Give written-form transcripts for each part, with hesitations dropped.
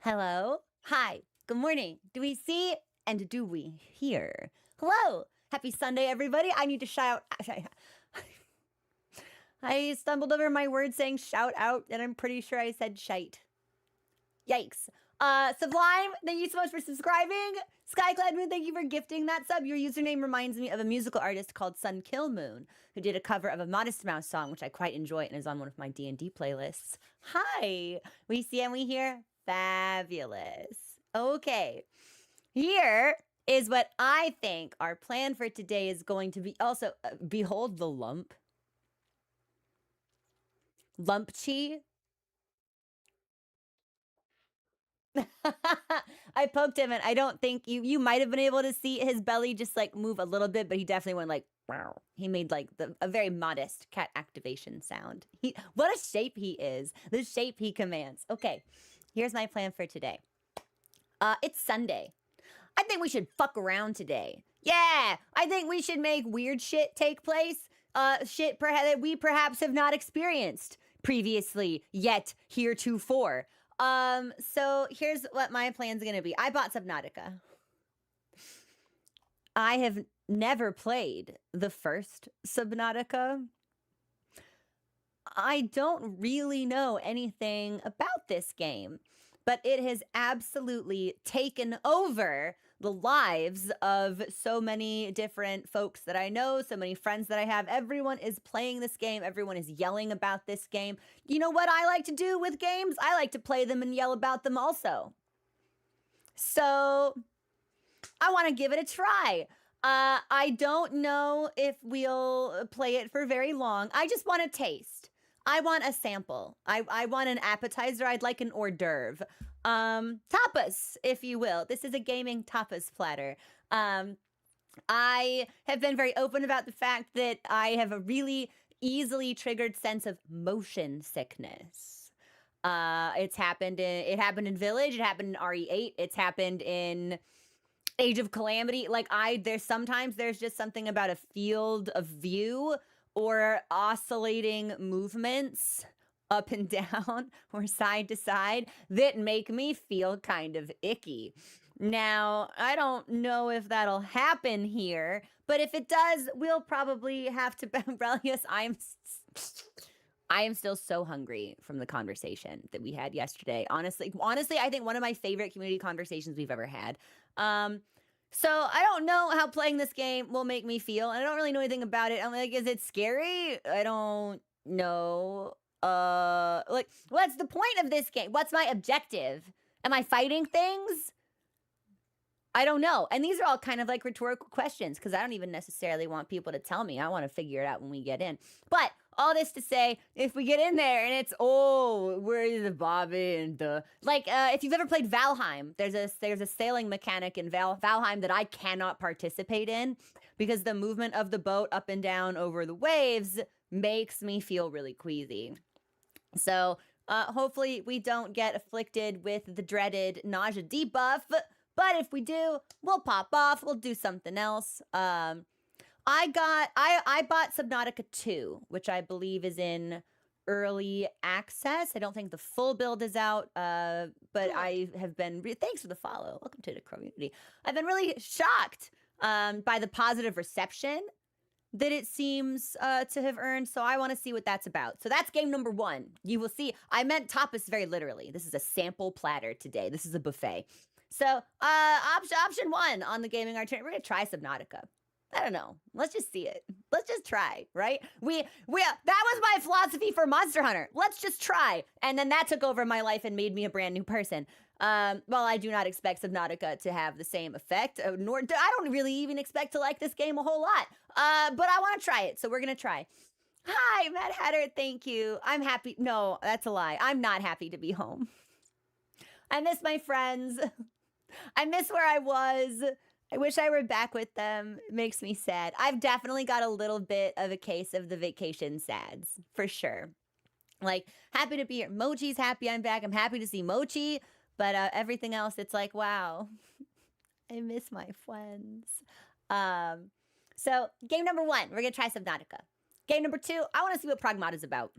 Hello. Hi. Good morning. Do we see and do we hear? Hello. Happy Sunday, everybody. I need to shout. I stumbled over my word saying shout out, and I'm pretty sure I said shite. Yikes. Sublime, thank you so much for subscribing. Skyclad Moon, thank you for gifting that sub. Your username reminds me of a musical artist called Sun Kill Moon, who did a cover of a Modest Mouse song, which I quite enjoy and is on one of my D&D playlists. Hi. We see and we hear. Fabulous. Okay. Here is what I think our plan for today is going to be. Also, behold the lump. Lumpchi. I poked him and I don't think you might have been able to see his belly just like move a little bit, but he definitely went like wow. He made like a very modest cat activation sound. What a shape he is. The shape he commands. Okay. Here's my plan for today. It's Sunday. I think we should fuck around today. Yeah, I think we should make weird shit take place. Shit that we perhaps have not experienced previously, yet heretofore. So here's what my plan's gonna be. I bought Subnautica. I have never played the first Subnautica. I don't really know anything about this game, but it has absolutely taken over the lives of so many different folks that I know, so many friends that I have. Everyone is playing this game. Everyone is yelling about this game. You know what I like to do with games? I like to play them and yell about them also. So I want to give it a try. I don't know if we'll play it for very long. I just want a taste. I want a sample. I want an appetizer. I'd like an hors d'oeuvre. Tapas, if you will. This is a gaming tapas platter. I have been very open about the fact that I have a really easily triggered sense of motion sickness. It happened in Village, it happened in RE8, it's happened in Age of Calamity. Like there's just something about a field of view or oscillating movements up and down or side to side that make me feel kind of icky. Now, I don't know if that'll happen here, but if it does, we'll probably have to Relius. I am still so hungry from the conversation that we had yesterday. Honestly, I think one of my favorite community conversations we've ever had. So I don't know how playing this game will make me feel, and I don't really know anything about it. I'm like, is it scary? I don't know. Like, what's the point of this game? What's my objective? Am I fighting things? I don't know. And these are all kind of like rhetorical questions because I don't even necessarily want people to tell me. I want to figure it out when we get in. But all this to say, if we get in there and it's, where's the Bobby and the... Like, if you've ever played Valheim, there's a sailing mechanic in Valheim that I cannot participate in because the movement of the boat up and down over the waves makes me feel really queasy. So, hopefully we don't get afflicted with the dreaded nausea debuff. But if we do, we'll pop off. We'll do something else. I bought Subnautica 2, which I believe is in early access. I don't think the full build is out, but cool. I have been... Thanks for the follow. Welcome to the community. I've been really shocked by the positive reception that it seems to have earned, so I want to see what that's about. So that's game number 1. You will see. I meant tapas very literally. This is a sample platter today. This is a buffet. So, option 1 on the gaming itinerary, we're gonna try Subnautica. I don't know. Let's just see it. Let's just try, right? That was my philosophy for Monster Hunter. Let's just try. And then that took over my life and made me a brand new person. Well, I do not expect Subnautica to have the same effect, nor I don't really even expect to like this game a whole lot. But I want to try it, so we're gonna try. Hi, Mad Hatter, thank you. I'm happy. No, that's a lie. I'm not happy to be home. I miss my friends. I miss where I was. I wish I were back with them. It makes me sad. I've definitely got a little bit of a case of the vacation sads, for sure. Like, happy to be here. Mochi's happy I'm back. I'm happy to see Mochi. But everything else, it's like, wow. I miss my friends. So, game number 1, we're going to try Subnautica. Game number 2, I want to see what Pragmata is about.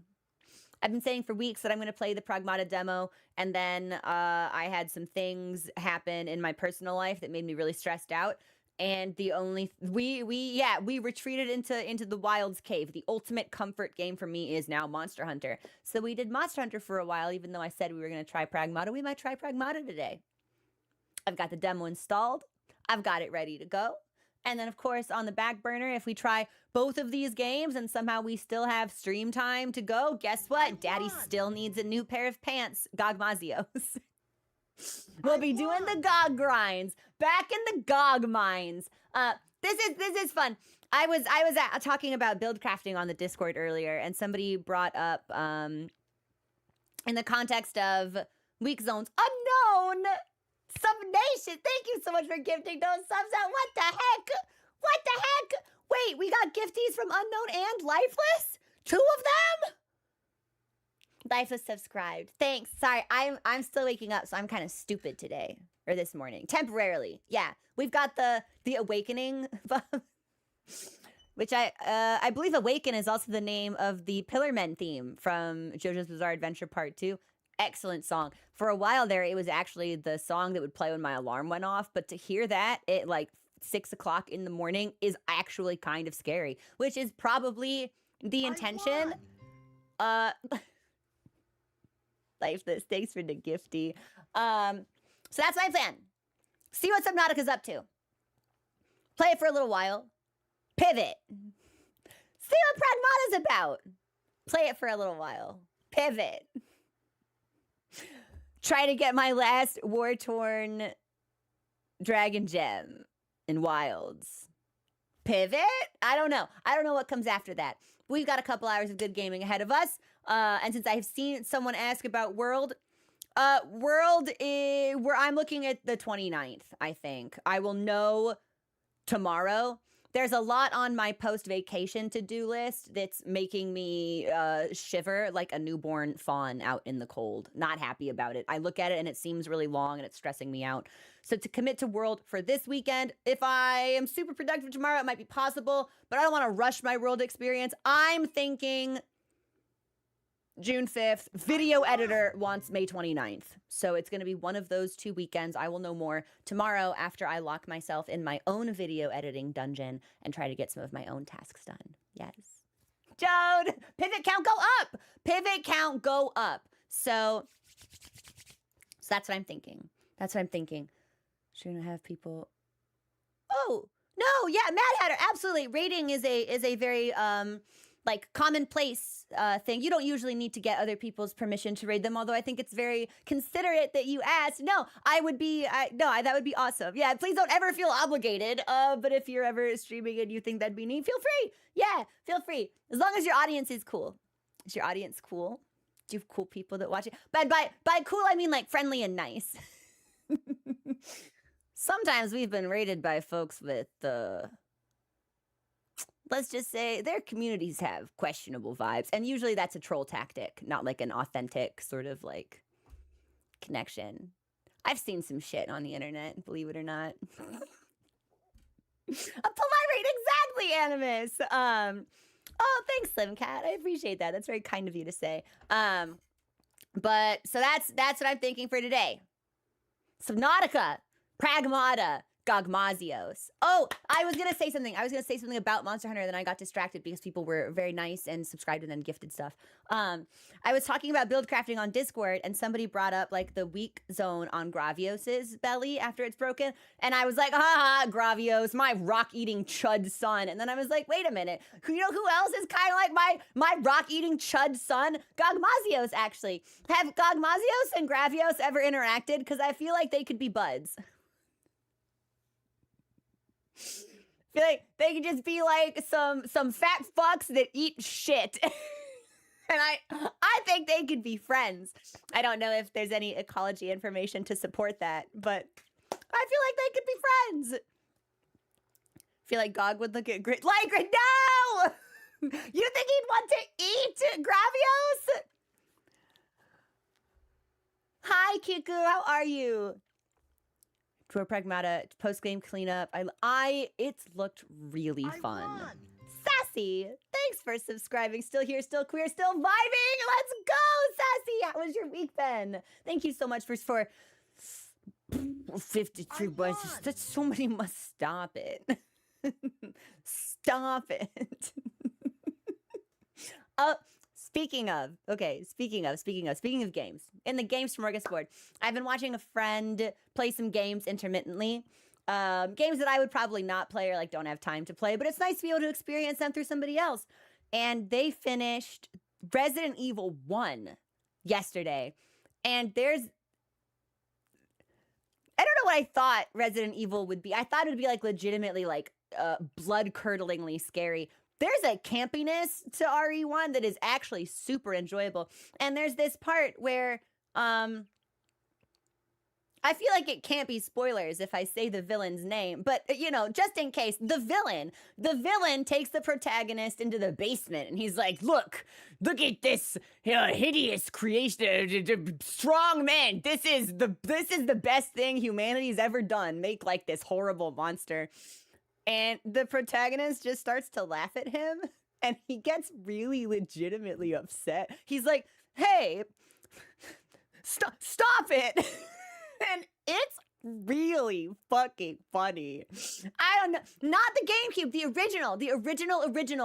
I've been saying for weeks that I'm going to play the Pragmata demo, and then I had some things happen in my personal life that made me really stressed out. And the only we retreated into the Wilds Cave. The ultimate comfort game for me is now Monster Hunter. So we did Monster Hunter for a while, even though I said we were going to try Pragmata. We might try Pragmata today. I've got the demo installed. I've got it ready to go. And then, of course, on the back burner, if we try both of these games and somehow we still have stream time to go, guess what? Daddy still needs a new pair of pants, Gogmazios. We'll be doing the GOG grinds, back in the GOG mines. This is fun. I was talking about build crafting on the Discord earlier, and somebody brought up, in the context of weak zones, unknown. Subnation, thank you so much for gifting those subs out. What the heck? What the heck? Wait, we got gifties from Unknown and Lifeless? 2 of them? Lifeless subscribed. Thanks. Sorry, I'm still waking up, so I'm kind of stupid today. Or this morning. Temporarily. Yeah. We've got the Awakening which I believe Awaken is also the name of the Pillarmen theme from JoJo's Bizarre Adventure Part 2. Excellent song. For a while there, it was actually the song that would play when my alarm went off. But to hear that at like 6 o'clock in the morning is actually kind of scary, which is probably the intention. Lifeless, thanks for the gifty. So that's my plan. See what Subnautica's up to. Play it for a little while. Pivot. See what Pragmata's about. Play it for a little while. Pivot. Try to get my last war-torn dragon gem in Wilds. Pivot? I don't know. I don't know what comes after that. We've got a couple hours of good gaming ahead of us. And since I've seen someone ask about World, World is where I'm looking at the 29th, I think. I will know tomorrow. There's a lot on my post-vacation to-do list that's making me shiver like a newborn fawn out in the cold. Not happy about it. I look at it and it seems really long and it's stressing me out. So to commit to World for this weekend, if I am super productive tomorrow, it might be possible, but I don't want to rush my World experience. I'm thinking June 5th. Video editor wants May 29th. So it's going to be one of those 2 weekends. I will know more tomorrow after I lock myself in my own video editing dungeon and try to get some of my own tasks done. Yes. Jode, pivot count go up. Pivot count go up. So that's what I'm thinking. That's what I'm thinking. Shouldn't have people. Oh, no. Yeah. Mad Hatter. Absolutely. Rating is a very, like commonplace thing. You don't usually need to get other people's permission to raid them, although I think it's very considerate that you asked. No, that would be awesome. Yeah, please don't ever feel obligated. But if you're ever streaming and you think that'd be neat, feel free. Yeah, feel free. As long as your audience is cool. Is your audience cool? Do you have cool people that watch it? By cool, I mean like friendly and nice. Sometimes we've been raided by folks with let's just say their communities have questionable vibes. And usually that's a troll tactic, not like an authentic sort of like connection. I've seen some shit on the internet, believe it or not. A polite raid, exactly, Animus. Oh, thanks, Slim Cat. I appreciate that. That's very kind of you to say. But so that's what I'm thinking for today. Subnautica, Pragmata, Gogmazios. Oh, I was going to say something. I was going to say something about Monster Hunter, then I got distracted because people were very nice and subscribed and then gifted stuff. I was talking about build crafting on Discord, and somebody brought up like the weak zone on Gravios's belly after it's broken. And I was like, haha, Gravios, my rock-eating chud son. And then I was like, wait a minute. You know who else is kind of like my rock-eating chud son? Gogmazios, actually. Have Gogmazios and Gravios ever interacted? Because I feel like they could be buds. I feel like they could just be like some fat fucks that eat shit. And I think they could be friends. I don't know if there's any ecology information to support that, but I feel like they could be friends. I feel like Gog would look at Grit like, no! You think he'd want to eat Gravios? Hi, Kiku, how are you? To a Pragmata post-game cleanup. It's looked really fun. Sassy, thanks for subscribing. Still here, still queer, still vibing. Let's go, Sassy. How was your week been? Thank you so much for 53 bucks. That's so many. Must stop it. Stop it. Speaking of games, in the game smorgasbord, I've been watching a friend play some games intermittently. Games that I would probably not play or like don't have time to play, but it's nice to be able to experience them through somebody else. And they finished Resident Evil 1 yesterday. And I don't know what I thought Resident Evil would be. I thought it would be like legitimately like blood-curdlingly scary. There's a campiness to RE1 that is actually super enjoyable. And there's this part where I feel like it can't be spoilers if I say the villain's name, but you know, just in case, the villain takes the protagonist into the basement and he's like, look at this hideous creation, strong man. This is the best thing humanity's ever done. Make like this horrible monster. And the protagonist just starts to laugh at him, and he gets really legitimately upset. He's like, hey, stop it. And it's really fucking funny. I don't know. Not the GameCube, the original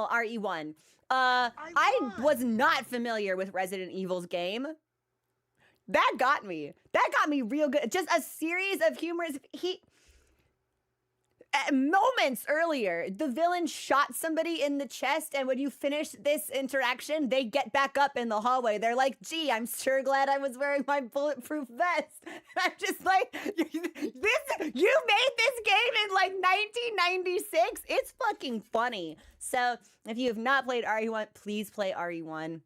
RE1. I was not familiar with Resident Evil's game. That got me real good. Just a series of humorous... moments earlier, the villain shot somebody in the chest, and when you finish this interaction, they get back up in the hallway. They're like, gee, I'm sure glad I was wearing my bulletproof vest. And I'm just like, you made this game in like 1996? It's fucking funny. So if you have not played RE1, please play RE1.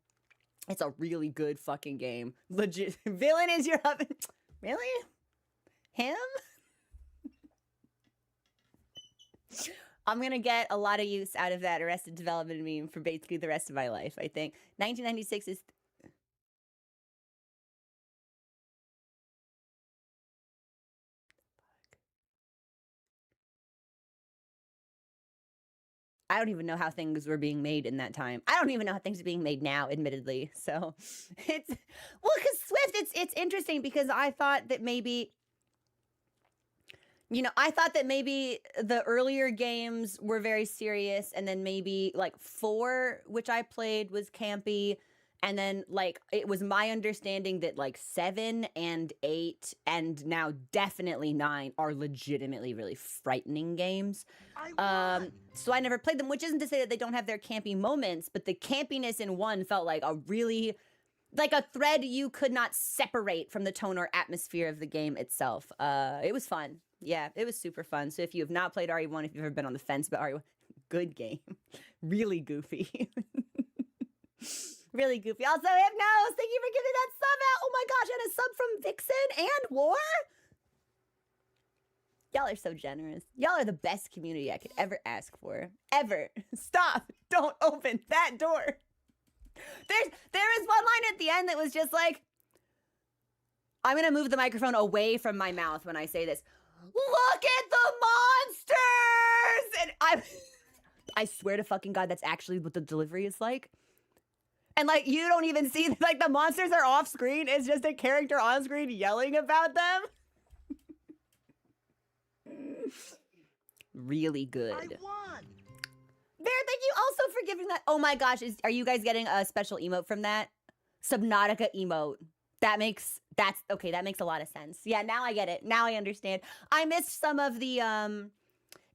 It's a really good fucking game. Legit. Villain is your husband. Really? Him? I'm gonna get a lot of use out of that Arrested Development meme for basically the rest of my life, I think. 1996 is... I don't even know how things were being made in that time. I don't even know how things are being made now, admittedly. So it's... Well, because Swift, it's interesting because I thought that maybe... You know, I thought that maybe the earlier games were very serious, and then maybe like 4, which I played, was campy, and then like it was my understanding that like 7 and 8 and now definitely 9 are legitimately really frightening games. So I never played them, which isn't to say that they don't have their campy moments, but the campiness in 1 felt like a really... like a thread you could not separate from the tone or atmosphere of the game itself. It was fun. Yeah, it was super fun. So if you have not played RE1, if you've ever been on the fence about RE1, good game. Really goofy. Really goofy. Also, Hypnos, thank you for giving that sub out. Oh my gosh, and a sub from Vixen and War? Y'all are so generous. Y'all are the best community I could ever ask for. Ever. Stop. Don't open that door. There is one line at the end that was just like, I'm gonna move the microphone away from my mouth when I say this. Look at the monsters! And I swear to fucking God, that's actually what the delivery is like. And like, you don't even see, like, the monsters are off screen. It's just a character on screen yelling about them. Really good. I won. Bear, thank you also for giving that. Oh my gosh, are you guys getting a special emote from that? Subnautica emote. That makes a lot of sense. Yeah, now I get it. Now I understand. I missed some of the,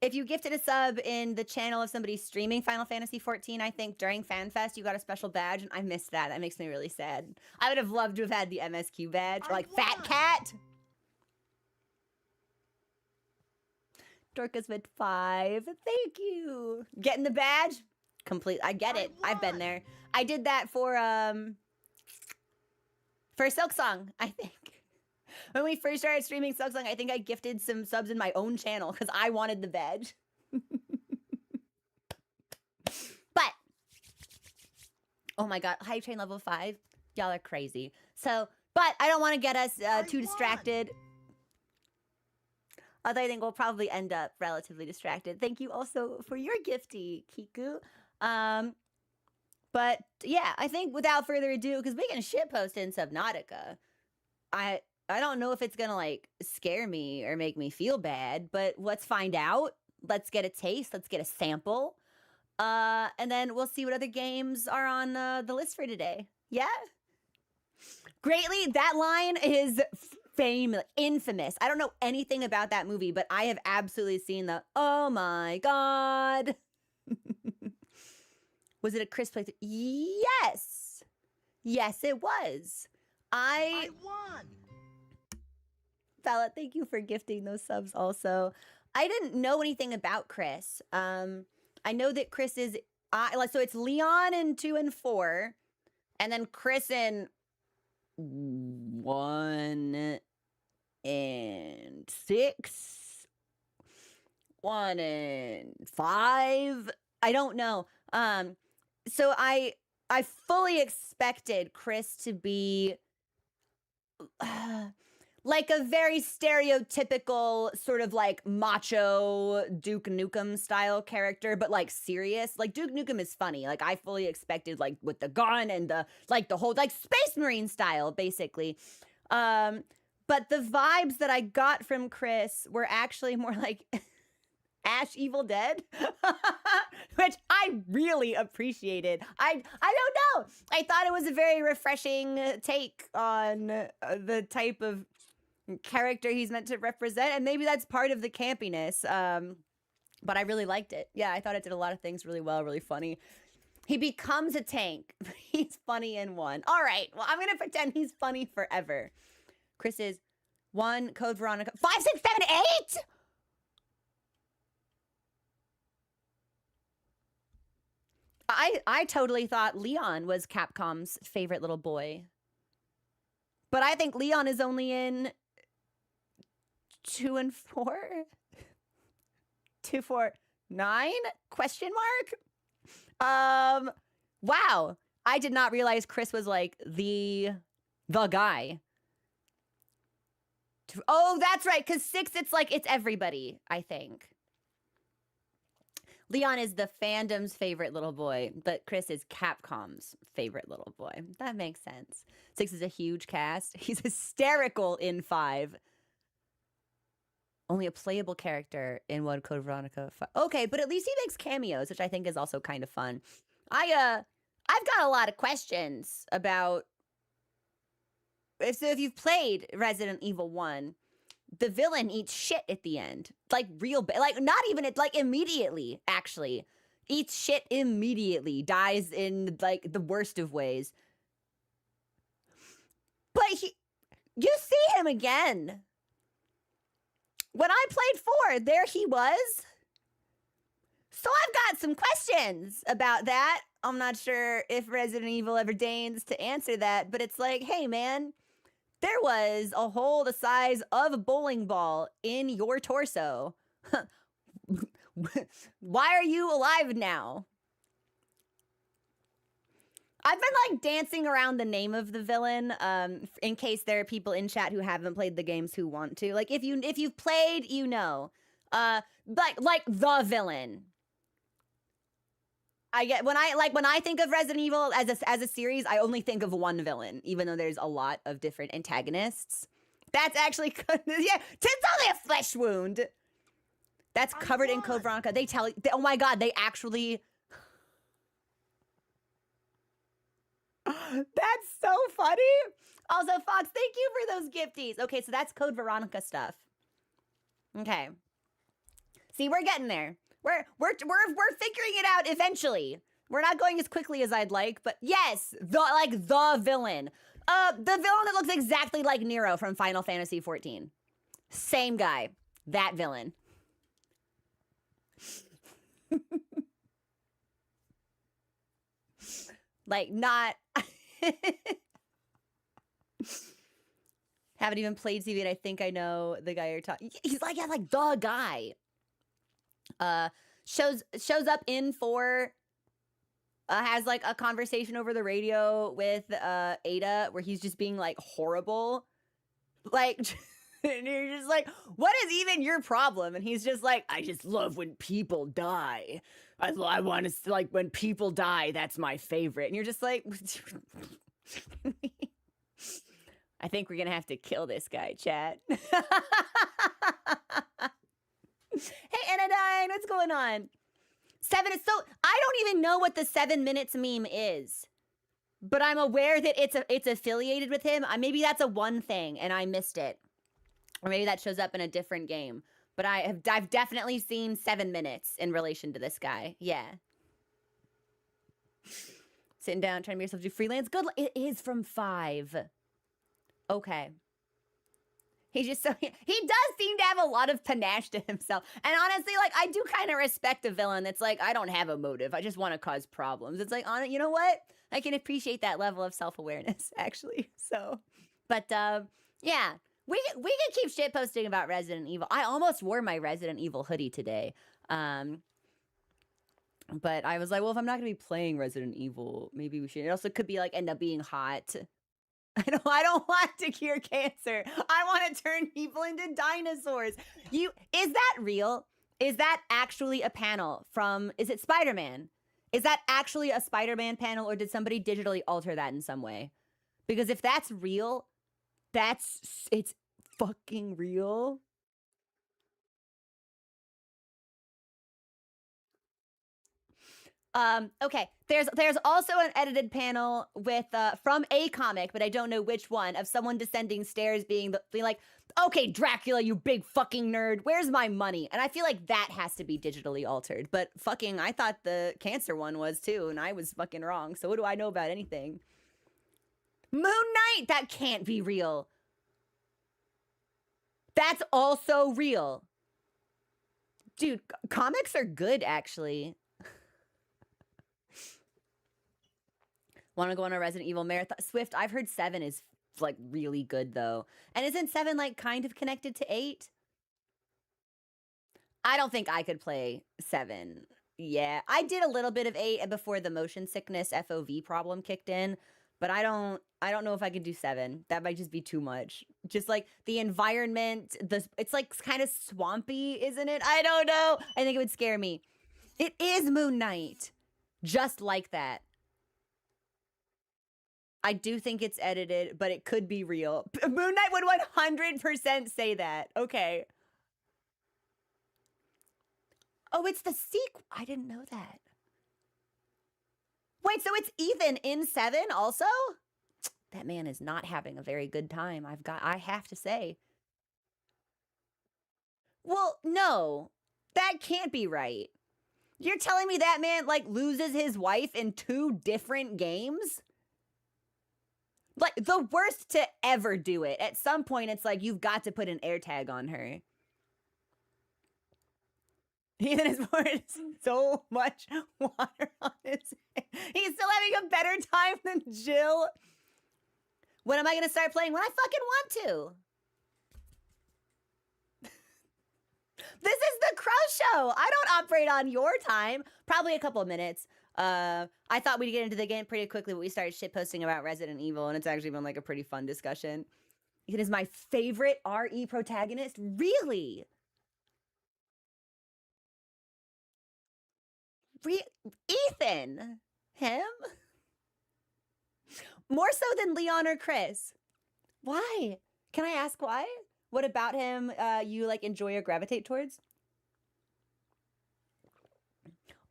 if you gifted a sub in the channel of somebody streaming Final Fantasy XIV, I think during FanFest, you got a special badge, and I missed that. That makes me really sad. I would have loved to have had the MSQ badge, or like Fat Cat. Dorcas with 5. Thank you. Getting the badge? Complete. I get it. I've been there. I did that for Silksong, I think. When we first started streaming Silksong, I think I gifted some subs in my own channel because I wanted the badge. But, oh my God, Hype Train level 5. Y'all are crazy. So, but I don't want to get us too distracted. Although I think we'll probably end up relatively distracted. Thank you also for your gifty, Kiku. Um, but yeah, I think without further ado, because we can shitpost in Subnautica. I I don't know if it's gonna like scare me or make me feel bad, but let's find out. Let's get a taste. Let's get a sample. And then we'll see what other games are on the list for today. Yeah. Greatly, that line is famous, infamous. I don't know anything about that movie, but I have absolutely seen the oh my god. Was it a Chris playthrough? Yes. Yes, it was. I won. Bella, thank you for gifting those subs also. I didn't know anything about Chris. I know that Chris is so it's Leon in 2 and 4, and then Chris in 1 and 6, 1 and 5. I don't know. So I fully expected Chris to be like a very stereotypical sort of like macho Duke Nukem style character, but like serious. Like Duke Nukem is funny. Like I fully expected like with the gun and the whole like Space Marine style basically. But the vibes that I got from Chris were actually more like Ash Evil Dead, which I really appreciated. I don't know. I thought it was a very refreshing take on the type of character he's meant to represent, and maybe that's part of the campiness. But I really liked it. Yeah, I thought it did a lot of things really well, really funny. He becomes a tank. He's funny in 1. All right, well, I'm gonna pretend he's funny forever. Chris is 1, Code Veronica, 5, 6, 7, 8. I totally thought Leon was Capcom's favorite little boy. But I think Leon is only in 2 and 4. 2, 4, 9? Question mark? Wow. I did not realize Chris was like the guy. Oh, that's right. Because 6, it's like it's everybody, I think. Leon is the fandom's favorite little boy, but Chris is Capcom's favorite little boy. That makes sense. 6 is a huge cast. He's hysterical in 5. Only a playable character in 1 Code Veronica 5. Okay, but at least he makes cameos, which I think is also kind of fun. I've got a lot of questions about if you've played Resident Evil 1, the villain eats shit at the end. Like real like not even it like immediately, actually. Eats shit immediately, dies in like the worst of ways. But you see him again. When I played 4, there he was. So I've got some questions about that. I'm not sure if Resident Evil ever deigns to answer that, but it's like, hey man, there was a hole the size of a bowling ball in your torso. Why are you alive now? I've been like dancing around the name of the villain, in case there are people in chat who haven't played the games who want to. Like if you've played, you know. Like the villain. I get when I think of Resident Evil as a series, I only think of one villain, even though there's a lot of different antagonists. That's actually yeah, it's only a flesh wound. That's covered in Code Veronica. They tell you, oh my god, they actually. That's so funny. Also, Fox, thank you for those gifties. Okay, so that's Code Veronica stuff. Okay. See, we're getting there. We're figuring it out eventually. We're not going as quickly as I'd like, but yes, the villain. The villain that looks exactly like Nero from Final Fantasy XIV. Same guy. That villain. Like not haven't even played CV and I think I know the guy you're talking. He's like, yeah, like the guy. Shows up in 4, has like a conversation over the radio with Ada where he's just being like horrible. Like And you're just like, what is even your problem? And he's just like, I just love when people die. I want to, like, when people die, that's my favorite. And you're just like, I think we're going to have to kill this guy, chat. Hey, Anodyne, what's going on? 7 is so, I don't even know what the 7 minutes meme is. But I'm aware that it's affiliated with him. Maybe that's a one thing and I missed it. Or maybe that shows up in a different game. But I've definitely seen 7 minutes in relation to this guy. Yeah. Sitting down, trying to make yourself do freelance. Good. It is from 5. Okay. He does seem to have a lot of panache to himself. And honestly, like, I do kind of respect a villain that's like, I don't have a motive. I just want to cause problems. It's like, you know what? I can appreciate that level of self-awareness, actually. So, but yeah, we can keep shit posting about Resident Evil. I almost wore my Resident Evil hoodie today. But I was like, well, if I'm not going to be playing Resident Evil, maybe we should. It also could be like end up being hot. I don't want to cure cancer. I want to turn people into dinosaurs. Is that real? Is that actually a panel from, is it Spider-Man? Is that actually a Spider-Man panel, or did somebody digitally alter that in some way? Because if that's real, it's fucking real. Okay. There's also an edited panel with from a comic, but I don't know which one, of someone descending stairs being like, okay, Dracula, you big fucking nerd, where's my money? And I feel like that has to be digitally altered. But fucking, I thought the cancer one was too, and I was fucking wrong. So what do I know about anything? Moon Knight, that can't be real. That's also real. Dude, comics are good, actually. Want to go on a Resident Evil marathon? Swift, I've heard 7 is like really good though. And isn't 7 like kind of connected to 8? I don't think I could play 7. Yeah, I did a little bit of 8 before the motion sickness FOV problem kicked in, but I don't know if I could do 7. That might just be too much. Just like the environment, it's like kind of swampy, isn't it? I don't know. I think it would scare me. It is Moon Knight. Just like that. I do think it's edited, but it could be real. Moon Knight would 100% say that. Okay. Oh, it's the sequel. I didn't know that. Wait, so it's Ethan in 7 also? That man is not having a very good time. I have to say. Well, no. That can't be right. You're telling me that man like loses his wife in 2 different games? Like, the worst to ever do it. At some point, it's like, you've got to put an air tag on her. Ethan has poured so much water on his head. He's still having a better time than Jill. When am I going to start playing? When I fucking want to. This is the Crow Show. I don't operate on your time. Probably a couple of minutes. I thought we'd get into the game pretty quickly, but we started shitposting about Resident Evil, and it's actually been like a pretty fun discussion. It is my favorite RE protagonist. Really? Ethan? Him? More so than Leon or Chris. Why? Can I ask why? What about him you like enjoy or gravitate towards?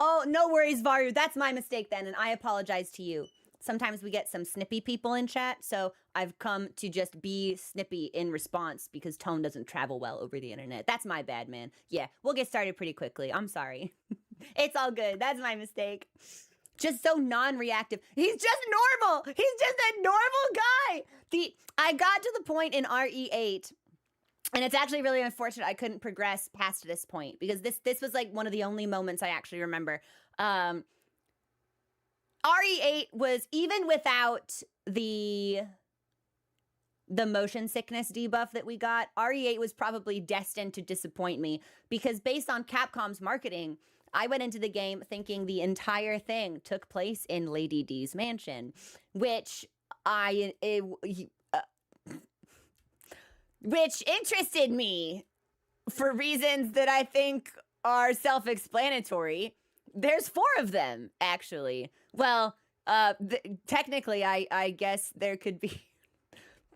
Oh, no worries, Varu. That's my mistake then, and I apologize to you. Sometimes we get some snippy people in chat, so I've come to just be snippy in response because tone doesn't travel well over the internet. That's my bad, man. Yeah, we'll get started pretty quickly. I'm sorry. It's all good. That's my mistake. Just so non-reactive. He's just normal. He's just a normal guy. I got to the point in RE8, and it's actually really unfortunate I couldn't progress past this point because this was like one of the only moments I actually remember. RE8 was, even without the motion sickness debuff that we got, RE8 was probably destined to disappoint me because based on Capcom's marketing, I went into the game thinking the entire thing took place in Lady D's mansion, which which interested me for reasons that I think are self-explanatory. There's four of them, actually. Well, technically, I guess there could be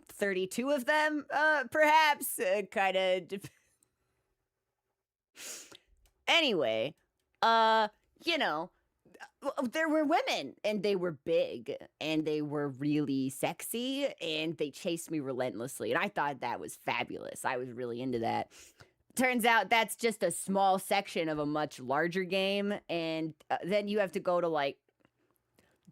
32 of them, perhaps. Kind of. Anyway, uh, you know, there were women and they were big and they were really sexy and they chased me relentlessly. And I thought that was fabulous. I was really into that. Turns out that's just a small section of a much larger game. And then you have to go to like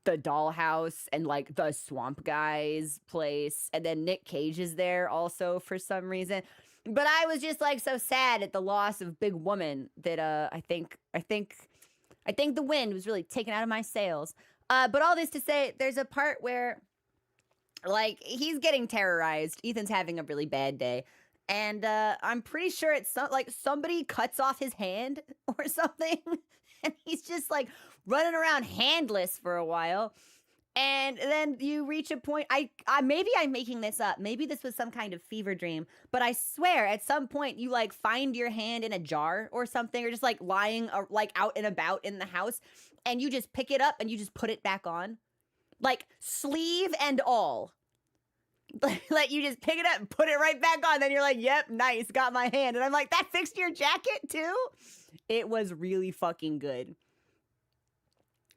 the dollhouse and like the swamp guy's place. And then Nick Cage is there also for some reason. But I was just like so sad at the loss of Big Woman that I think the wind was really taken out of my sails. But all this to say, there's a part where, like, he's getting terrorized. Ethan's having a really bad day. And I'm pretty sure it's like somebody cuts off his hand or something. And he's just like running around handless for a while. And then you reach a point. I maybe I'm making this up. Maybe this was some kind of fever dream. But I swear, at some point, you like find your hand in a jar or something, or just like lying like out and about in the house, and you just pick it up and you just put it back on, like sleeve and all. Like you just pick it up and put it right back on. Then you're like, "Yep, nice, got my hand." And I'm like, "That fixed your jacket too?" It was really fucking good.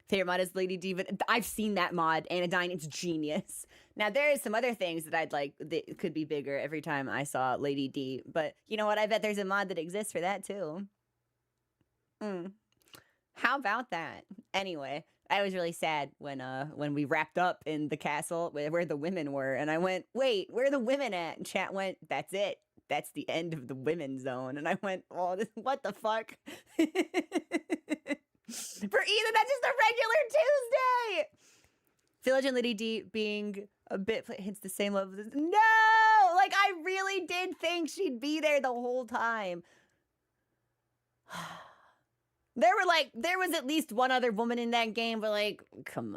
Favorite mod is Lady D, but I've seen that mod, Anodyne. It's genius. Now, there's some other things that I'd like that could be bigger every time I saw Lady D, but you know what? I bet there's a mod that exists for that, too. How about that? Anyway, I was really sad when we wrapped up in the castle where the women were, and I went, wait, where are the women at? And chat went, that's it. That's the end of the women's zone. And I went, oh, what the fuck? For Ethan, that's just a regular Tuesday. Village and Lady D being a bit hits the same level. No, like I really did think she'd be there the whole time. There was at least one other woman in that game, but like, come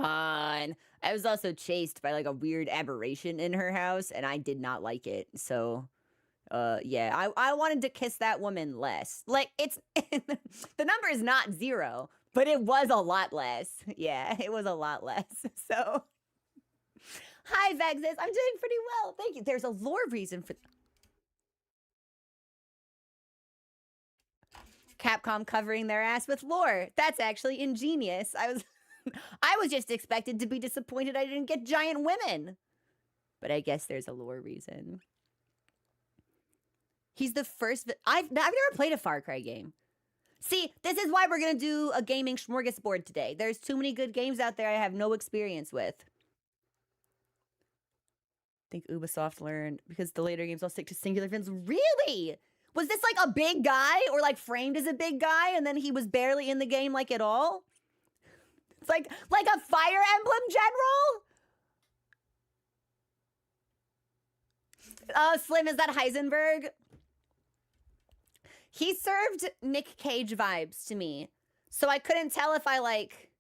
on. I was also chased by like a weird aberration in her house, and I did not like it. So yeah, I wanted to kiss that woman less. Like it's the number is not 0, but it was a lot less. Yeah, it was a lot less. So hi Vexus, I'm doing pretty well. Thank you. There's a lore reason for Capcom covering their ass with lore. That's actually ingenious. I was just expected to be disappointed I didn't get giant women. But I guess there's a lore reason. He's the first. I've never played a Far Cry game. See, this is why we're gonna do a gaming smorgasbord today. There's too many good games out there I have no experience with. I think Ubisoft learned because the later games all stick to singular villains. Really? Was this like a big guy or like framed as a big guy and then he was barely in the game like at all? It's like a Fire Emblem general? Slim, is that Heisenberg? He served Nick Cage vibes to me. So I couldn't tell if I like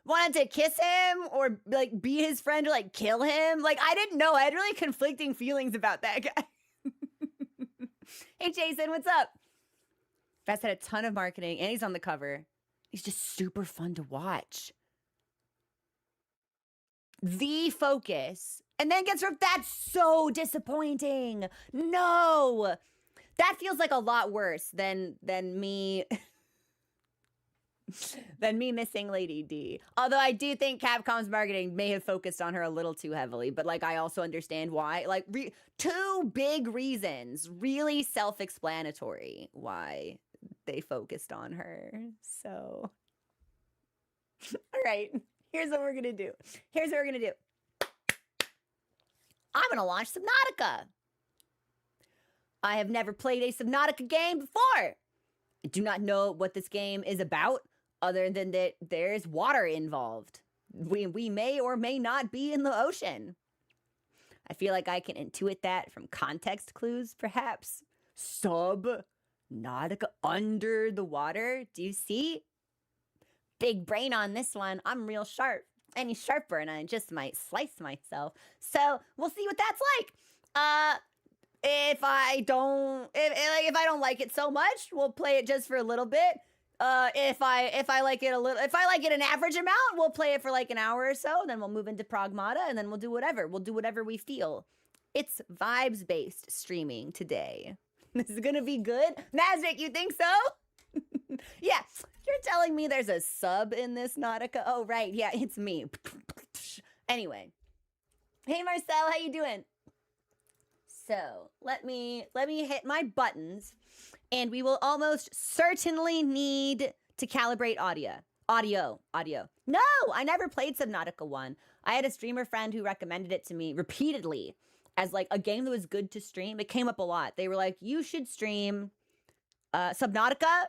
wanted to kiss him or like be his friend or like kill him. Like I didn't know. I had really conflicting feelings about that guy. Hey Jason, what's up? Fast had a ton of marketing and he's on the cover. He's just super fun to watch. The focus. And then gets ripped. That's so disappointing. No. That feels like a lot worse than me than me missing Lady D. Although I do think Capcom's marketing may have focused on her a little too heavily, but like I also understand why. Like two big reasons, really self-explanatory why they focused on her. So all right, here's what we're going to do. I'm going to launch Subnautica. I have never played a Subnautica game before. I do not know what this game is about, other than that there's water involved. We may or may not be in the ocean. I feel like I can intuit that from context clues, perhaps. Subnautica, under the water. Do you see? Big brain on this one. I'm real sharp. any sharper, and I just might slice myself. So we'll see what that's like. If I don't, if I don't like it so much, we'll play it just for a little bit. If I like it a little, if I like it an average amount, we'll play it for like an hour or so. Then we'll move into Pragmata, and then we'll do whatever. We'll do whatever we feel. It's vibes based streaming today. This is gonna be good. Magic, you think so? Yeah, you're telling me there's a sub in this Nautica? Oh right, yeah, it's me. Anyway, hey Marcel, how you doing? So let me hit my buttons, and we will almost certainly need to calibrate audio. No, I never played Subnautica 1. I had a streamer friend who recommended it to me repeatedly as like a game that was good to stream. It came up a lot. They were like, you should stream Subnautica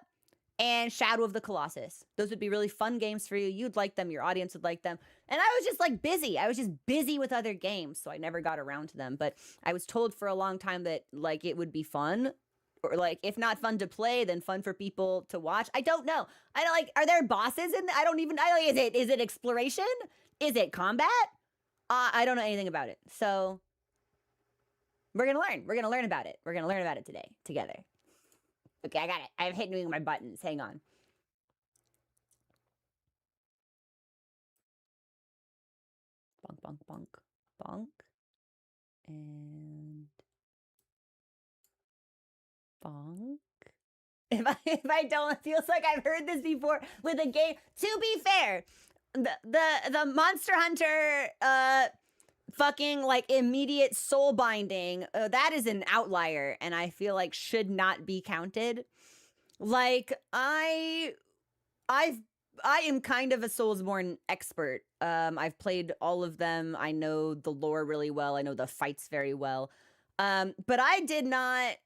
and Shadow of the Colossus. Those would be really fun games for you. You'd like them. Your audience would like them. And I was just like busy. I was just busy with other games, so I never got around to them. But I was told for a long time that like it would be fun, or like if not fun to play, then fun for people to watch. I don't know. I don't like. Are there bosses in? I don't even. I don't. Is it exploration? Is it combat? I don't know anything about it. So we're gonna learn. We're gonna learn about it. We're gonna learn about it today together. Okay, I got it. I've hit my buttons. Hang on. Bonk, bonk, bonk, bonk. And bonk. If I don't, it feels like I've heard this before with a game. To be fair, the Monster Hunter fucking like immediate soul binding, that is an outlier, and I feel like should not be counted. Like I am kind of a Soulsborne expert. I've played all of them. I know the lore really well. I know the fights very well. But I did not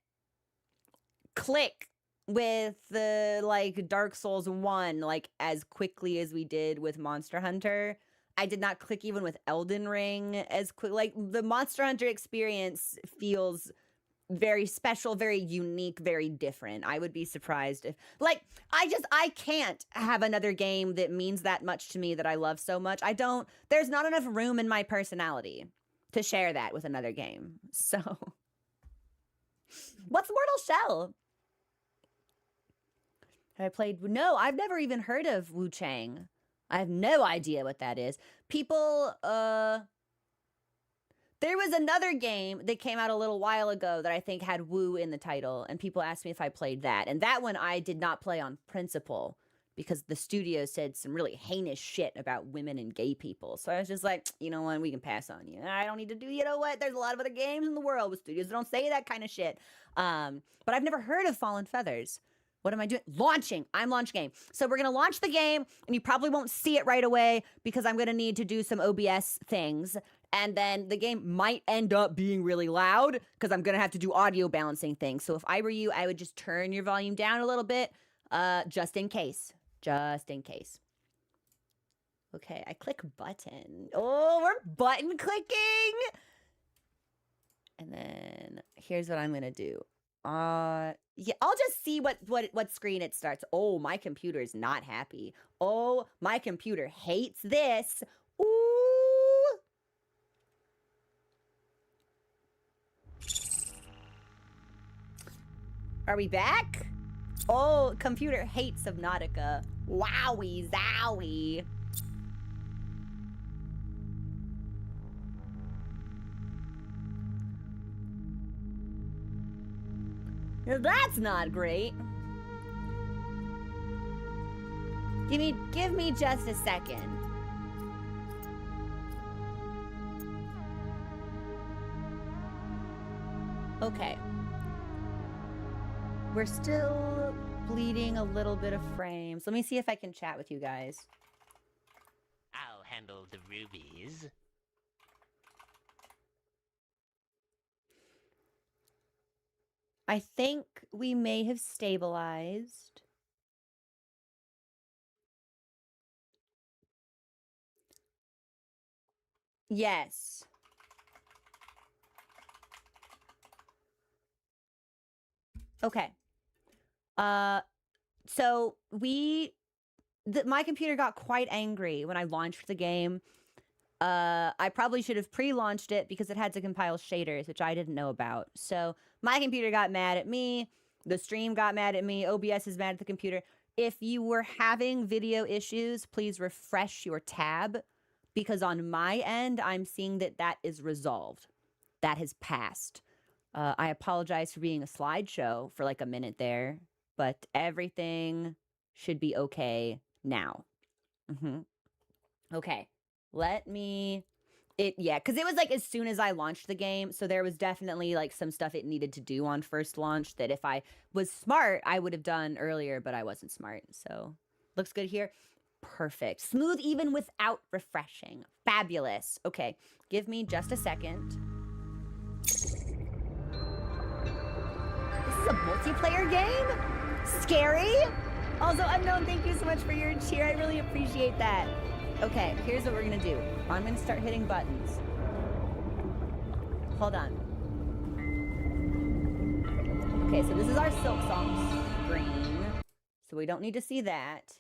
click with the like Dark Souls 1 like as quickly as we did with Monster Hunter. I did not click even with Elden Ring as quick. Like the Monster Hunter experience feels very special, very unique, very different. I would be surprised if like I can't have another game that means that much to me that I love so much. There's not enough room in my personality to share that with another game. So what's Mortal Shell? Have I played? No, I've never even heard of Wu Chang. I have no idea what that is. People, there was another game that came out a little while ago that I think had Wu in the title, and people asked me if I played that. And that one I did not play on principle because the studio said some really heinous shit about women and gay people. So I was just like, you know what, we can pass on you. I don't need to do, you know what, there's a lot of other games in the world with studios that don't say that kind of shit. But I've never heard of Fallen Feathers. What am I doing? Launching. I'm launch game. So we're going to launch the game, and you probably won't see it right away because I'm going to need to do some OBS things. And then the game might end up being really loud because I'm going to have to do audio balancing things. So if I were you, I would just turn your volume down a little bit, just in case. Just in case. Okay, I click button. Oh, we're button clicking. And then here's what I'm going to do. Yeah, I'll just see what screen it starts. Oh, my computer is not happy. Oh, my computer hates this. Ooh. Are we back? Oh, computer hates Subnautica. Wowie zowie. That's not great. Give me just a second. Okay. We're still bleeding a little bit of frames. Let me see if I can chat with you guys. I'll handle the rubies. I think we may have stabilized. Yes. Okay. So we my computer got quite angry when I launched the game. I probably should have pre-launched it because it had to compile shaders, which I didn't know about. So my computer got mad at me. The stream got mad at me. OBS is mad at the computer. If you were having video issues, please refresh your tab because on my end, I'm seeing that that is resolved. That has passed. I apologize for being a slideshow for like a minute there, but everything should be okay now. Okay. Let me yeah, because it was like as soon as I launched the game, so there was definitely like some stuff it needed to do on first launch that if I was smart, I would have done earlier, but I wasn't smart. So looks good here. Perfect. Smooth even without refreshing. Fabulous. Okay, give me just a second. This is a multiplayer game? Scary? Also, Unknown, thank you so much for your cheer. I really appreciate that. Okay, here's what we're gonna do. I'm gonna start hitting buttons. Hold on. Okay, so this is our Silk Song screen. So we don't need to see that.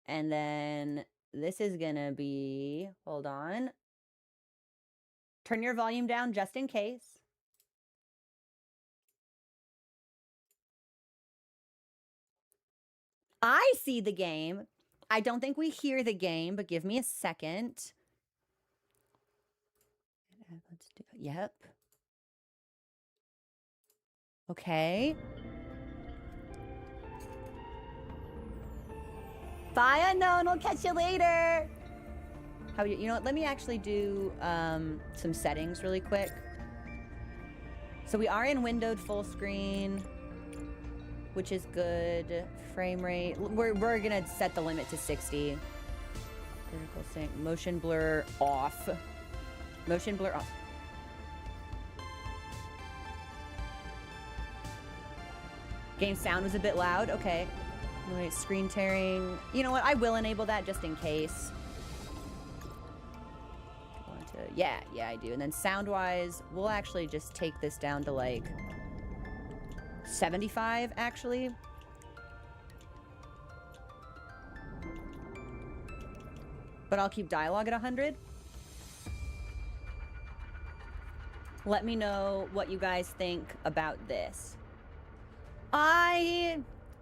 And then this is gonna be, hold on. Turn your volume down just in case. I see the game. I don't think we hear the game, but give me a second. Let's do it. Yep. Okay. Bye, Unknown. We'll catch you later. How you know what? Let me actually do some settings really quick. So we are in windowed full screen, which is good. Frame rate. We're gonna set the limit to 60. Vertical sync. Motion blur off. Motion blur off. Game sound was a bit loud. Okay. Wait, screen tearing. You know what? I will enable that just in case. Yeah, I do. And then sound-wise, we'll actually just take this down to like 75, actually. But I'll keep dialogue at 100. Let me know what you guys think about this.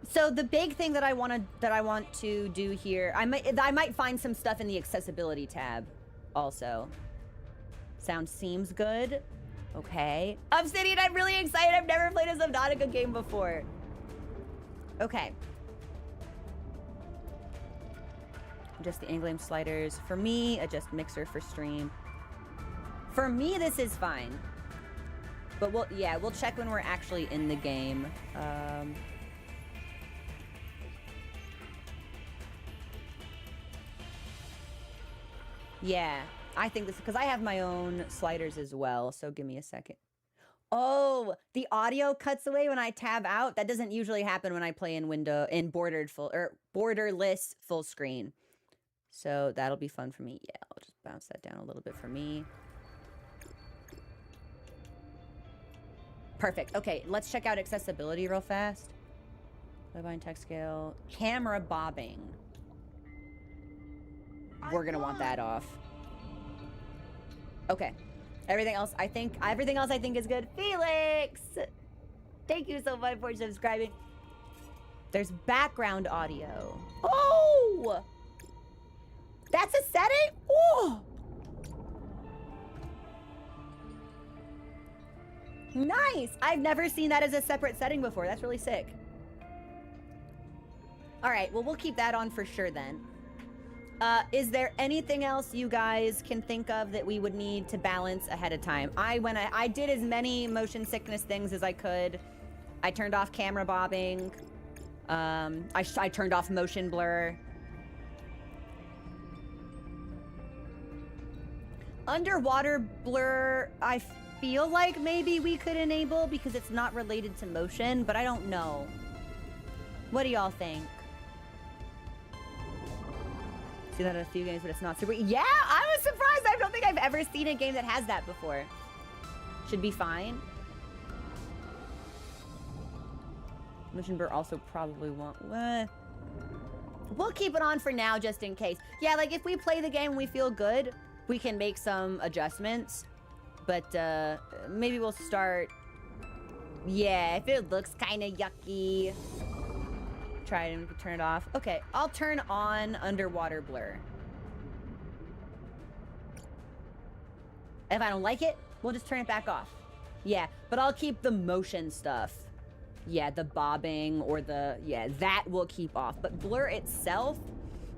So the big thing that I want to do here, I might find some stuff in the accessibility tab also. Sound seems good. Okay. Obsidian, I'm really excited. I've never played a Subnautica game before. Okay. Adjust the angling sliders. For me, adjust mixer for stream. For me, this is fine. But we'll check when we're actually in the game. Yeah, I think this, because I have my own sliders as well, so give me a second. Oh, the audio cuts away when I tab out. That doesn't usually happen when I play in borderless full screen. So that'll be fun for me. Yeah, I'll just bounce that down a little bit for me. Perfect. Okay, let's check out accessibility real fast. Bovine text scale. Camera bobbing. We're gonna want that off. Okay. Everything else I think is good. Felix! Thank you so much for subscribing. There's background audio. Oh! That's a setting? Oh! Nice! I've never seen that as a separate setting before. That's really sick. All right, well, we'll keep that on for sure then. Is there anything else you guys can think of that we would need to balance ahead of time? I did as many motion sickness things as I could. I turned off camera bobbing. I turned off motion blur. Underwater blur, I feel like maybe we could enable because it's not related to motion, but I don't know. What do y'all think? See that in a few games, but it's not super. Yeah, I was surprised. I don't think I've ever seen a game that has that before. Should be fine. Motion blur also probably won't. We'll keep it on for now just in case. Yeah, like if we play the game and we feel good, we can make some adjustments. But maybe we'll start... Yeah, if it looks kind of yucky, try and turn it off. Okay, I'll turn on underwater blur. If I don't like it, we'll just turn it back off. Yeah, but I'll keep the motion stuff. Yeah, the bobbing or the... Yeah, that will keep off. But blur itself,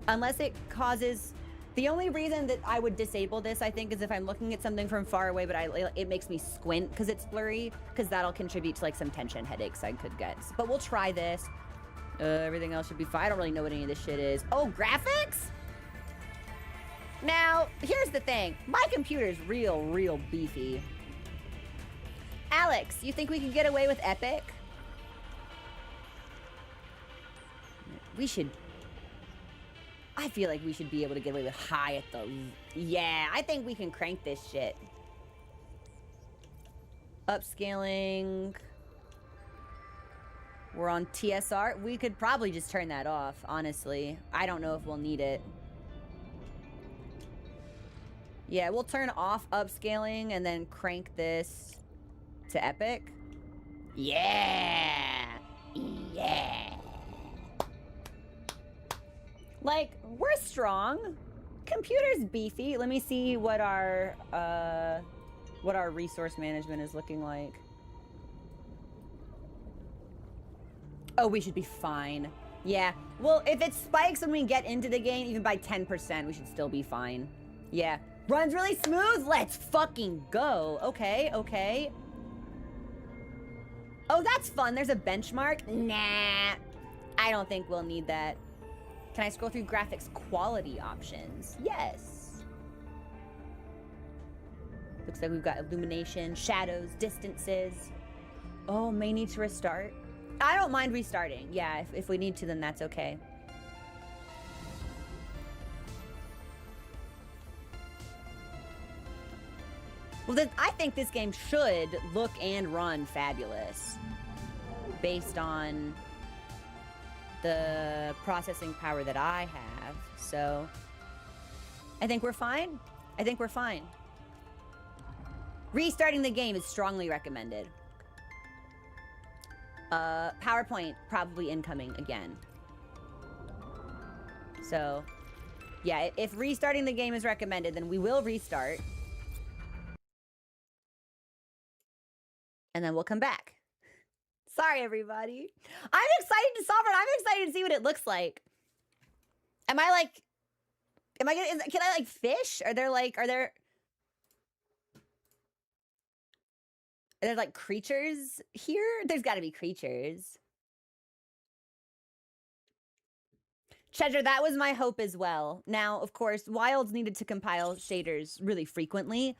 unless it causes... The only reason that I would disable this, I think, is if I'm looking at something from far away, but it makes me squint because it's blurry, because that'll contribute to, like, some tension headaches I could get. But we'll try this. Everything else should be fine. I don't really know what any of this shit is. Oh, graphics? Now, here's the thing. My computer's real beefy. Alex, you think we could get away with epic? We should... I feel like we should be able to get away with high at the... Yeah, I think we can crank this shit. Upscaling. We're on TSR. We could probably just turn that off, honestly. I don't know if we'll need it. Yeah, we'll turn off upscaling and then crank this to epic. Yeah! Yeah! Like, we're strong. Computer's beefy. Let me see what our resource management is looking like. Oh, we should be fine. Yeah. Well, if it spikes when we get into the game, even by 10%, we should still be fine. Yeah. Runs really smooth? Let's fucking go. Okay, okay. Oh, that's fun. There's a benchmark. Nah. I don't think we'll need that. Can I scroll through graphics quality options? Yes. Looks like we've got illumination, shadows, distances. Oh, may need to restart. I don't mind restarting. Yeah, if we need to, then that's okay. Well, then I think this game should look and run fabulous based on the processing power that I have. So I think we're fine. I think we're fine. Restarting the game is strongly recommended. PowerPoint probably incoming again. So yeah, if restarting the game is recommended, then we will restart. And then we'll come back. Sorry, everybody. I'm excited to solve it. I'm excited to see what it looks like. Can I like fish? Are there like creatures here? There's gotta be creatures. Chedra, that was my hope as well. Now, of course, Wilds needed to compile shaders really frequently.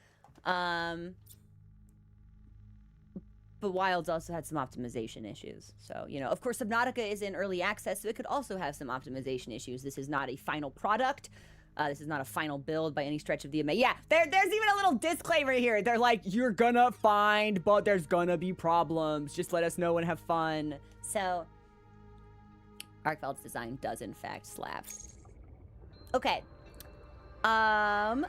But Wilds also had some optimization issues. So, you know, of course, Subnautica is in early access, so it could also have some optimization issues. This is not a final product. This is not a final build by any stretch of the ima. Yeah, there's even a little disclaimer here. They're like, you're gonna find, but there's gonna be problems. Just let us know and have fun. So, Arkveld's design does, in fact, slap. Okay. I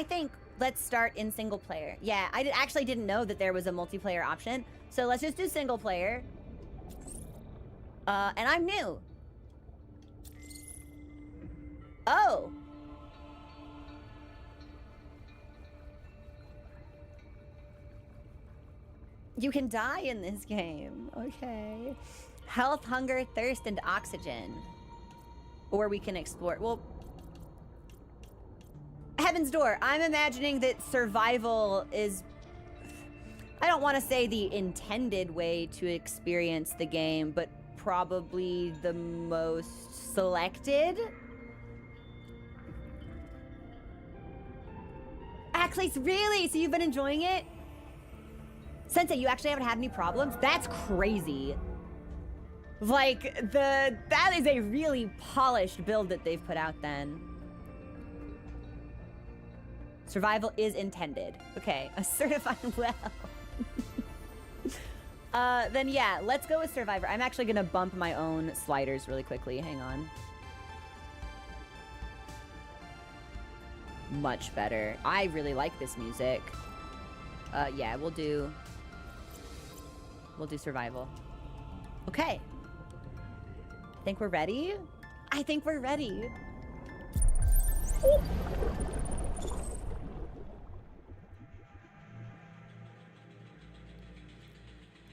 think... Let's start in single player. Yeah, I actually didn't know that there was a multiplayer option. So let's just do single player. And I'm new. Oh. You can die in this game. Okay. Health, hunger, thirst, and oxygen. Or we can explore. Well... Heaven's Door, I'm imagining that survival is, I don't want to say the intended way to experience the game, but probably the most selected. Actually, really? So you've been enjoying it? Sensei, you actually haven't had any problems? That's crazy. Like, that is a really polished build that they've put out then. Survival is intended. Okay, a certified well. Then yeah, let's go with Survivor. I'm actually gonna bump my own sliders really quickly. Hang on. Much better. I really like this music. Yeah, we'll do survival. Okay. I think we're ready. I think we're ready. Ooh.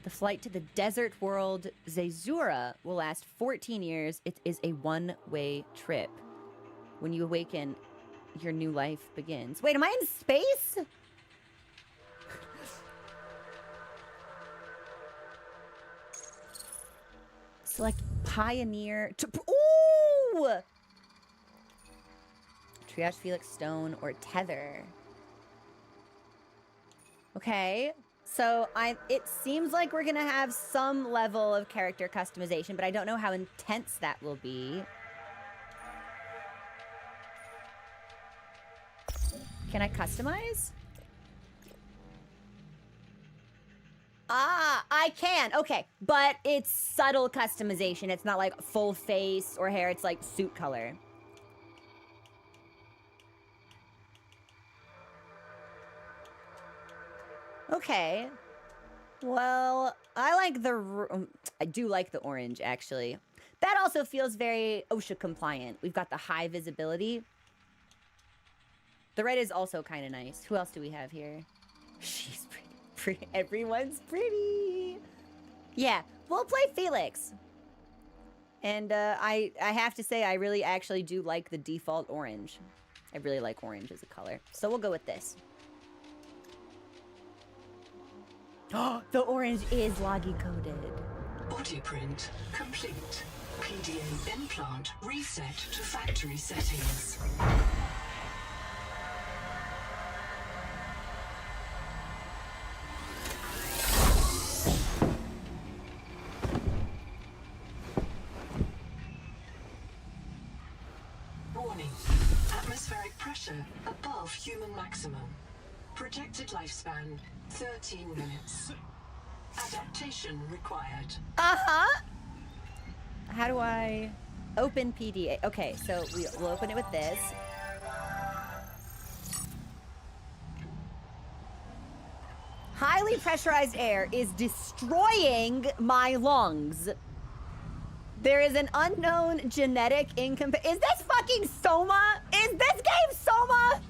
The flight to the desert world Zezura will last 14 years. It is a one-way trip. When you awaken, your new life begins. Wait, am I in space? Select Pioneer. Ooh! Triage Felix Stone or Tether. Okay. So it seems like we're gonna have some level of character customization, but I don't know how intense that will be. Can I customize? Ah, I can. Okay, but it's subtle customization. It's not like full face or hair. It's like suit color. Okay. Well, I do like the orange, actually. That also feels very OSHA compliant. We've got the high visibility. The red is also kind of nice. Who else do we have here? She's pretty. Everyone's pretty. Yeah, we'll play Felix. And I have to say, I really actually do like the default orange. I really like orange as a color. So we'll go with this. Oh, the orange is Logi coded. Body print complete. PDA implant reset to factory settings. Warning. Atmospheric pressure above human maximum. Projected lifespan 13 minutes. Adaptation required. Uh-huh. How do I open PDA? Okay, so we'll open it with this. Highly pressurized air is destroying my lungs. There is an unknown genetic Is this fucking Soma? Is this game Soma?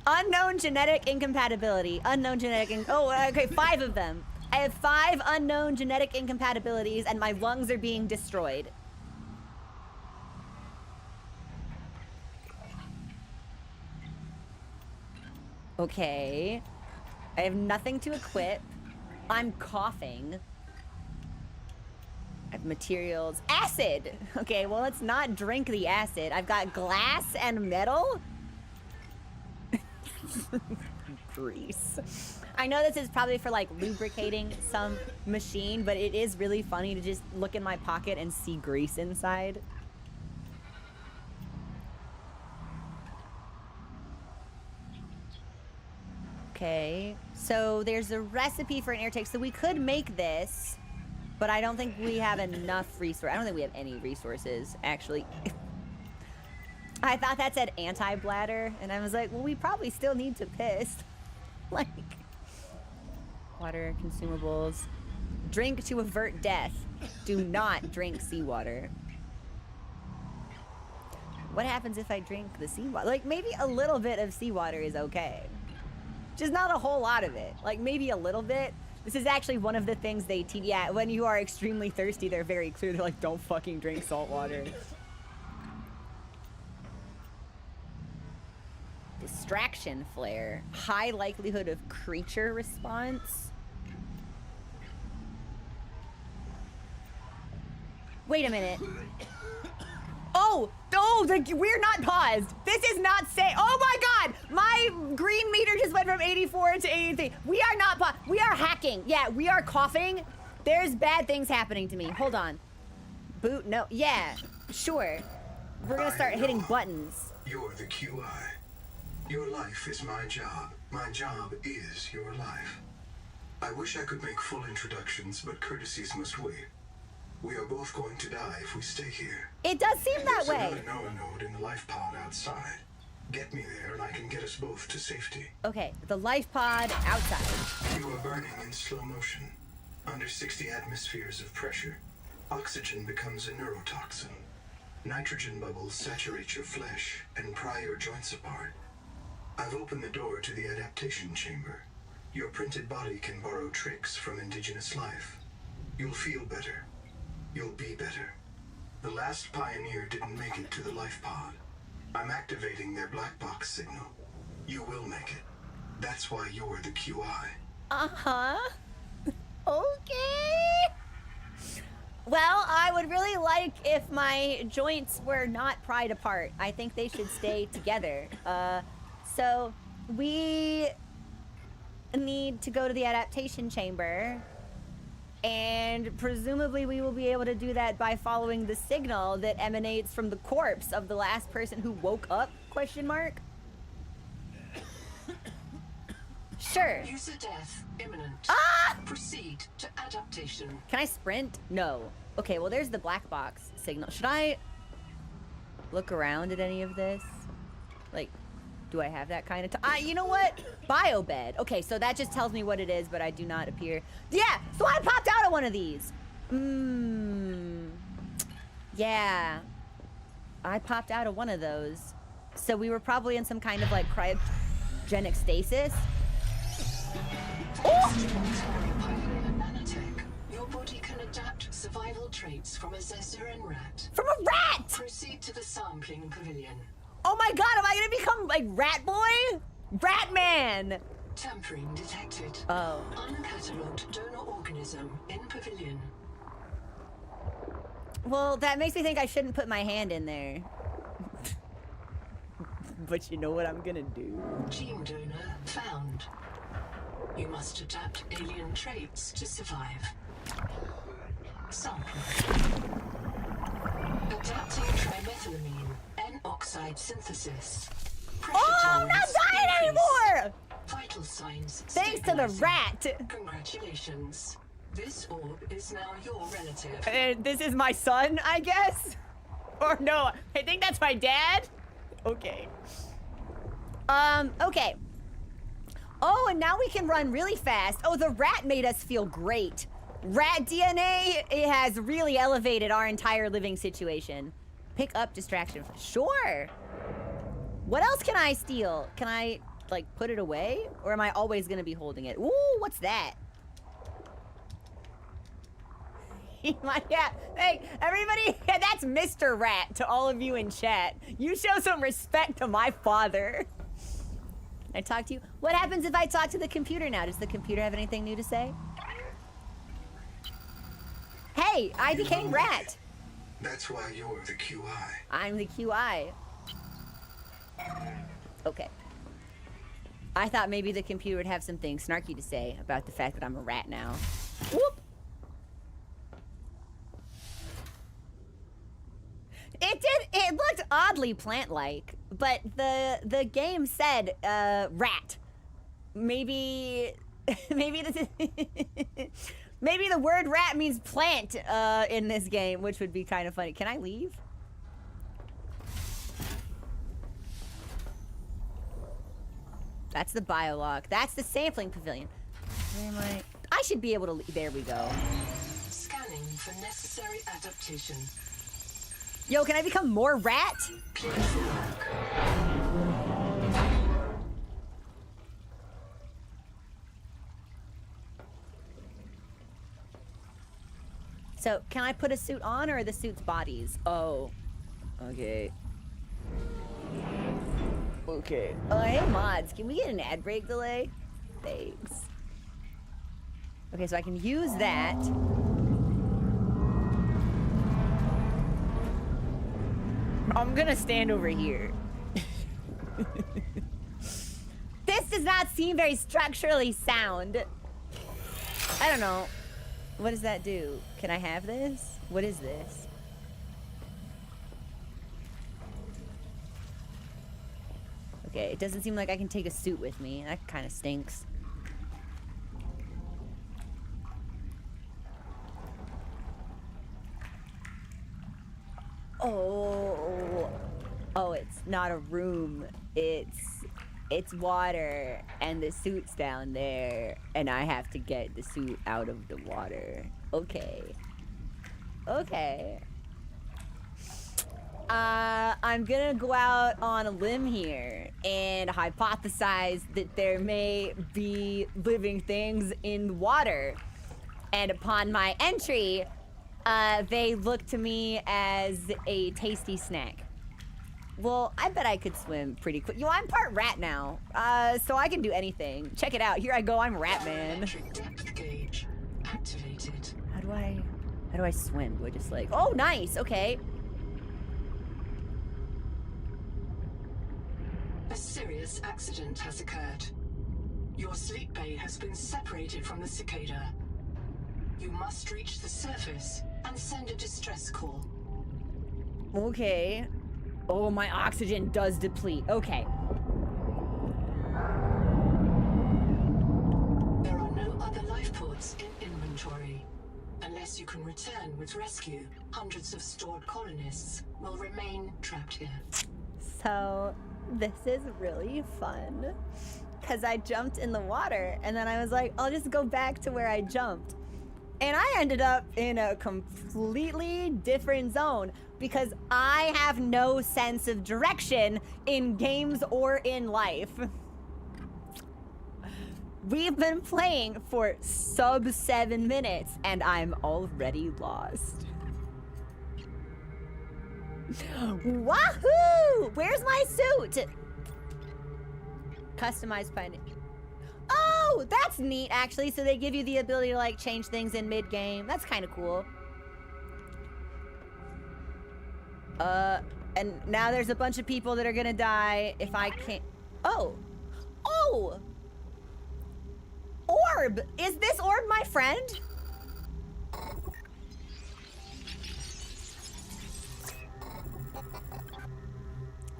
Unknown genetic incompatibility. Unknown genetic okay, 5 of them. I have 5 unknown genetic incompatibilities and my lungs are being destroyed. Okay. I have nothing to equip. I'm coughing. I have materials. Acid! Okay, well, let's not drink the acid. I've got glass and metal. Grease. I know this is probably for like lubricating some machine, but it is really funny to just look in my pocket and see grease inside. Okay, so there's a recipe for an air tank. So we could make this, but I don't think we have enough resources. I don't think we have any resources, actually. I thought that said anti-bladder, and I was like, well, we probably still need to piss. Like, water, consumables. Drink to avert death. Do not drink seawater. What happens if I drink the seawater? Like, maybe a little bit of seawater is okay. Just not a whole lot of it. Like, maybe a little bit. This is actually one of the things they teach. Yeah, when you are extremely thirsty, they're very clear. They're like, don't fucking drink salt water. Distraction flare. High likelihood of creature response. Wait a minute. Oh, we're not paused. This is not safe. Oh my God, my green meter just went from 84 to 83. We are not paused. We are hacking. Yeah, we are coughing. There's bad things happening to me. Hold on. Boot, no, yeah, sure. We're gonna start hitting buttons. You're the QI. Your life is my job. My job is your life. I wish I could make full introductions, but courtesies must wait. We are both going to die if we stay here. It does seem that There's way. another Noah node in the life pod outside. Get me there and I can get us both to safety. Okay, the life pod outside. You are burning in slow motion. Under 60 atmospheres of pressure, oxygen becomes a neurotoxin. Nitrogen bubbles saturate your flesh and pry your joints apart. I've opened the door to the adaptation chamber. Your printed body can borrow tricks from indigenous life. You'll feel better. You'll be better. The last pioneer didn't make it to the life pod. I'm activating their black box signal. You will make it. That's why you're the QI. Uh-huh. Okay. Well, I would really like if my joints were not pried apart. I think they should stay together. So we need to go to the adaptation chamber, and presumably we will be able to do that by following the signal that emanates from the corpse of the last person who woke up, question mark? Sure. User death imminent. Ah! Proceed to adaptation. Can I sprint? No. Okay, well there's the black box signal. Should I look around at any of this? Like, do I have that kind of time? You know what? Biobed. Okay, so that just tells me what it is, but I do not appear. Yeah, so I popped out of one of these. Yeah. I popped out of one of those. So we were probably in some kind of like cryogenic stasis. Oh! Nanotech. Your body can adapt survival traits from a Zezuran rat. From a rat! Proceed to the sampling pavilion. Oh my god, am I gonna become like Rat Boy? Rat Man! Tampering detected. Oh. Uncatalogued donor organism in pavilion. Well, that makes me think I shouldn't put my hand in there. But you know what I'm gonna do? Gene donor found. You must adapt alien traits to survive. Sample. Adapting trimethylamine N-oxide synthesis. Pressure Oh, I'm not tolerance dying increased. anymore! Vital signs Thanks to the stabilizing. rat! Congratulations. This orb is now your relative. This is my son, I guess? Or no, I think that's my dad? Okay. Okay. Oh, and now we can run really fast. Oh, the rat made us feel great. Rat DNA, it has really elevated our entire living situation. Pick up distraction. Sure. What else can I steal? Can I, like, put it away? Or am I always gonna be holding it? Ooh, what's that? Yeah, hey, everybody, that's Mr. Rat to all of you in chat. You show some respect to my father. Can I talk to you? What happens if I talk to the computer now? Does the computer have anything new to say? Hey, I became Rat. That's why you're the QI. I'm the QI. Okay. I thought maybe the computer would have something snarky to say about the fact that I'm a rat now. Whoop! It looked oddly plant-like, but the game said, rat. Maybe the maybe the word rat means plant, in this game, which would be kind of funny. Can I leave? That's the biolock. That's the sampling pavilion. Where am I? I should be able to leave. There we go. Scanning for necessary adaptation. Yo, can I become more rat? Clear for work. So, can I put a suit on, or are the suits bodies? Oh. Okay. Okay. Oh, hey, mods. Can we get an ad break delay? Thanks. Okay, so I can use that. I'm gonna stand over here. This does not seem very structurally sound. I don't know. What does that do? Can I have this? What is this? Okay, it doesn't seem like I can take a suit with me. That kind of stinks. not a room. It's water, and the suit's down there, and I have to get the suit out of the water. Okay. Okay. I'm gonna go out on a limb here and hypothesize that there may be living things in the water. And upon my entry, they look to me as a tasty snack. Well, I bet I could swim pretty quick. Yo, I'm part rat now, so I can do anything. Check it out. Here I go. I'm Rat Man. Biometric depth gauge activated. How do I swim? Do I just like? Oh, nice. Okay. A serious accident has occurred. Your sleep bay has been separated from the cicada. You must reach the surface and send a distress call. Okay. Oh, my oxygen does deplete. Okay. There are no other life ports in inventory. Unless you can return with rescue, hundreds of stored colonists will remain trapped here. So, this is really fun. Because I jumped in the water, and then I was like, I'll just go back to where I jumped. And I ended up in a completely different zone because I have no sense of direction in games or in life. We've been playing for sub 7 minutes and I'm already lost. Wahoo! Where's my suit? Customized by name. Oh, that's neat, actually. So they give you the ability to, like, change things in mid-game. That's kind of cool. And now there's a bunch of people that are gonna die if I can't... Oh! Oh! Orb! Is this orb my friend?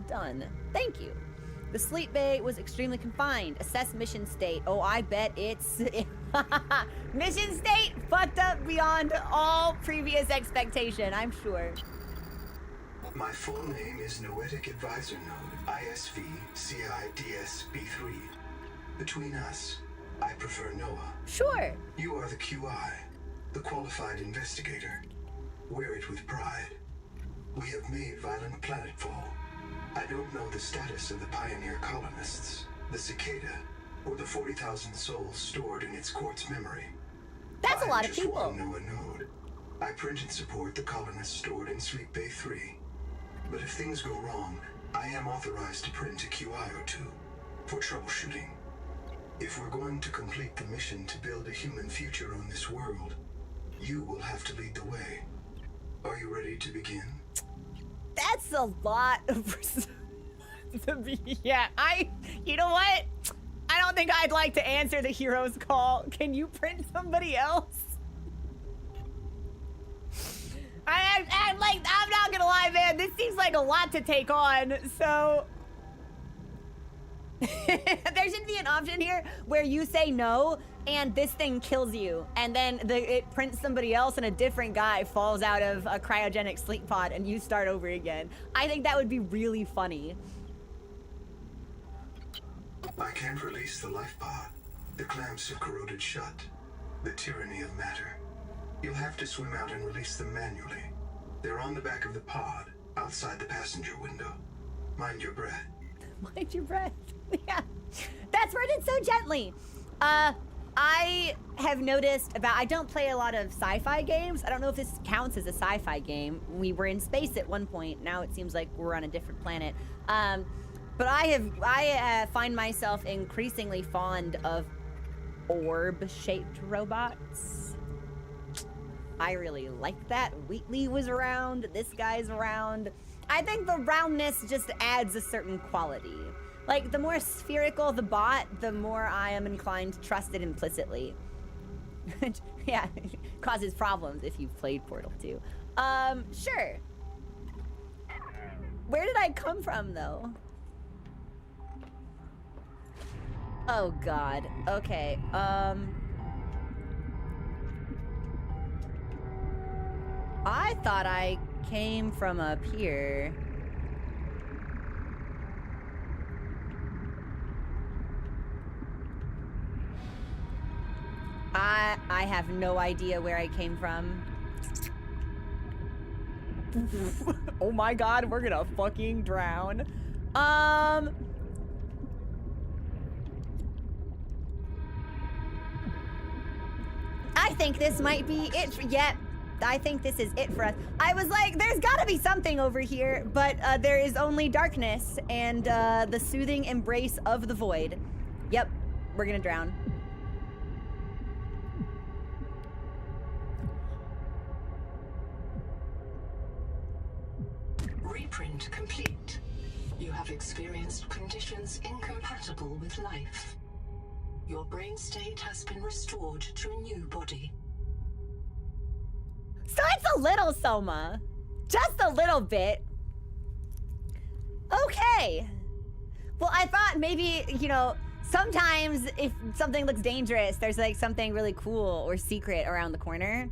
Done. Thank you. The sleep bay was extremely confined. Assess mission state. Oh, I bet it's... Mission state fucked up beyond all previous expectation, I'm sure. My full name is Noetic Advisor Node, ISV CIDS-B3. Between us, I prefer Noah. Sure. You are the QI, the qualified investigator. Wear it with pride. We have made violent planetfall. I don't know the status of the pioneer colonists, the cicada, or the 40,000 souls stored in its quartz memory. That's a lot of just people. one Noah node. I print and support the colonists stored in Sleep Bay 3. But if things go wrong, I am authorized to print a QI or two for troubleshooting. If we're going to complete the mission to build a human future on this world, you will have to lead the way. Are you ready to begin? That's a lot of... Yeah, you know what? I don't think I'd like to answer the hero's call. Can you print somebody else? I'm not gonna lie, man. This seems like a lot to take on, so... There should be an option here where you say no, and this thing kills you, and then it prints somebody else, and a different guy falls out of a cryogenic sleep pod, and you start over again. I think that would be really funny. I can't release the life pod. The clamps have corroded shut. The tyranny of matter. You'll have to swim out and release them manually. They're on the back of the pod, outside the passenger window. Mind your breath. Mind your breath. Yeah, that's worded so gently. I have noticed I don't play a lot of sci-fi games. I don't know if this counts as a sci-fi game. We were in space at one point. Now it seems like we're on a different planet. But I find myself increasingly fond of orb-shaped robots. I really like that. Wheatley was around. This guy's around. I think the roundness just adds a certain quality. Like, the more spherical the bot, the more I am inclined to trust it implicitly. Yeah, causes problems if you've played Portal 2. Sure. Where did I come from, though? Oh, God. Okay, I thought I came from up here. chat. I have no idea where I came from. Oh my god, we're gonna fucking drown. I think this might be it. Yep. I think this is it for us. I was like, there's gotta be something over here, but there is only darkness and the soothing embrace of the void. Yep, we're gonna drown. Reprint complete. You have experienced conditions incompatible with life. Your brain state has been restored to a new body. So it's a little, Soma. Just a little bit. Okay. Well, I thought maybe, you know, sometimes if something looks dangerous, there's like something really cool or secret around the corner.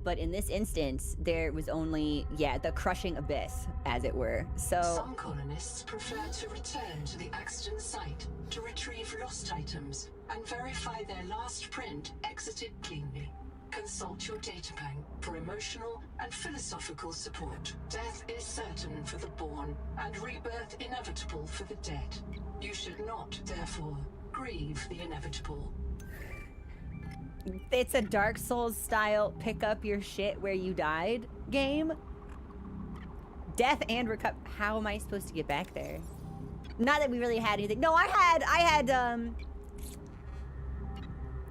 But in this instance, there was only, yeah, the crushing abyss, as it were. So Some colonists prefer to return to the accident site to retrieve lost items and verify their last print exited cleanly. Consult your databank for emotional and philosophical support. Death is certain for the born, and rebirth inevitable for the dead. You should not, therefore, grieve the inevitable. it's a Dark Souls style pick up your shit where you died game. Death and recover. How am I supposed to get back there? Not that we really had anything. No, I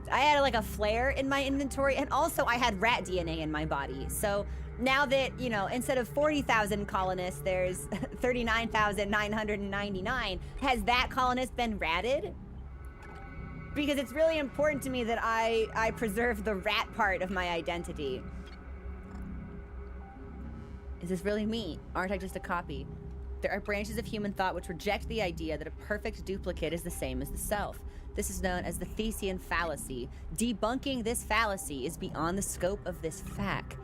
had like a flare in my inventory, and also I had rat DNA in my body. So now that, you know, instead of 40,000 colonists, there's 39,999. Has that colonist been ratted? Because it's really important to me that I preserve the rat part of my identity. Is this really me? Aren't I just a copy? There are branches of human thought which reject the idea that a perfect duplicate is the same as the self. This is known as the Thesean fallacy. Debunking this fallacy is beyond the scope of this fact.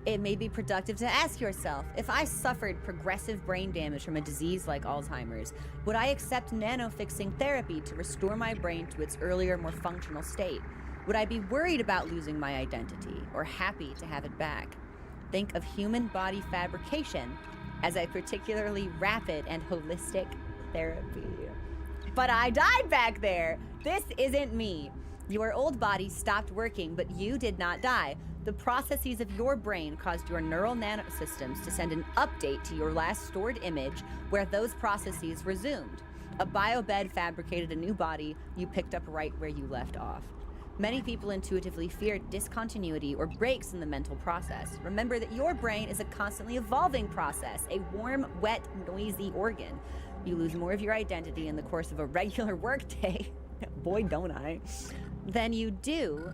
It may be productive to ask yourself, if I suffered progressive brain damage from a disease like Alzheimer's, would I accept nano-fixing therapy to restore my brain to its earlier, more functional state? Would I be worried about losing my identity, or happy to have it back? Think of human body fabrication as a particularly rapid and holistic therapy. But I died back there. This isn't me. Your old body stopped working, but you did not die. The processes of your brain caused your neural nanosystems to send an update to your last stored image where those processes resumed. A biobed fabricated a new body you picked up right where you left off. Many people intuitively fear discontinuity or breaks in the mental process. Remember that your brain is a constantly evolving process, a warm, wet, noisy organ. You lose more of your identity in the course of a regular workday, boy don't I, than you do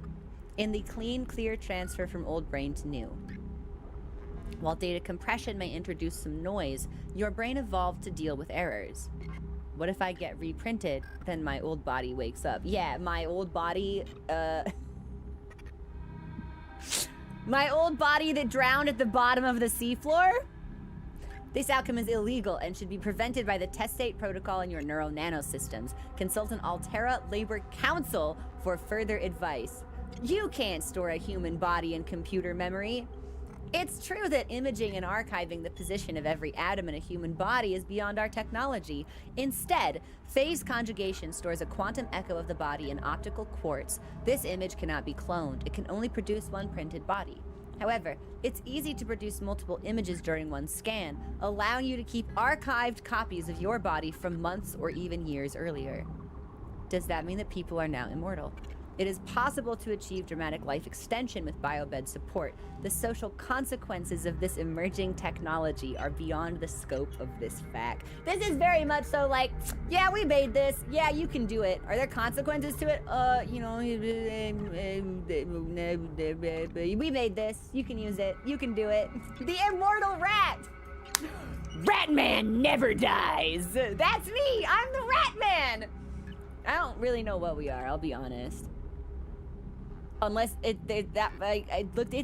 in the clean, clear transfer from old brain to new. While data compression may introduce some noise, your brain evolved to deal with errors. What if I get reprinted, then my old body wakes up? Yeah, my old body, my old body that drowned at the bottom of the seafloor? This outcome is illegal and should be prevented by the testate protocol in your neural nanosystems. Consult an Altera Labor Council for further advice. You can't store a human body in computer memory. It's true that imaging and archiving the position of every atom in a human body is beyond our technology. Instead, phase conjugation stores a quantum echo of the body in optical quartz. This image cannot be cloned. It can only produce one printed body. However, it's easy to produce multiple images during one scan, allowing you to keep archived copies of your body from months or even years earlier. Does that mean that people are now immortal? It is possible to achieve dramatic life extension with biobed support. The social consequences of this emerging technology are beyond the scope of this fact. This is very much so like, yeah, we made this. Yeah, you can do it. Are there consequences to it? We made this. You can use it. You can do it. The immortal rat. Rat Man never dies. That's me. I'm the Rat Man. I don't really know what we are, I'll be honest. Unless it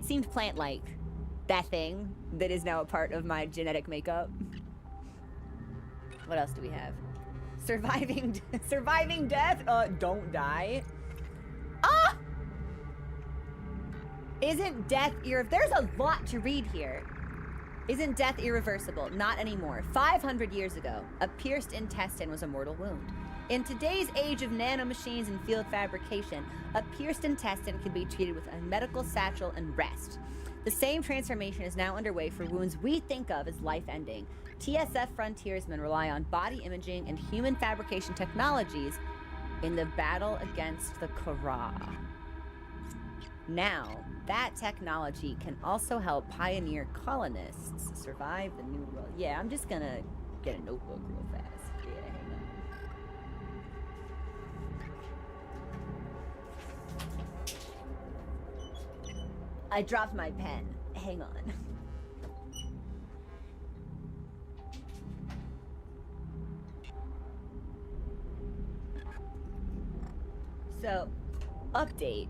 seemed plant-like. That thing that is now a part of my genetic makeup. What else do we have? Surviving death? Don't die. Ah! Isn't death there's a lot to read here. Isn't death irreversible? Not anymore. 500 years ago, a pierced intestine was a mortal wound. In today's age of nanomachines and field fabrication, a pierced intestine can be treated with a medical satchel and rest. The same transformation is now underway for wounds we think of as life-ending. TSF frontiersmen rely on body imaging and human fabrication technologies in the battle against the Kara. Now, that technology can also help pioneer colonists survive the new world. Yeah, I'm just gonna get a notebook real fast. Yeah, hang on. I dropped my pen. Hang on. So, update.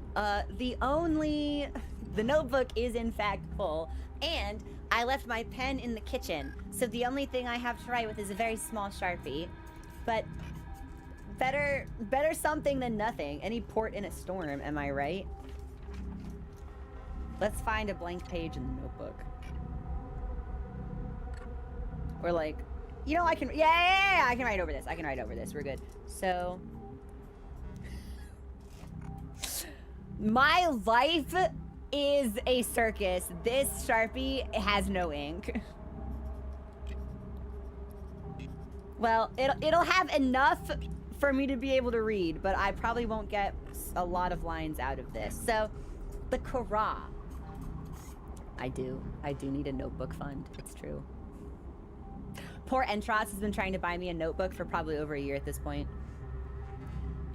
The notebook is in fact full, and I left my pen in the kitchen, so the only thing I have to write with is a very small Sharpie. But better something than nothing. Any port in a storm, am I right? Let's find a blank page in the notebook. Or like, you know, I can, yeah, I can write over this. I can write over this. We're good. So, my life is a circus. This Sharpie has no ink. Well, it'll have enough for me to be able to read, but I probably won't get a lot of lines out of this. So, the Kara. I do need a notebook fund. It's true. Poor Entros has been trying to buy me a notebook for probably over a year at this point.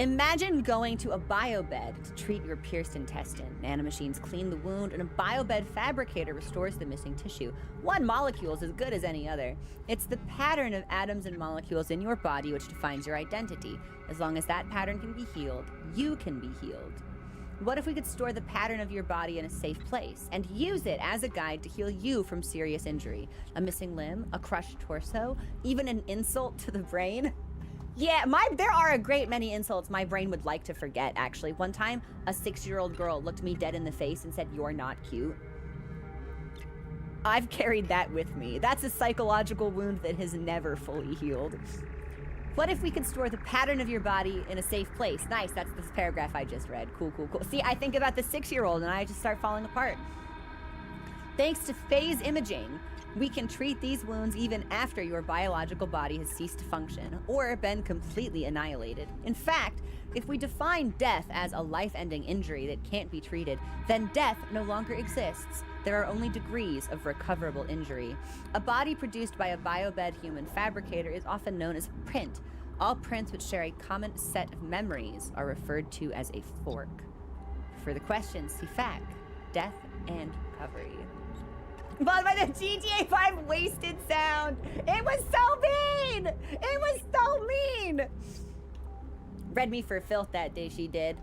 Imagine going to a biobed to treat your pierced intestine. Nanomachines clean the wound, and a biobed fabricator restores the missing tissue. One molecule is as good as any other. It's the pattern of atoms and molecules in your body which defines your identity. As long as that pattern can be healed, you can be healed. What if we could store the pattern of your body in a safe place and use it as a guide to heal you from serious injury? A missing limb, a crushed torso, even an insult to the brain? Yeah, there are a great many insults my brain would like to forget, actually. One time, a 6-year-old girl looked me dead in the face and said, "You're not cute." I've carried that with me. That's a psychological wound that has never fully healed. What if we could store the pattern of your body in a safe place? Nice, that's this paragraph I just read. Cool, cool, cool. See, I think about the 6-year-old and I just start falling apart. Thanks to phase imaging, we can treat these wounds even after your biological body has ceased to function or been completely annihilated. In fact, if we define death as a life-ending injury that can't be treated, then death no longer exists. There are only degrees of recoverable injury. A body produced by a biobed human fabricator is often known as a print. All prints which share a common set of memories are referred to as a fork. For the question, see fact, death and recovery. But by the GTA 5 wasted sound. It was so mean. It was so mean. Read me for filth that day, she did.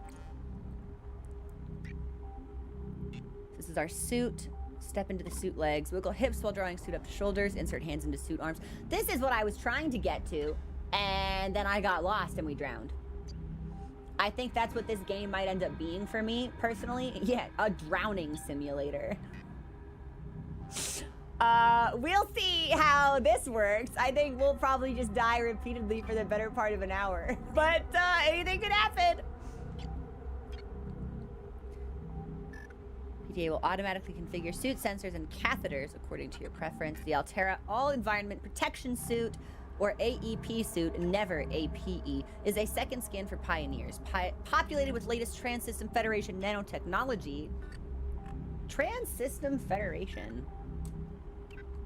This is our suit. Step into the suit legs. Wiggle hips while drawing suit up to shoulders. Insert hands into suit arms. This is what I was trying to get to. And then I got lost and we drowned. I think that's what this game might end up being for me, personally. Yeah, a drowning simulator. We'll see how this works. I think we'll probably just die repeatedly for the better part of an hour. But anything could happen. PTA will automatically configure suit sensors and catheters according to your preference. The Altera All Environment Protection Suit, or AEP suit, never APE, is a second skin for pioneers. Populated with latest Trans-System Federation nanotechnology. Trans-System Federation.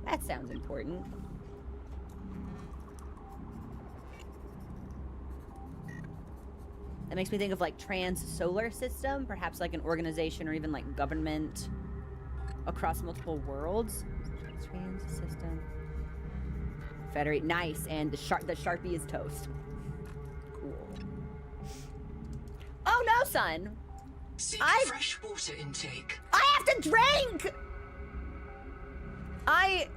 That sounds important. That makes me think of like trans-solar system, perhaps like an organization or even like government across multiple worlds. Trans-system. Federate, nice, and the Sharpie is toast. Cool. Oh no, son! Seek fresh water intake. I have to drink! I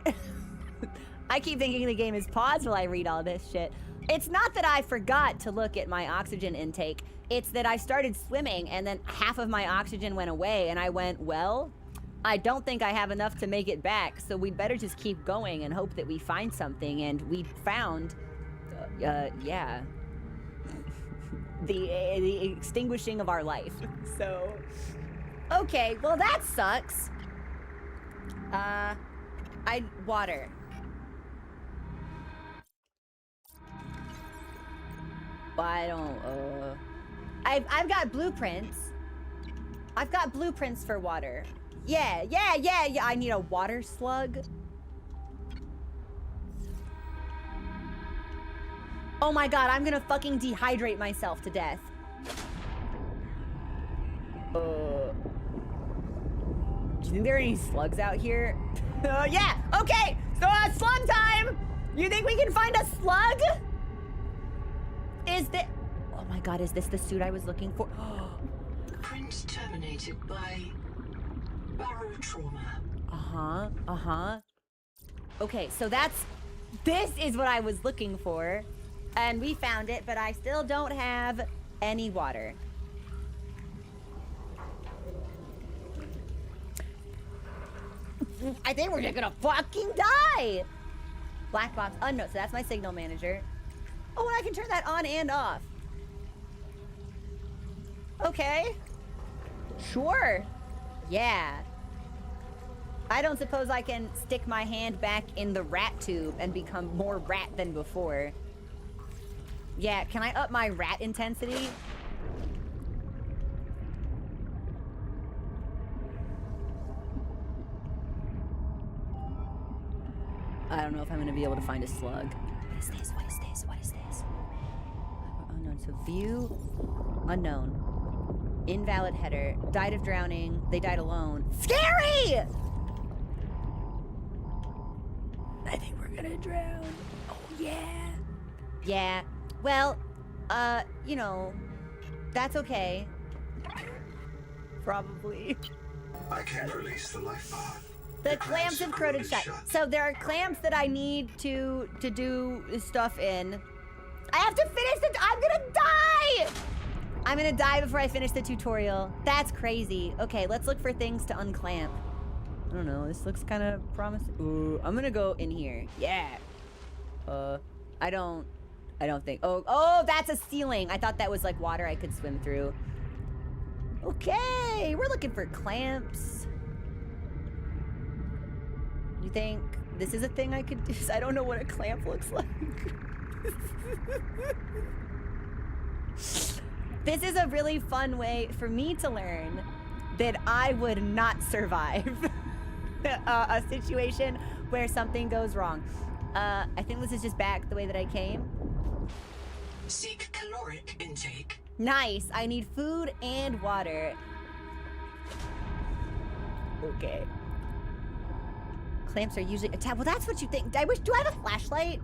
keep thinking the game is paused while I read all this shit. It's not that I forgot to look at my oxygen intake. It's that I started swimming and then half of my oxygen went away and I went, well, I don't think I have enough to make it back, so we'd better just keep going and hope that we find something. And we found, yeah, the extinguishing of our life. So, okay, well that sucks. Water. I don't, I've got blueprints. I've got blueprints for water. Yeah. I need a water slug. Oh my god, I'm gonna fucking dehydrate myself to death. Do you think there are any slugs out here? Yeah, okay, so slug time! You think we can find a slug? Is this, oh my god, is this the suit I was looking for? Print terminated by barotrauma. Okay, so this is what I was looking for. And we found it, but I still don't have any water. I think we're just gonna fucking die! Black box, unknown, so that's my signal manager. Oh, and I can turn that on and off. Okay. Sure. Yeah. I don't suppose I can stick my hand back in the rat tube and become more rat than before. Yeah, can I up my rat intensity? I don't know if I'm gonna be able to find a slug. What is this? What is this? What is this? Unknown. So view. Unknown. Invalid header. Died of drowning. They died alone. Scary! I think we're gonna drown. Oh, yeah. Yeah. Well, you know, that's okay. Probably. I can't release the life pod. The clamps have corroded shut. So there are clamps that I need to do stuff in. I have to finish the, I'm gonna die! I'm gonna die before I finish the tutorial. That's crazy. Okay, let's look for things to unclamp. I don't know, this looks kind of promising. Ooh, I'm gonna go in here. Yeah. I don't think, oh, that's a ceiling. I thought that was like water I could swim through. Okay, we're looking for clamps. You think this is a thing I could do? I don't know what a clamp looks like. This is a really fun way for me to learn that I would not survive a situation where something goes wrong. I think this is just back the way that I came. Seek caloric intake. Nice. I need food and water. Okay. Clamps are usually attacked. Well, that's what you think. Do I have a flashlight?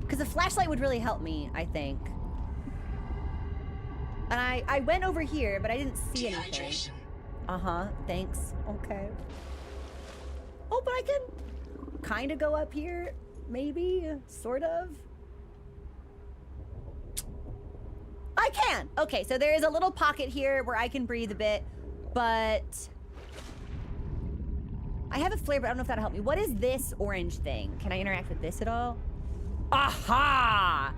Because a flashlight would really help me, I think. And I went over here, but I didn't see anything. Thanks. Okay. Oh, but I can kind of go up here. Maybe. Sort of. I can. Okay, so there is a little pocket here where I can breathe a bit, but I have a flare, but I don't know if that'll help me. What is this orange thing? Can I interact with this at all? Aha!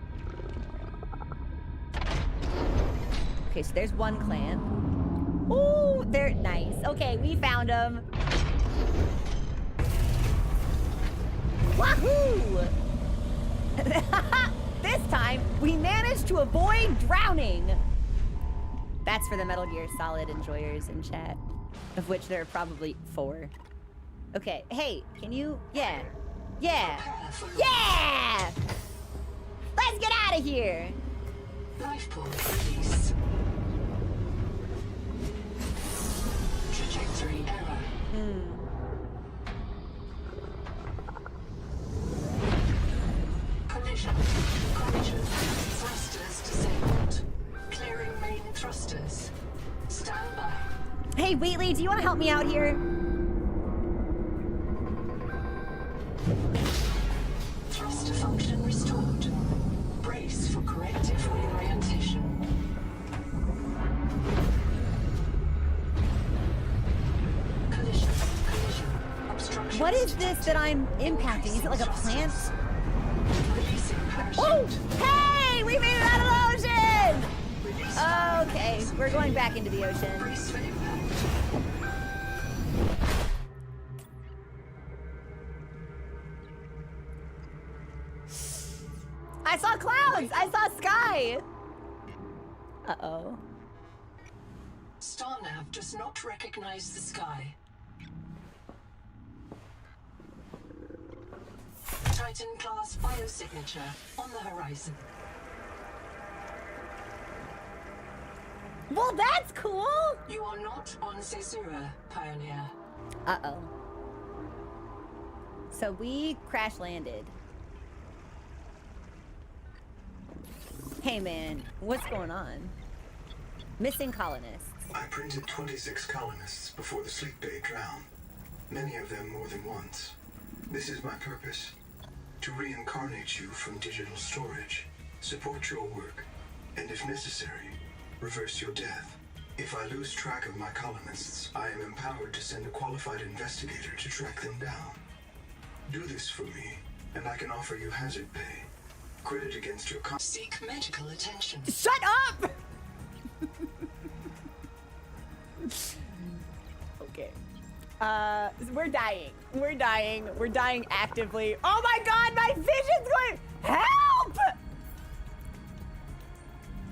Okay, so there's one clamp. Ooh, they're nice. Okay, we found them. Wahoo! This time, we managed to avoid drowning. That's for the Metal Gear Solid enjoyers in chat, of which there are probably 4. Okay, hey, can you? Yeah. Yeah. Yeah! Let's get out of here! Life pod release. Trajectory error. Collision. Thrusters disabled. Clearing main thrusters. Stand by. Hey, Wheatley, do you want to help me out here? Thruster What is this that I'm impacting? Is it like a plant? Releasing Oh! parachute. Hey! We made it out of the ocean! Releasing Okay, we're going back into the ocean. brace for impact. I saw clouds! I saw sky! Uh-oh. Starnav does not recognize the sky. Titan-class biosignature on the horizon. Well, that's cool! You are not on Caesura, Pioneer. Uh-oh. So we crash landed. Hey man, what's going on? Missing colonists. I printed 26 colonists before the sleep bay drowned. Many of them more than once. This is my purpose. To reincarnate you from digital storage, support your work, and if necessary, reverse your death. If I lose track of my colonists, I am empowered to send a qualified investigator to track them down. Do this for me, and I can offer you hazard pay. Credit against your Seek medical attention. Shut up! Okay. We're dying. We're dying. We're dying actively. Oh my god, my vision's going. Help!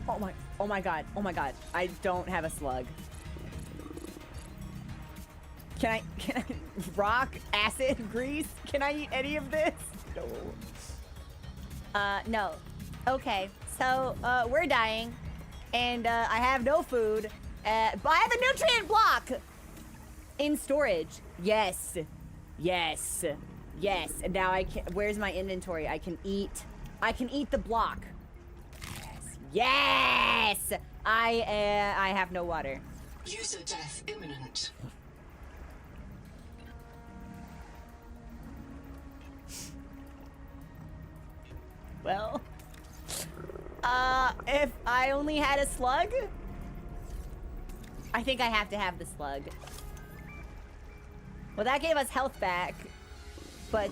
Oh my god. Oh my god. I don't have a slug. Can I rock, acid, grease? Can I eat any of this? No. No. Okay. So, we're dying. And, I have no food. But I have a nutrient block! In storage. Yes. Yes. Yes. And now I can, where's my inventory? I can eat the block. Yes! Yes! I have no water. User death imminent. Well, if I only had a slug, I think I have to have the slug. Well, that gave us health back, but,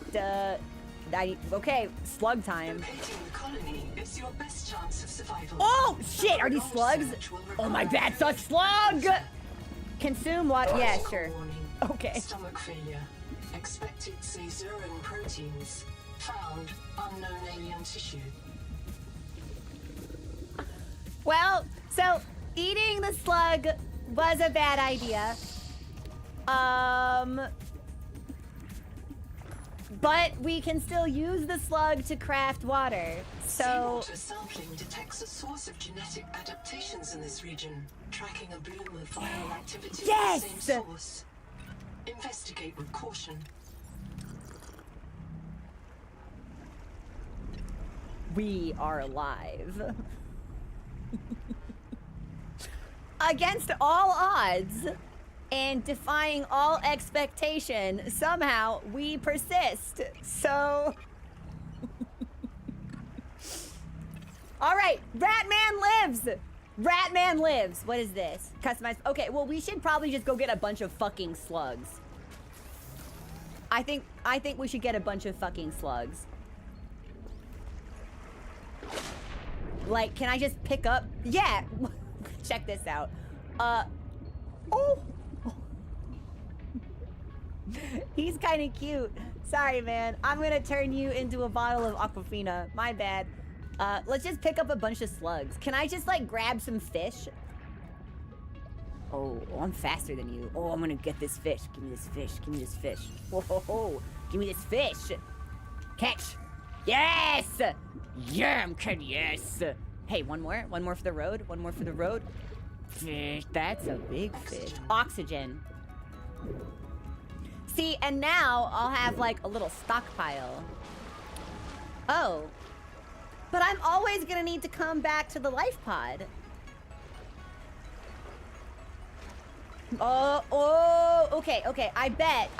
okay, slug time. Locating the colony is your best chance of survival. Oh, shit, are these Long slugs? search will Oh my, require that's a slug! Consume what? Yeah, Critical sure. warning. Okay. Stomach failure. Expected Caesuran proteins. Found unknown alien tissue. Well, so eating the slug was a bad idea. But we can still use the slug to craft water. So Seawater sampling detects a source of genetic adaptations in this region, tracking a bloom of viral activity Yes! at the same source. Investigate with caution. we are alive. Against all odds and defying all expectation, somehow we persist. So all right, Ratman lives. Ratman lives. What is this? Customize. Okay, well, we should probably just go get a bunch of fucking slugs. I think we should get a bunch of fucking slugs. Like, can I just pick up? Yeah. Check this out. Oh. He's kind of cute. Sorry, man. I'm gonna turn you into a bottle of Aquafina. My bad. Let's just pick up a bunch of slugs. Can I just, like, grab some fish? Oh, I'm faster than you. Oh, I'm gonna get this fish. Give me this fish. Give me this fish. Whoa, ho, ho. Give me this fish. Catch. Yes! Yeah, I'm good. Yes. Hey, one more. One more for the road. One more for the road. Fish. That's a big fish. Oxygen. See, and now I'll have, like, a little stockpile. Oh. But I'm always gonna need to come back to the life pod. Oh, okay, okay. I bet,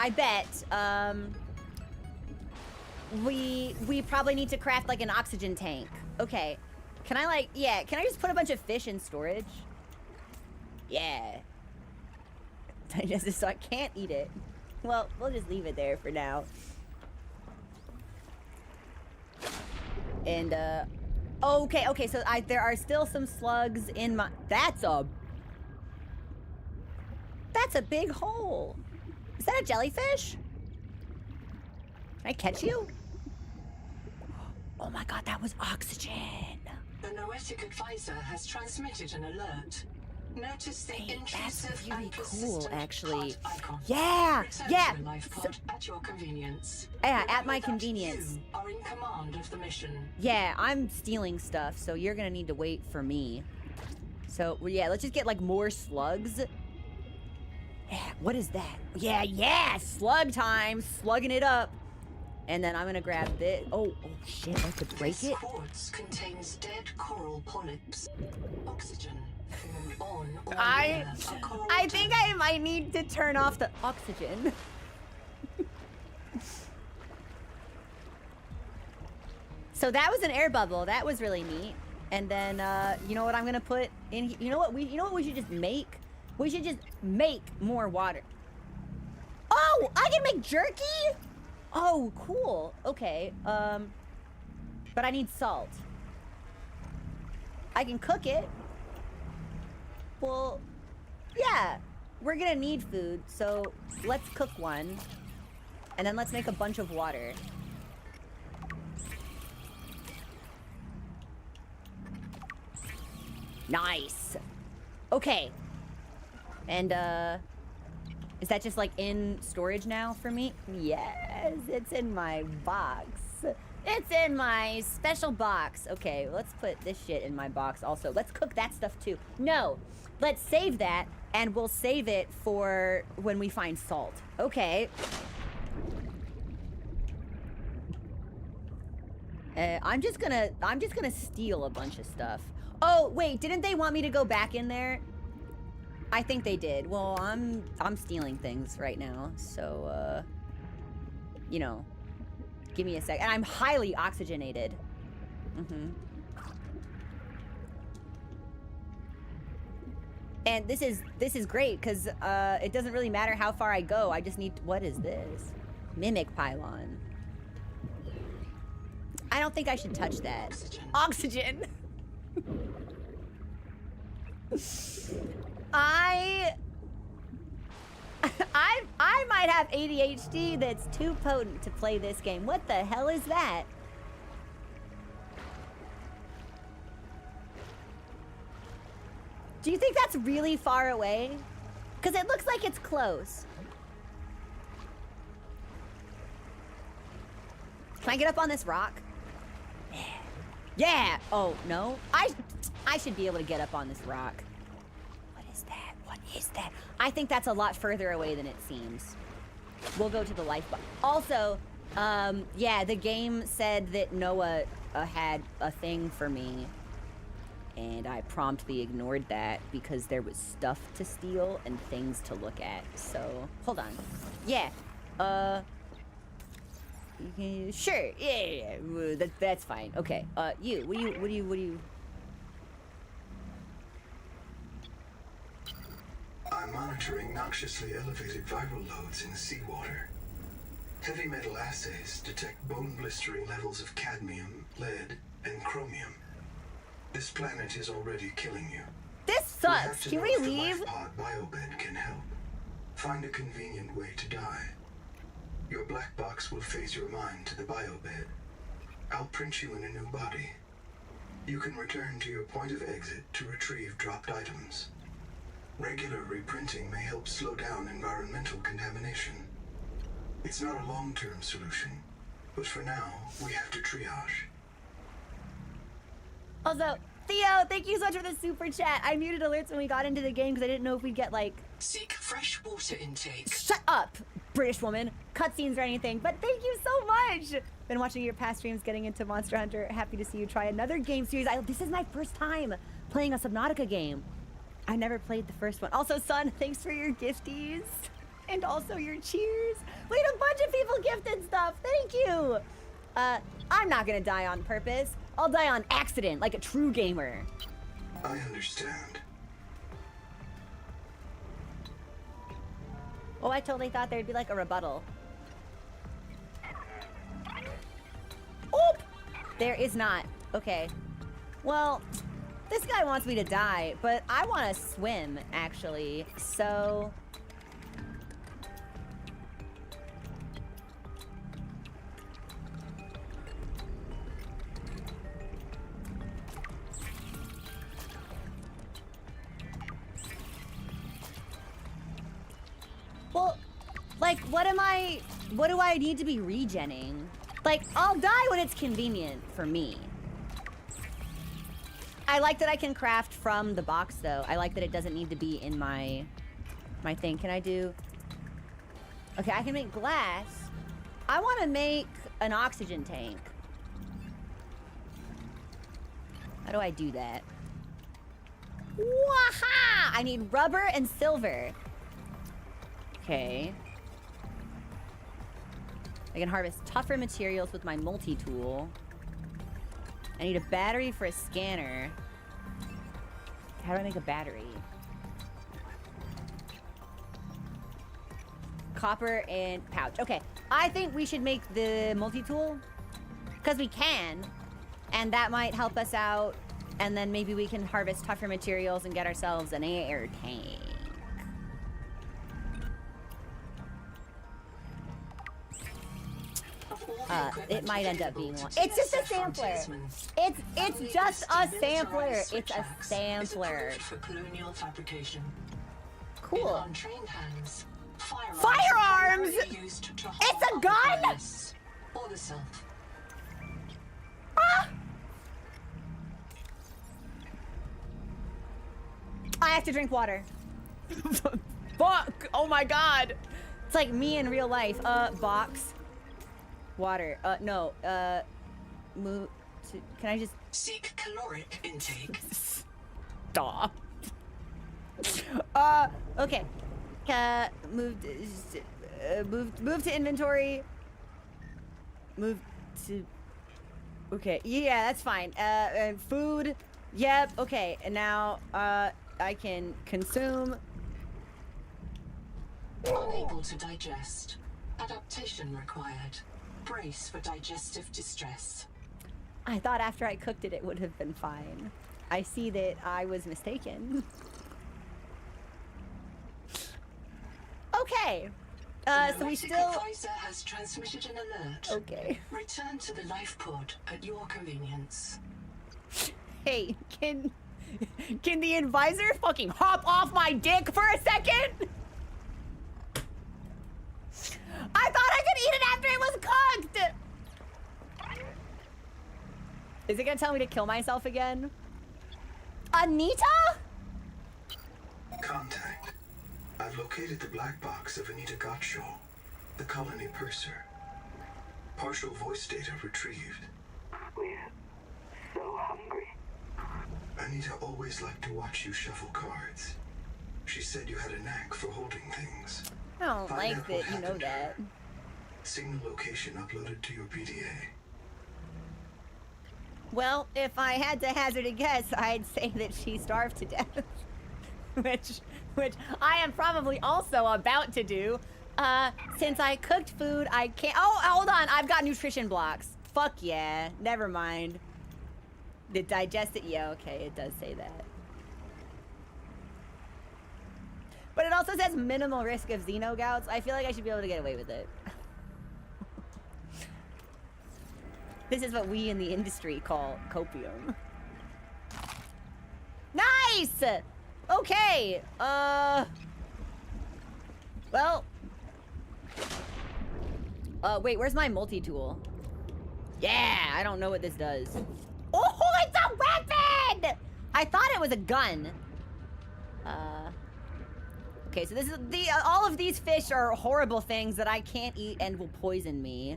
we probably need to craft, like, an oxygen tank. Okay. Can I, like, yeah, can I just put a bunch of fish in storage? Yeah. Just so I can't eat it. Well, we'll just leave it there for now. And, okay, so there are still some slugs in my... That's a big hole. Is that a jellyfish? Can I catch you? Oh my god, that was oxygen. The Noetic advisor has transmitted an alert. Notice the Hey, that's intrusive really and cool, persistent actually. pod icon. Yeah, Return yeah. to the life pod at your convenience. Yeah, at Remember my that convenience. You are in command of the mission. Yeah, I'm stealing stuff, so you're gonna need to wait for me. So, well, yeah, let's just get, like, more slugs. Yeah, what is that? Yeah, slug time, slugging it up. And then I'm gonna grab this. Oh, shit, I could break This it? quartz contains dead coral polyps. Oxygen on or I near a coral think tongue. I might need to turn off the oxygen. So that was an air bubble. That was really neat. And then, you know what I'm gonna put in? You know what we should just make? We should just make more water. Oh, I can make jerky? Oh, cool. Okay. But I need salt. I can cook it. Well, yeah. We're gonna need food, so let's cook one. And then let's make a bunch of water. Nice. Okay. And, is that just, like, in storage now for me? Yes, it's in my box. It's in my special box. Okay, let's put this shit in my box also. Let's cook that stuff, too. No, let's save that, and we'll save it for when we find salt. Okay. I'm just gonna steal a bunch of stuff. Oh, wait, didn't they want me to go back in there? I think they did. Well, I'm stealing things right now, so, you know, give me a sec. And I'm highly oxygenated. And this is great, because, it doesn't really matter how far I go. I just need, what is this? Mimic pylon. I don't think I should touch that. Oxygen. I might have ADHD that's too potent to play this game. What the hell is that? Do you think that's really far away? Because it looks like it's close. Can I get up on this rock? Yeah. Oh, no. I should be able to get up on this rock. What is that? What is that? I think that's a lot further away than it seems. We'll go to the lifeboat. Also, yeah, the game said that Noah had a thing for me. And I promptly ignored that because there was stuff to steal and things to look at. So, hold on. Yeah. Sure. Yeah. That's fine. Okay. What do you? I'm monitoring noxiously elevated viral loads in seawater. Heavy metal assays detect bone-blistering levels of cadmium, lead, and chromium. This planet is already killing you. This sucks. Can we leave? The lifepod biobed can help. Find a convenient way to die. Your black box will phase your mind to the biobed. I'll print you in a new body. You can return to your point of exit to retrieve dropped items. Regular reprinting may help slow down environmental contamination. It's not a long-term solution, but for now, we have to triage. Also, Theo, thank you so much for the super chat. I muted alerts when we got into the game because I didn't know if we'd get, like... Seek fresh water intake. Shut up, British woman. Cutscenes or anything, but thank you so much. Been watching your past streams, getting into Monster Hunter. Happy to see you try another game series. This is my first time playing a Subnautica game. I never played the first one. Also, son, thanks for your gifties. And also your cheers. We had a bunch of people gifted stuff. Thank you. I'm not gonna die on purpose. I'll die on accident, like a true gamer. I understand. Oh, I totally thought there'd be like a rebuttal. Oop! There is not. Okay. Well, this guy wants me to die, but I want to swim, actually. So... Well, like, what do I need to be regenning? Like, I'll die when it's convenient for me. I like that I can craft from the box, though. I like that it doesn't need to be in my thing. Can I do... Okay, I can make glass. I want to make an oxygen tank. How do I do that? Waha! I need rubber and silver. Okay. I can harvest tougher materials with my multi-tool. I need a battery for a scanner. How do I make a battery? Copper and pouch. Okay, I think we should make the multi-tool. Because we can. And that might help us out. And then maybe we can harvest tougher materials and get ourselves an air tank. It might end up being one. It's just a sampler. It's just a sampler. It's a sampler. Cool. Firearms! It's a gun! Ah! I have to drink water. Fuck! Oh my god! It's like me in real life. Box. Water. No. Move to... Can I just... Seek caloric intake. Stop. Okay. Move to inventory. Move to... Okay. Yeah, that's fine. Food. Yep. Okay. And now, I can consume... Unable to digest. Adaptation required. Brace for digestive distress. I thought after I cooked it, it would have been fine. I see that I was mistaken. Okay. So we still... Advisor has transmitted an alert. Okay. Return to the life pod at your convenience. Hey, can the advisor fucking hop off my dick for a second? I thought I could eat it after it was cooked! Is it gonna tell me to kill myself again? Anita? Contact. I've located the black box of Anita Gottschall, the colony purser. Partial voice data retrieved. We're so hungry. Anita always liked to watch you shuffle cards. She said you had a knack for holding things. I don't Find like out that what you know happened to that. her. Signal location uploaded to your PDA. Well, if I had to hazard a guess, I'd say that she starved to death. which I am probably also about to do. Since I cooked food, I can't... Oh, hold on. I've got nutrition blocks. Fuck yeah. Never mind. The digested... Yeah, okay. It does say that. But it also says minimal risk of xenogouts. I feel like I should be able to get away with it. This is what we in the industry call copium. Nice! Okay, well... wait, where's my multi-tool? Yeah, I don't know what this does. Oh, it's a weapon! I thought it was a gun. Okay, so this is all of these fish are horrible things that I can't eat and will poison me.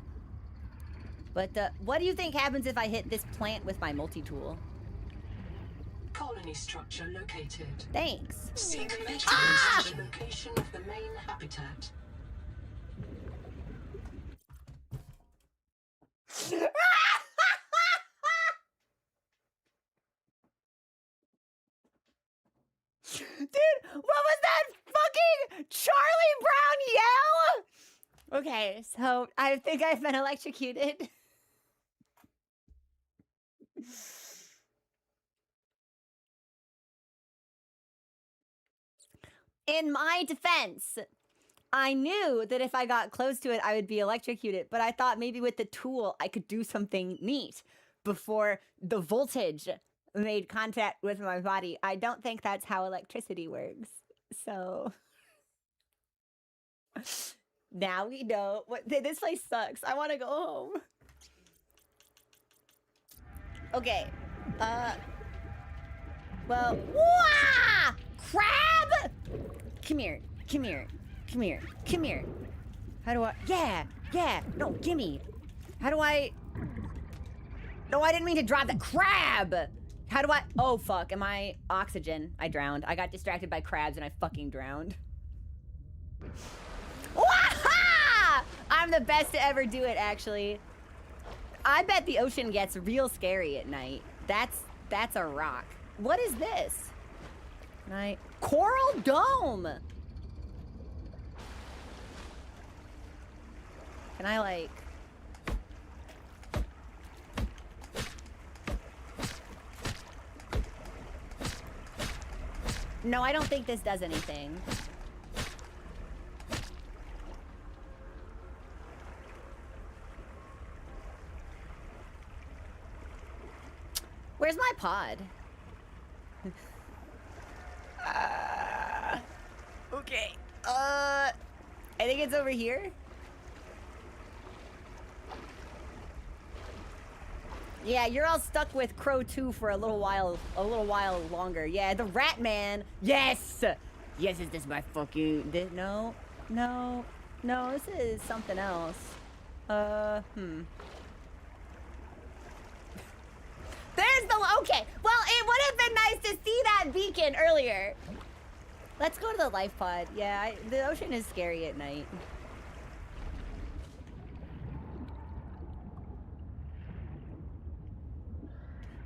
But, what do you think happens if I hit this plant with my multi-tool? Colony structure located. Thanks. Seek measurements to the location of the main habitat. Dude, what was that fucking... Charlie Brown yell? Okay, so I think I've been electrocuted. In my defense, I knew that if I got close to it, I would be electrocuted, but I thought maybe with the tool, I could do something neat before the voltage made contact with my body. I don't think that's how electricity works. So now we know. This place sucks. I want to go home. Okay. Well, wah! Crab! Come here. Come here. Come here. Come here. How do I? Yeah. Yeah. No, gimme. How do I? No, I didn't mean to drop the crab. How do I? Oh, fuck. Am I oxygen? I drowned. I got distracted by crabs and I fucking drowned. Waha! I'm the best to ever do it, actually. I bet the ocean gets real scary at night. That's a rock. What is this? Coral Dome! Can I, like... No, I don't think this does anything. Where's my pod? Okay. I think it's over here. Yeah, you're all stuck with Crow 2 for a little while longer. Yeah, the Rat Man. Yes! Yes, is this my fucking... No, this is something else. There's the... Okay, well, it would have been nice to see that beacon earlier. Let's go to the life pod. Yeah, the ocean is scary at night.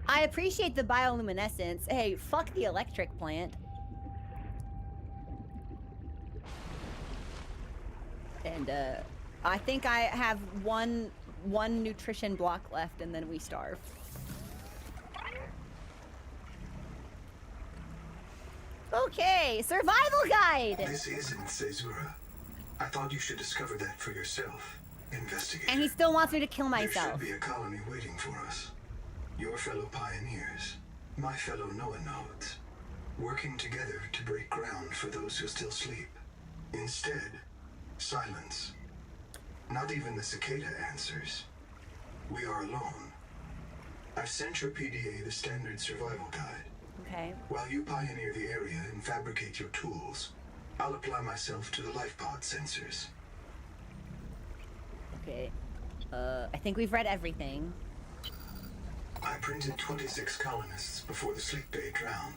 I appreciate the bioluminescence. Hey, fuck the electric plant. And, I think I have one nutrition block left and then we starve. Okay, survival guide! This isn't Caesura. I thought you should discover that for yourself, investigator. And he still wants me to kill There myself. should be a colony waiting for us. Your fellow pioneers, my fellow Nodes, working together to break ground for those who still sleep. Instead, silence. Not even the cicada answers. We are alone. I've sent your PDA the standard survival guide. Okay. While you pioneer the area and fabricate your tools, I'll apply myself to the life pod sensors. Okay. I think we've read everything. I printed 26 colonists before the sleep bay drowned.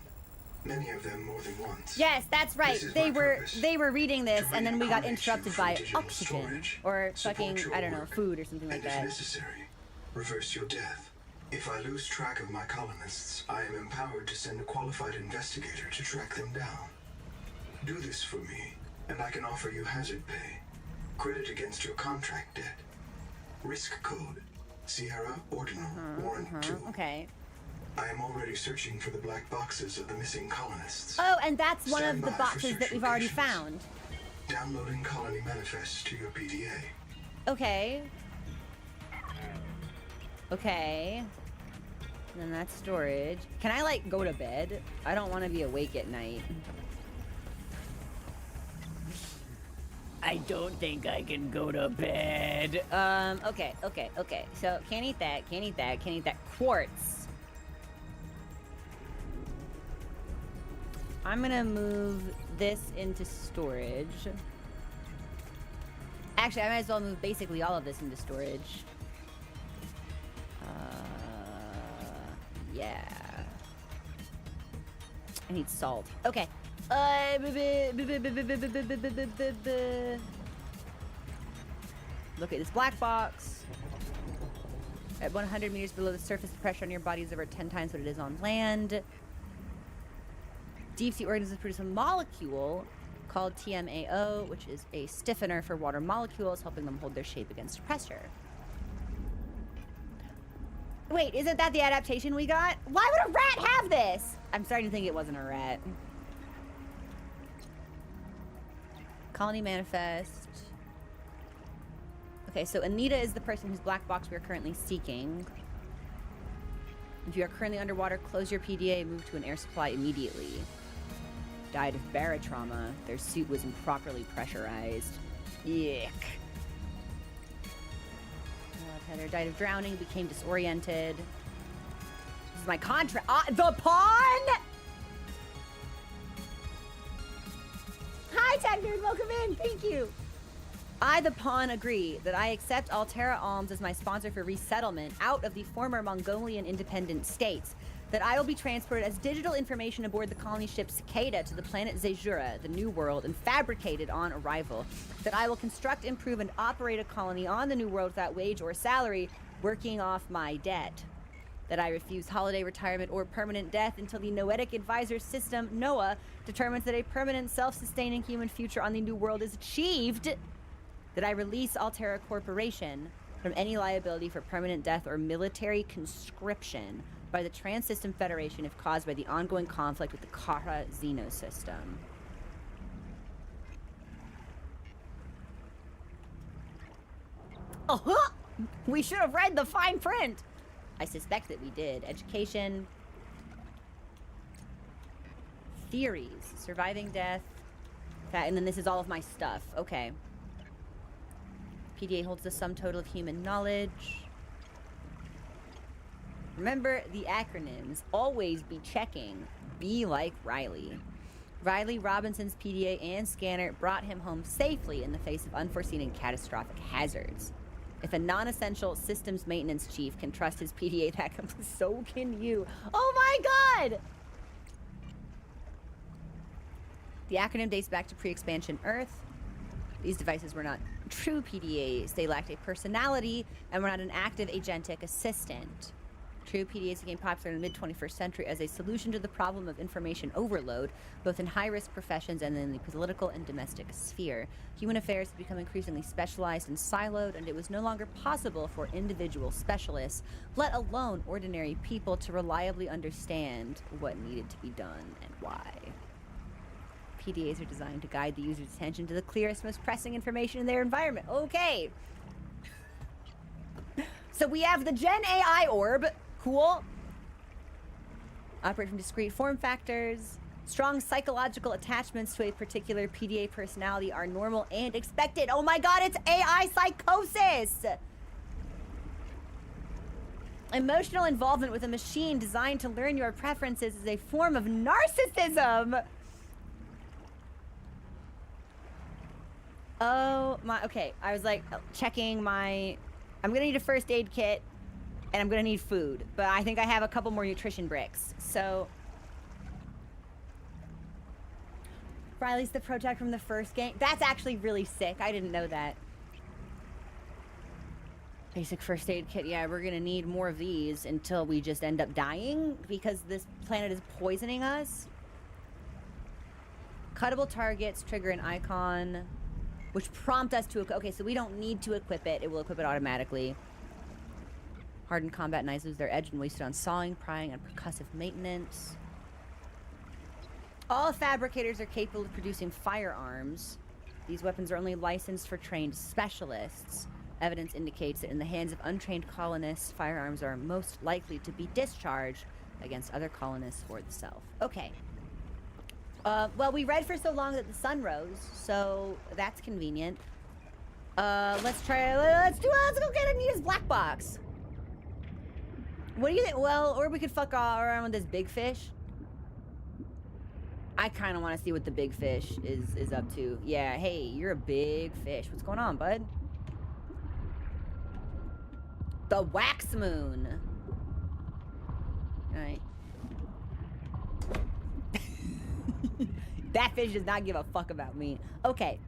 Many of them more than once. Yes, that's right. This is my purpose. They were reading this To and then we got reincarnate you interrupted from by digital oxygen storage, or support fucking, your I don't know, work, food or something like and if that. necessary, reverse your death. If I lose track of my colonists, I am empowered to send a qualified investigator to track them down. Do this for me, and I can offer you hazard pay. Credit against your contract debt. Risk code, Sierra Ordinal Warrant 2. Okay. I am already searching for the black boxes of the missing colonists. Oh, and that's one Stand of the by for boxes that search we've already locations. found. Downloading colony manifests to your PDA. Okay. Okay. And then that's storage. Can I, like, go to bed? I don't want to be awake at night. I don't think I can go to bed. Okay. So, can't eat that. Quartz. I'm gonna move this into storage. Actually, I might as well move basically all of this into storage. Yeah. I need salt. Okay. Look at this black box. At 100 meters below the surface, the pressure on your body is over 10 times what it is on land. Deep sea organisms produce a molecule called TMAO, which is a stiffener for water molecules, helping them hold their shape against pressure. Wait, isn't that the adaptation we got? Why would a rat have this? I'm starting to think it wasn't a rat. Colony manifest. Okay, so Anita is the person whose black box we are currently seeking. If you are currently underwater, close your PDA and move to an air supply immediately. Died of barotrauma. Their suit was improperly pressurized. Yuck. Heather died of drowning, became disoriented. This is my contract. The pawn! Hi, Tech Nerd. Welcome in. Thank you. I, the pawn, agree that I accept Altera Alms as my sponsor for resettlement out of the former Mongolian independent states. That I will be transported as digital information aboard the colony ship Cicada to the planet Zejura, the New World, and fabricated on arrival. That I will construct, improve, and operate a colony on the New World without wage or salary, working off my debt. That I refuse holiday retirement or permanent death until the Noetic Advisor System, NOAA, determines that a permanent self-sustaining human future on the New World is achieved. That I release Altera Corporation from any liability for permanent death or military conscription by the Trans-System Federation if caused by the ongoing conflict with the Kara Xenosystem. Uh-huh! We should have read the fine print! I suspect that we did. Education. Theories. Surviving death. And then this is all of my stuff. Okay. PDA holds the sum total of human knowledge. Remember the acronyms. Always be checking. Be like Riley. Riley Robinson's PDA and scanner brought him home safely in the face of unforeseen and catastrophic hazards. If a non-essential systems maintenance chief can trust his PDA that so can you. Oh my god! The acronym dates back to pre-expansion Earth. These devices were not true PDAs. They lacked a personality and were not an active agentic assistant. True PDAs became popular in the mid-21st century as a solution to the problem of information overload, both in high-risk professions and in the political and domestic sphere. Human affairs had become increasingly specialized and siloed, and it was no longer possible for individual specialists, let alone ordinary people, to reliably understand what needed to be done and why. PDAs are designed to guide the user's attention to the clearest, most pressing information in their environment. Okay. So we have the Gen AI orb. Cool. Operate from discrete form factors. Strong psychological attachments to a particular PDA personality are normal and expected. Oh my god, it's AI psychosis! Emotional involvement with a machine designed to learn your preferences is a form of narcissism! Oh my, okay. I was like checking my, I'm gonna need a first aid kit and I'm gonna need food, but I think I have a couple more nutrition bricks. So, Riley's the protag from the first game. That's actually really sick. I didn't know that. Basic first aid kit. Yeah, we're gonna need more of these until we just end up dying because this planet is poisoning us. Cuttable targets trigger an icon, which prompt us to, okay, so we don't need to equip it. It will equip it automatically. Hardened combat knives lose their edge and wasted on sawing, prying, and percussive maintenance. All fabricators are capable of producing firearms. These weapons are only licensed for trained specialists. Evidence indicates that in the hands of untrained colonists, firearms are most likely to be discharged against other colonists for the self. Okay. Well, we read for so long that the sun rose, so that's convenient. Let's go get Anita's black box. What do you think? Well, or we could fuck around with this big fish. I kind of want to see what the big fish is up to. Yeah, hey, you're a big fish. What's going on, bud? The wax moon. All right. That fish does not give a fuck about me. Okay.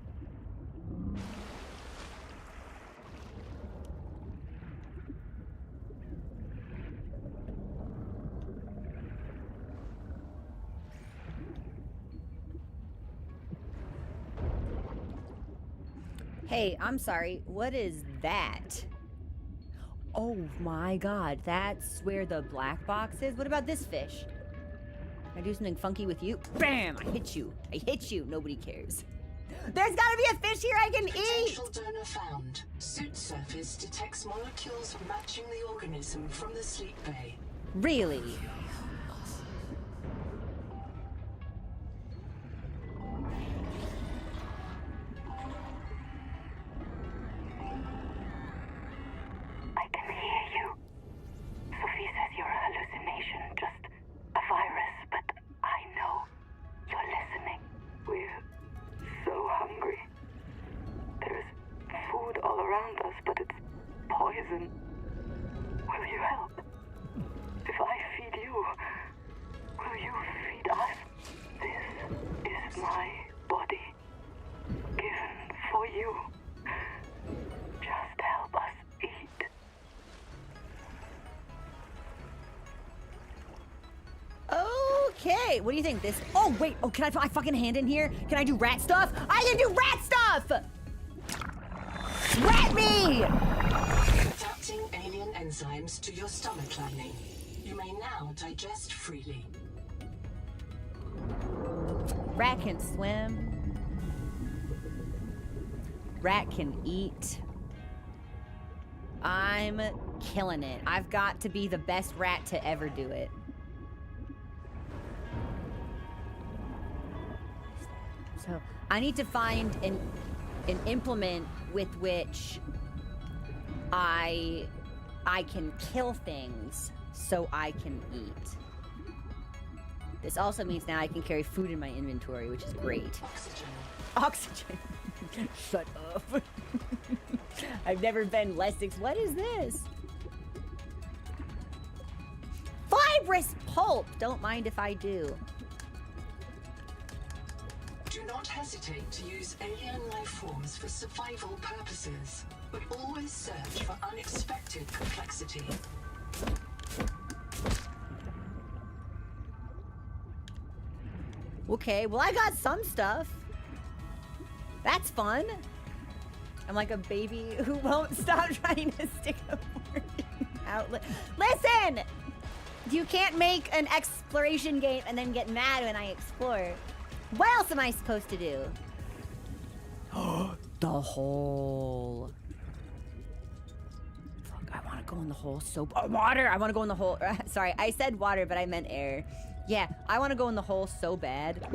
Hey, I'm sorry. What is that? Oh my god, that's where the black box is? What about this fish? Can I do something funky with you? Bam! I hit you. I hit you. Nobody cares. There's gotta be a fish here I can eat! Potential donor found. Suit surface detects molecules matching the organism from the sleep bay. Really? I can hear you. Sophie says you're a hallucination, just a virus, but I know you're listening. We're so hungry. There's food all around us, but it's poison. Will you help? If I feed you, will you feed us? This is my body, given for you. Just help us eat. Okay, what do you think? This. Oh, wait. Oh, can I put my fucking hand in here? Can I do rat stuff? I can do rat stuff! Rat me! Adapting alien enzymes to your stomach lining. You may now digest freely. Rat can swim. Rat can eat. I'm killing it. I've got to be the best rat to ever do it. So I need to find an implement with which I can kill things so I can eat. This also means now I can carry food in my inventory, which is great. Oxygen. Oxygen. Shut up. I've never been less what is this? Fibrous pulp! Don't mind if I do. Do not hesitate to use alien life forms for survival purposes, but always search for unexpected complexity. Okay, well I got some stuff. That's fun. I'm like a baby who won't stop trying to stick a fork in an outlet. Listen! You can't make an exploration game and then get mad when I explore. What else am I supposed to do? The hole. Fuck, I want to go in the hole so... water! I want to go in the hole. Sorry, I said water, but I meant air. Yeah, I want to go in the hole so bad.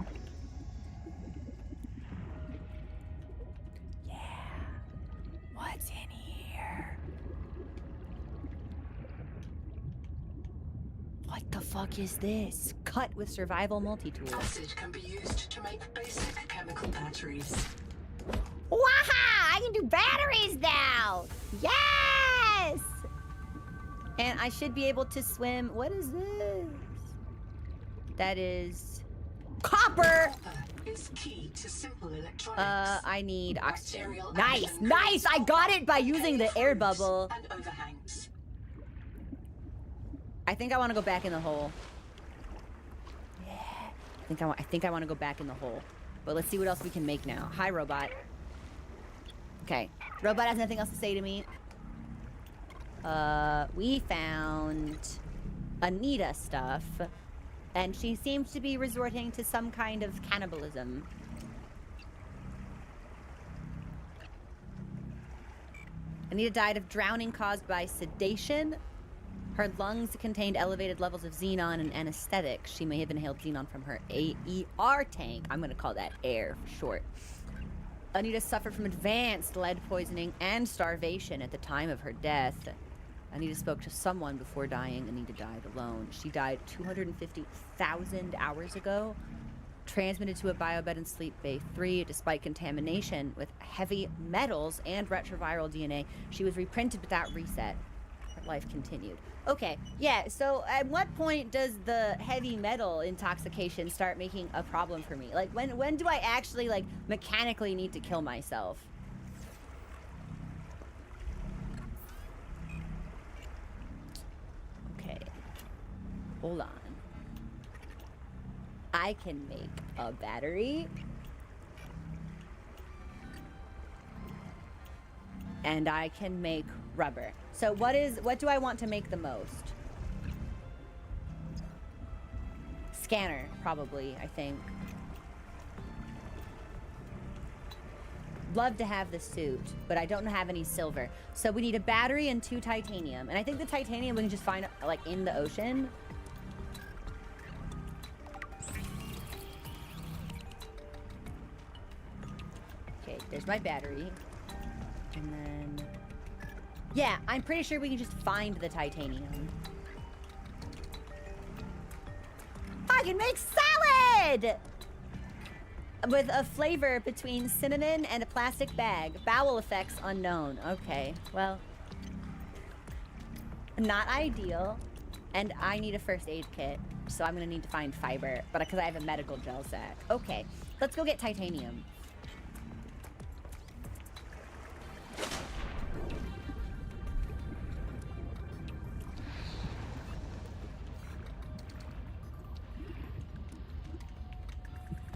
Yeah. What's in here? What the fuck is this? Cut with survival multi-tool. Acid can be used to make basic chemical batteries. Waha! I can do batteries now! Yes! And I should be able to swim. What is this? That is... copper! Copper is key to simple electronics. I need oxygen. Bacterial Nice, action nice! creates I got it by copper, using the air bubble. and overhangs. I think I want to go back in the hole. Yeah. I think I want to go back in the hole. But let's see what else we can make now. Hi, robot. Okay. Robot has nothing else to say to me. We found Anita stuff. And she seems to be resorting to some kind of cannibalism. Anita died of drowning caused by sedation. Her lungs contained elevated levels of xenon and anesthetic. She may have inhaled xenon from her AER tank. I'm going to call that air for short. Anita suffered from advanced lead poisoning and starvation at the time of her death. Anita spoke to someone before dying. Anita died alone. She died 250,000 hours ago. Transmitted to a biobed in Sleep Bay 3 despite contamination with heavy metals and retroviral DNA. She was reprinted without reset. Her life continued. Okay, yeah, so at what point does the heavy metal intoxication start making a problem for me? Like, when do I actually, like, mechanically need to kill myself? Okay. Hold on. I can make a battery. And I can make rubber. So what do I want to make the most? Scanner, probably, I think. Love to have the suit, but I don't have any silver. So we need a battery and 2 titanium. And I think the titanium we can just find, like, in the ocean. Okay, there's my battery. And then... yeah, I'm pretty sure we can just find the titanium. I can make salad! With a flavor between cinnamon and a plastic bag. Bowel effects unknown. Okay, well. Not ideal. And I need a first aid kit. So I'm gonna need to find fiber. But because I have a medical gel sack. Okay, let's go get titanium.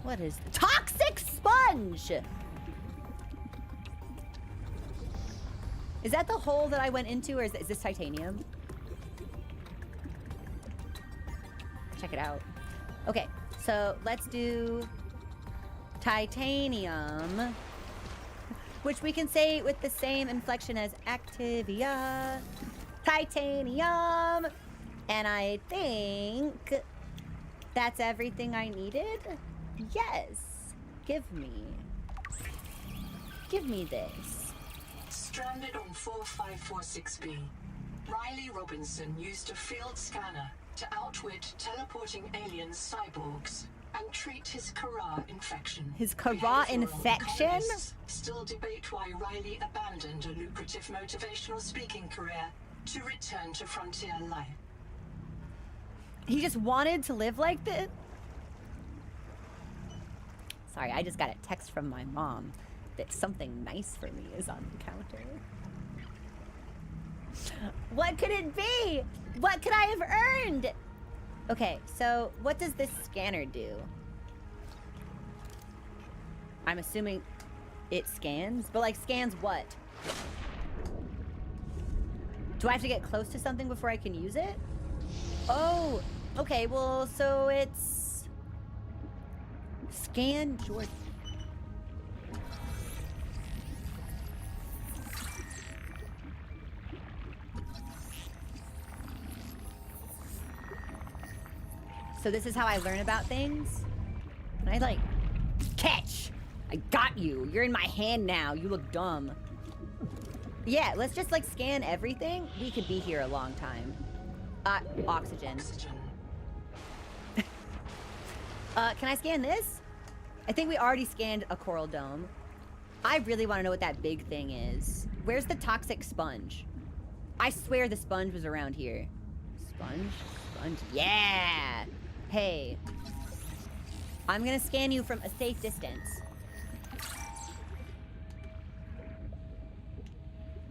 What is toxic sponge? Is that the hole that I went into, or is this titanium? Check it out. Okay, so let's do titanium, which we can say with the same inflection as Activia. Titanium! And I think that's everything I needed. Yes. Give me this. Stranded on 4546B, Riley Robinson used a field scanner to outwit teleporting alien cyborgs and treat his Kara infection. His Kara Behavioral infection? economists still debate why Riley abandoned a lucrative motivational speaking career to return to frontier life. He just wanted to live like this? Sorry, I just got a text from my mom that something nice for me is on the counter. What could it be? What could I have earned? Okay, so what does this scanner do? I'm assuming it scans, but like scans what? Do I have to get close to something before I can use it? Oh, okay, well, so it's scan Jordan. So this is how I learn about things? And I like, catch! I got you. You're in my hand now. You look dumb. Yeah, let's just like scan everything. We could be here a long time. Oxygen. Can I scan this? I think we already scanned a coral dome. I really want to know what that big thing is. Where's the toxic sponge? I swear the sponge was around here. Sponge, yeah! Hey. I'm gonna scan you from a safe distance.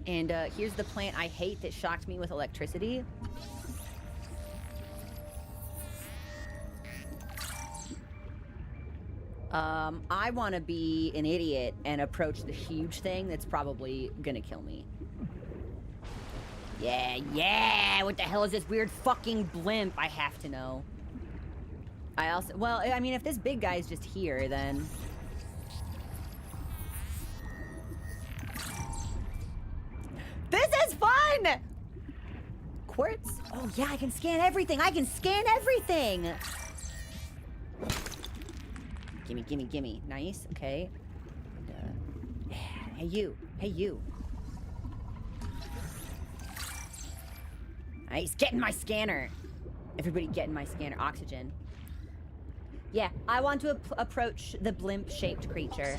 And here's the plant I hate that shocked me with electricity. I want to be an idiot and approach the huge thing that's probably gonna kill me. Yeah! What the hell is this weird fucking blimp? I have to know. Well, I mean, if this big guy's just here, then... This is fun! Quartz? Oh, yeah, I can scan everything. Gimme. Nice, okay. Yeah. Hey, you. Nice, get in my scanner. Everybody get in my scanner. Oxygen. Yeah, I want to approach the blimp-shaped creature.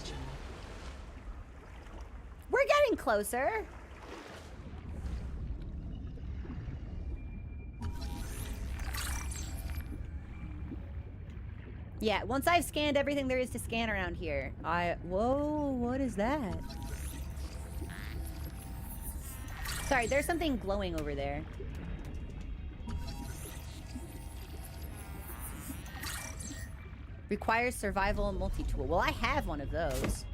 We're getting closer. Yeah, once I've scanned everything there is to scan around here, whoa, what is that? Sorry, there's something glowing over there. Requires survival multi-tool. Well, I have one of those.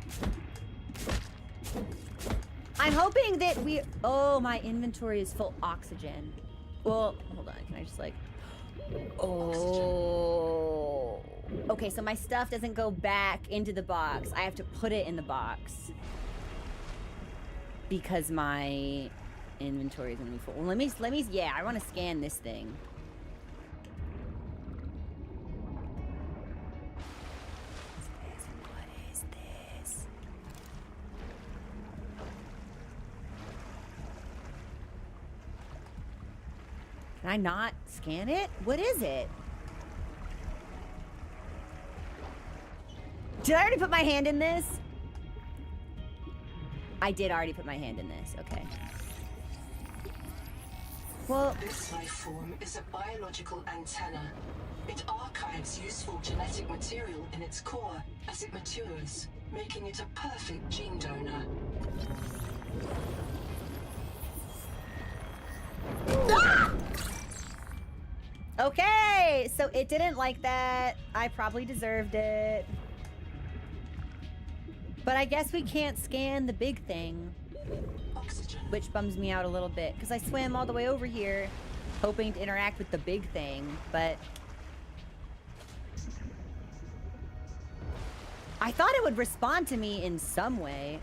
I'm hoping that we... Oh, my inventory is full oxygen. Well, hold on. Can I just like... Oh. Okay, so my stuff doesn't go back into the box. I have to put it in the box. Because my inventory is gonna be full. Well, let me, yeah, I want to scan this thing. What is this? Can I not scan it? What is it? Did I already put my hand in this? I did already put my hand in this. Okay. Well, This life form is a biological antenna. It archives useful genetic material in its core as it matures, making it a perfect gene donor. ah! Okay, so it didn't like that. I probably deserved it. But I guess we can't scan the big thing, Oxygen. which bums me out a little bit because I swam all the way over here hoping to interact with the big thing, but I thought it would respond to me in some way.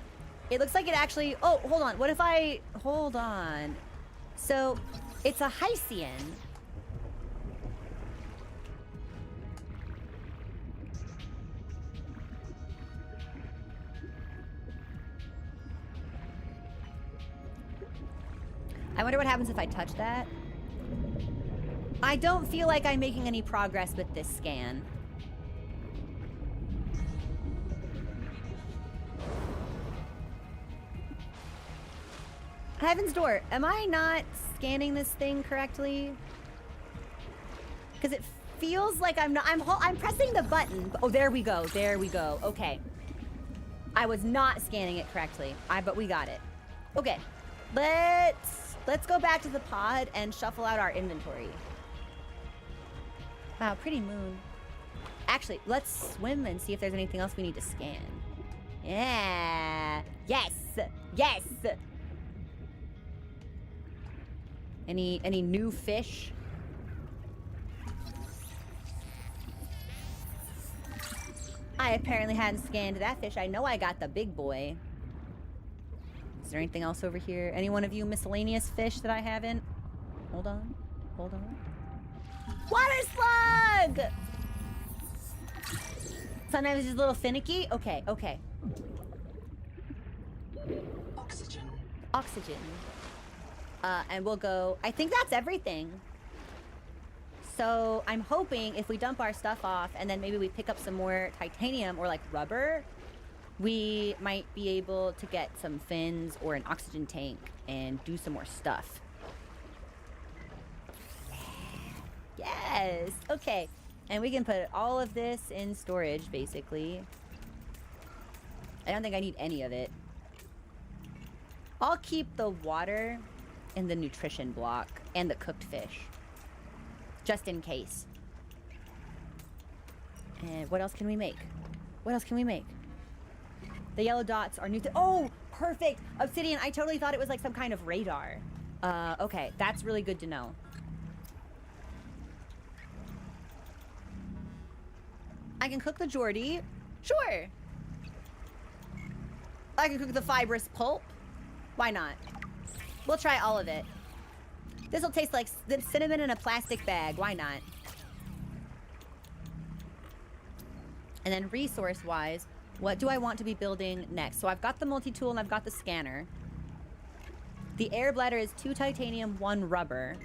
It looks like it actually... Oh, hold on. What if I... Hold on. So, it's a Hycean. I wonder what happens if I touch that. I don't feel like I'm making any progress with this scan. Heaven's Door, am I not scanning this thing correctly? Because it feels like I'm not. I'm pressing the button. Oh, there we go. There we go. Okay. I was not scanning it correctly. But we got it. Okay. Let's go back to the pod and shuffle out our inventory. Wow, pretty moon. Actually, let's swim and see if there's anything else we need to scan. Yeah. Yes. Yes. Any new fish? I apparently hadn't scanned that fish. I know I got the big boy. Is there anything else over here? Any one of you miscellaneous fish that I haven't? Hold on. Hold on. Water slug! Sometimes it's just a little finicky. Okay, okay. Oxygen. Oxygen. And we'll go... I think that's everything. So I'm hoping if we dump our stuff off and then maybe we pick up some more titanium or like rubber, we might be able to get some fins or an oxygen tank and do some more stuff. Yes. Okay. And we can put all of this in storage, basically. I don't think I need any of it. I'll keep the water and the nutrition block and the cooked fish. Just in case. And what else can we make? What else can we make? The yellow dots are new. Oh, perfect. Obsidian. I totally thought it was like some kind of radar. Okay. That's really good to know. I can cook the Geordie. Sure. I can cook the fibrous pulp. Why not? We'll try all of it. This will taste like the cinnamon in a plastic bag. Why not? And then resource-wise, what do I want to be building next? So I've got the multi-tool and I've got the scanner. The air bladder is 2 titanium, 1 rubber.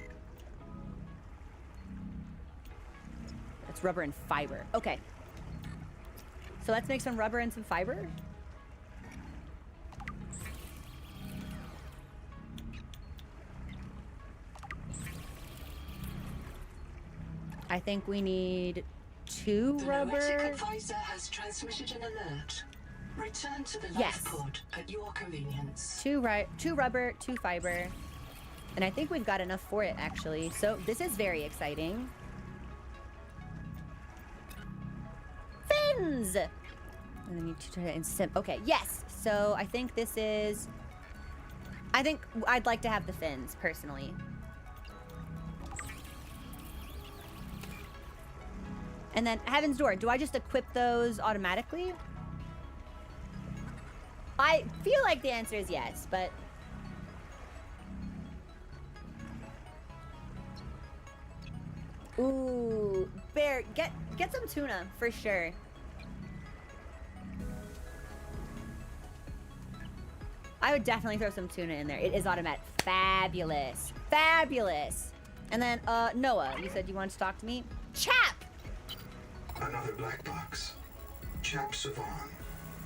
That's rubber and fiber. Okay. So let's make some rubber and some fiber. I think we need 2 The rubber. Noetic advisor has transmitted an alert. Return to the life Yes. pod at your convenience. 2 rubber, 2 fiber. And I think we've got enough for it, actually. So this is very exciting. Fins! And then you 2 and sim. Okay, yes. So I think this is I think I'd like to have the fins, personally. And then Heaven's Door. Do I just equip those automatically? I feel like the answer is yes, but... Ooh, Bear, get some tuna, for sure. I would definitely throw some tuna in there. It is automatic. Fabulous. Fabulous. And then, Noah, you said you wanted to talk to me? Chap! Another black box. Chap Savan,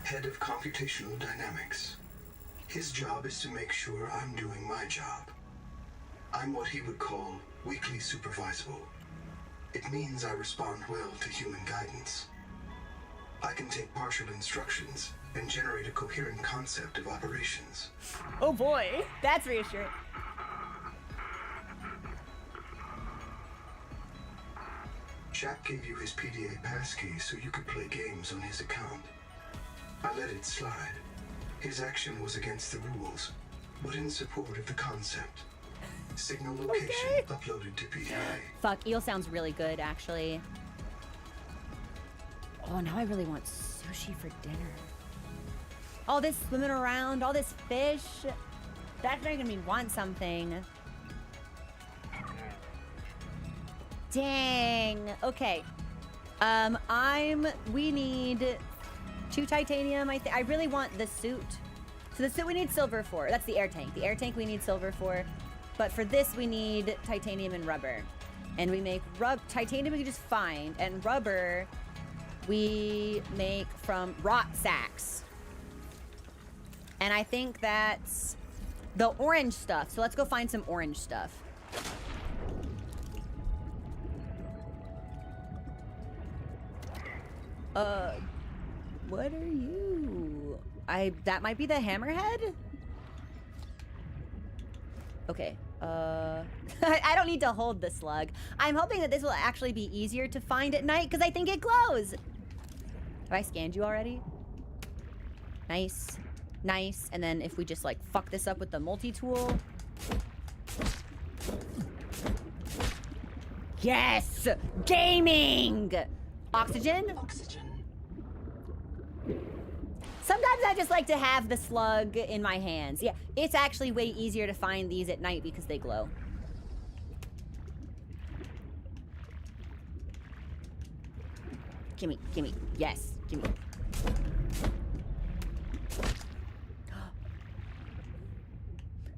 head of computational dynamics. His job is to make sure I'm doing my job. I'm what he would call weakly supervisable. It means I respond well to human guidance. I can take partial instructions and generate a coherent concept of operations. Oh boy, that's reassuring. Chap gave you his PDA passkey so you could play games on his account. I let it slide. His action was against the rules, but in support of the concept. Signal location uploaded to PDA. Fuck, eel sounds really good, actually. Oh, now I really want sushi for dinner. All this swimming around, all this fish. That's making me want something. Dang. Okay. We need 2 titanium. I really want the suit. So the suit we need silver for. That's the air tank. The air tank we need silver for. But for this we need titanium and rubber. And we make titanium we can just find. And rubber we make from rot sacks. And I think that's the orange stuff. So let's go find some orange stuff. What are you? That might be the hammerhead? Okay, I don't need to hold the slug. I'm hoping that this will actually be easier to find at night, because I think it glows. Have I scanned you already? Nice. Nice. And then if we just, like, fuck this up with the multi-tool. Yes! Gaming! Oxygen? Oxygen. Sometimes I just like to have the slug in my hands. Yeah, it's actually way easier to find these at night because they glow. Gimme, gimme. Yes, gimme.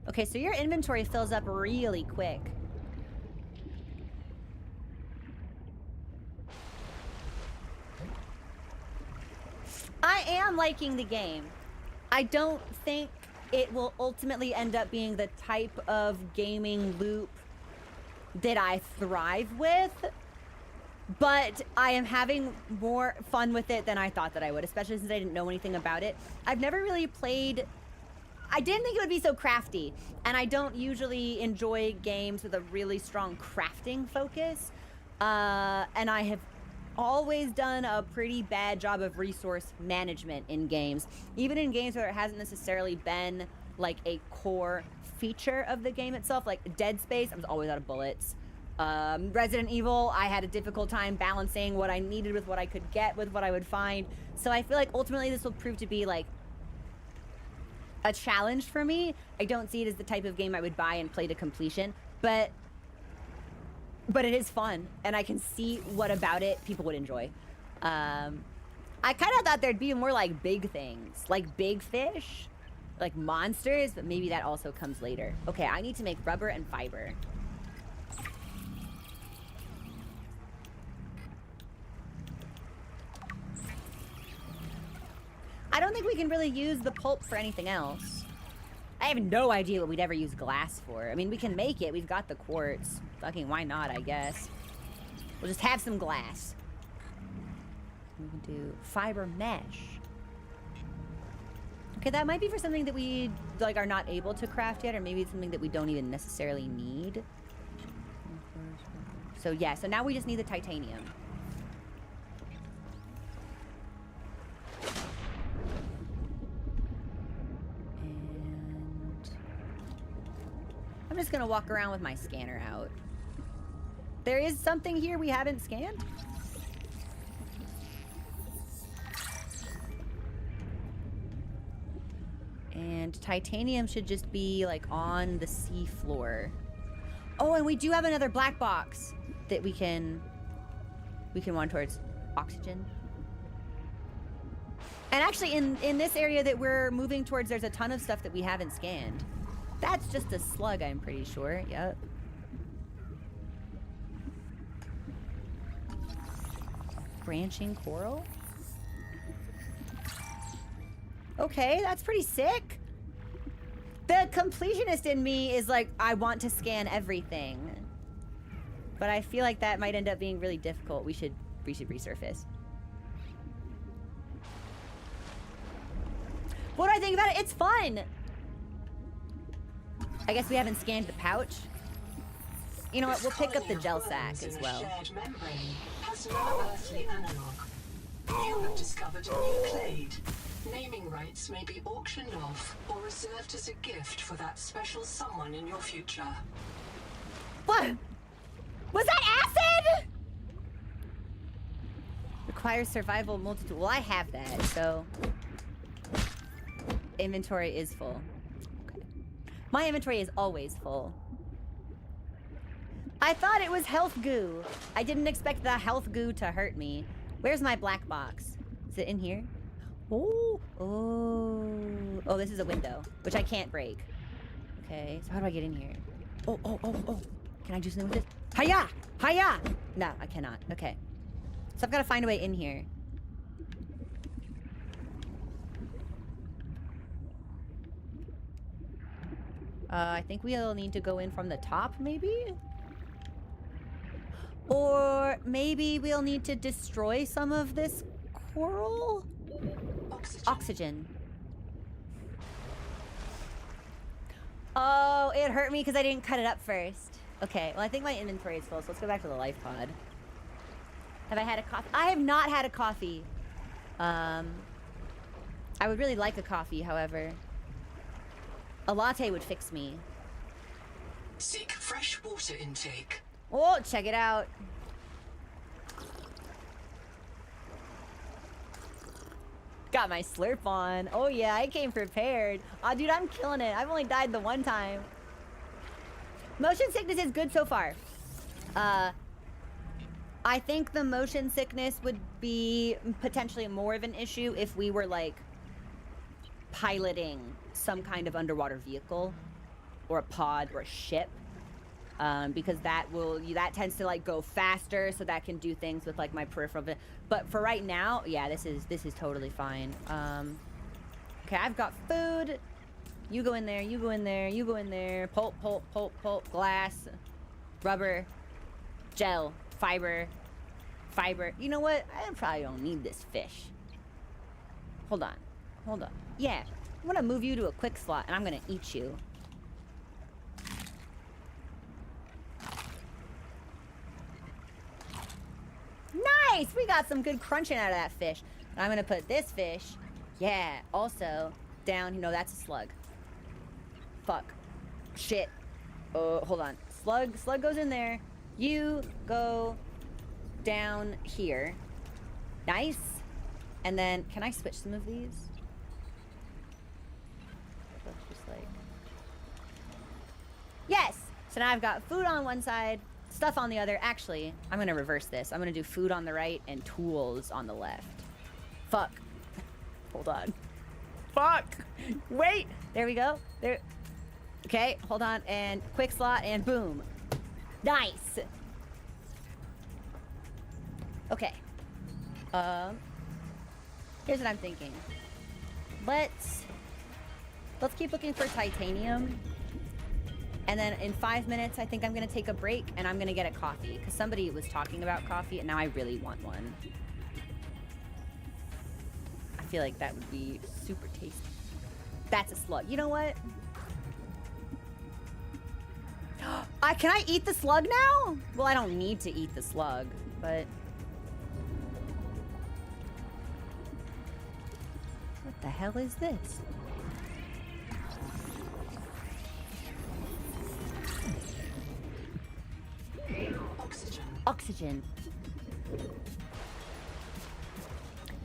Okay, so your inventory fills up really quick. I am liking the game. I don't think it will ultimately end up being the type of gaming loop that I thrive with, but I am having more fun with it than I thought that I would, especially since I didn't know anything about it. I've never really played... I didn't think it would be so crafty, and I don't usually enjoy games with a really strong crafting focus, and I have always done a pretty bad job of resource management in games, even in games where it hasn't necessarily been like a core feature of the game itself. Like Dead Space, I was always out of bullets. Resident Evil, I had a difficult time balancing what I needed with what I could get with what I would find. So I feel like ultimately this will prove to be like a challenge for me. I don't see it as the type of game I would buy and play to completion, but it is fun, and I can see what about it people would enjoy. I kind of thought there'd be more like big things, like big fish, like monsters, but maybe that also comes later. Okay, I need to make rubber and fiber. I don't think we can really use the pulp for anything else. I have no idea what we'd ever use glass for. I mean, we can make it. We've got the quartz. Fucking why not, I guess. We'll just have some glass. We can do fiber mesh. Okay, that might be for something that we like are not able to craft yet, or maybe it's something that we don't even necessarily need. So yeah, so now we just need the titanium. I'm just gonna walk around with my scanner out. There is something here we haven't scanned. And titanium should just be like on the sea floor. Oh, and we do have another black box that we can wander towards. Oxygen. And actually in this area that we're moving towards, there's a ton of stuff that we haven't scanned. That's just a slug, I'm pretty sure. Yep. Branching coral? Okay, that's pretty sick. The completionist in me is like, I want to scan everything. But I feel like that might end up being really difficult. We should resurface. What do I think about it? It's fun. I guess we haven't scanned the pouch. You know what? We'll pick up the gel sack as well. Shared membrane has no earthly analog. You have discovered a new clade. Naming rights may be auctioned off or reserved as a gift for that special someone in your future. What? Was that acid? Requires survival multi-tool. Well, I have that, so inventory is full. Okay. My inventory is always full. I thought it was health goo. I didn't expect the health goo to hurt me. Where's my black box? Is it in here? Oh, oh, this is a window, which I can't break. Okay, so how do I get in here? Oh. Can I do something with this? Hiya! Hiya! No, I cannot. Okay. So I've got to find a way in here. I think we'll need to go in from the top, maybe? Or maybe we'll need to destroy some of this coral? Oxygen. Oh, it hurt me because I didn't cut it up first. Okay, well, I think my inventory is full, so let's go back to the life pod. Have I had a coffee? I have not had a coffee. I would really like a coffee, however. A latte would fix me. Seek fresh water intake. Oh, check it out. Got my slurp on. Oh yeah, I came prepared. Aw, dude, I'm killing it. I've only died the one time. Motion sickness is good so far. I think the motion sickness would be potentially more of an issue if we were like piloting some kind of underwater vehicle or a pod or a ship. Because that tends to like go faster, so that can do things with like my peripheral. But for right now, yeah, this is totally fine. Okay, I've got food. You go in there. You go in there. You go in there. Pulp, glass, rubber, gel, fiber. You know what? I probably don't need this fish. Hold on. Yeah, I'm gonna move you to a quick slot, and I'm gonna eat you. Nice! We got some good crunching out of that fish. And I'm gonna put this fish, yeah, also down. You know, that's a slug. Fuck. Shit. Oh, hold on. Slug goes in there. You go down here. Nice. And then, can I switch some of these? Just like... Yes! So now I've got food on one side, stuff on the other. Actually, I'm gonna reverse this. I'm gonna do food on the right and tools on the left. Fuck. Hold on. Fuck! Wait! There we go. There. Okay, hold on. And quick slot and boom. Nice! Okay. Here's what I'm thinking. Let's keep looking for titanium. And then in 5 minutes, I think I'm gonna take a break and I'm gonna get a coffee. Because somebody was talking about coffee and now I really want one. I feel like that would be super tasty. That's a slug. You know what? Can I eat the slug now? Well, I don't need to eat the slug, but... What the hell is this? Oxygen.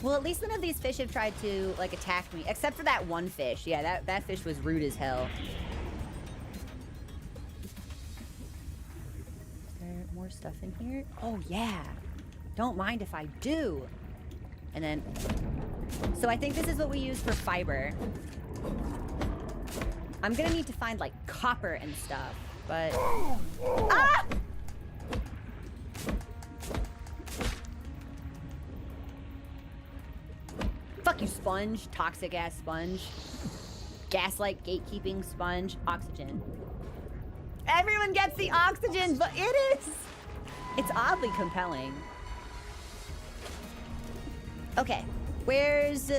Well, at least none of these fish have tried to, like, attack me. Except for that one fish. Yeah, that fish was rude as hell. Is there more stuff in here? Oh, yeah. Don't mind if I do. And then... So I think this is what we use for fiber. I'm gonna need to find, like, copper and stuff. But... Ah! Fuck you, sponge. Toxic ass sponge. Gaslight gatekeeping sponge. Oxygen. Everyone gets the oxygen, but it is... It's oddly compelling. Okay. Where's...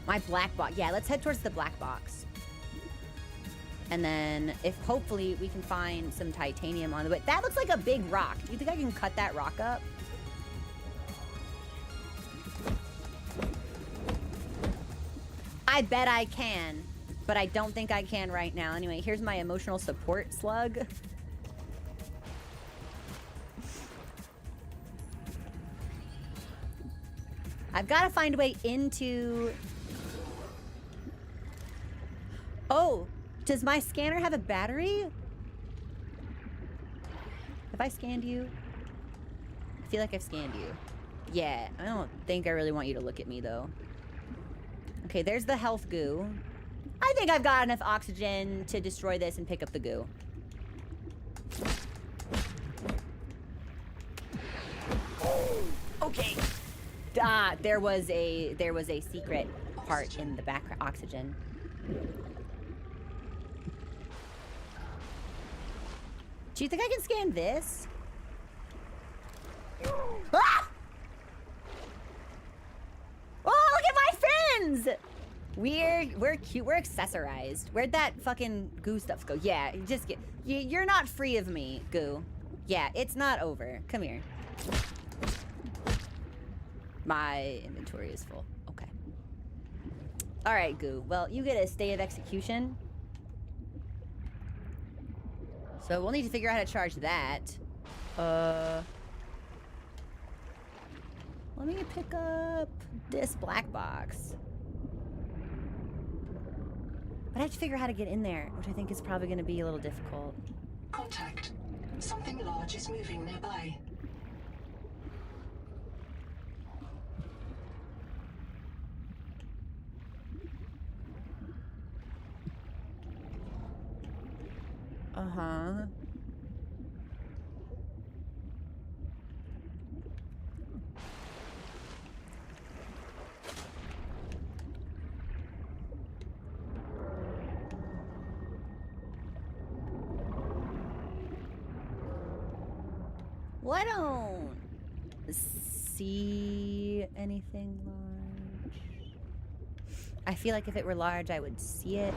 my black box? Yeah, let's head towards the black box. And then, if hopefully we can find some titanium on the way. That looks like a big rock. Do you think I can cut that rock up? I bet I can, but I don't think I can right now. Anyway, here's my emotional support slug. I've got to find a way into... Oh, does my scanner have a battery? Have I scanned you? I feel like I've scanned you. Yeah, I don't think I really want you to look at me, though. Okay, there's the health goo. I think I've got enough oxygen to destroy this and pick up the goo. Okay. Ah, there was a secret part in the back oxygen. Do you think I can scan this? Ah! Oh, look at my fins! We're cute. We're accessorized. Where'd that fucking goo stuff go? Yeah, just get. You're not free of me, goo. Yeah, it's not over. Come here. My inventory is full. Okay. All right, goo. Well, you get a stay of execution. So we'll need to figure out how to charge that. Let me pick up this black box. But I have to figure out how to get in there, which I think is probably going to be a little difficult. Contact. Something large is moving nearby. Uh-huh. Well, I don't see anything large. I feel like if it were large, I would see it.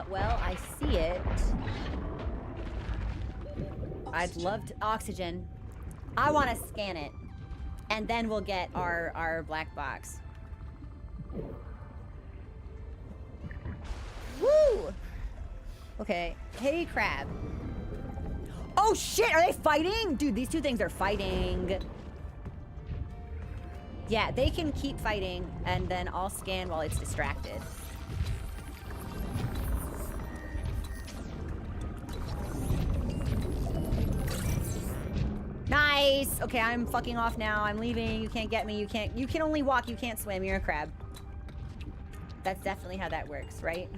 Well, I see it. I'd love to... Oxygen. I want to scan it. And then we'll get our black box. Woo! Okay. Hey, crab. Oh, shit! Are they fighting? Dude, these two things are fighting. Yeah, they can keep fighting, and then I'll scan while it's distracted. Nice! Okay, I'm fucking off now. I'm leaving. You can't get me. You can only walk. You can't swim. You're a crab. That's definitely how that works, right?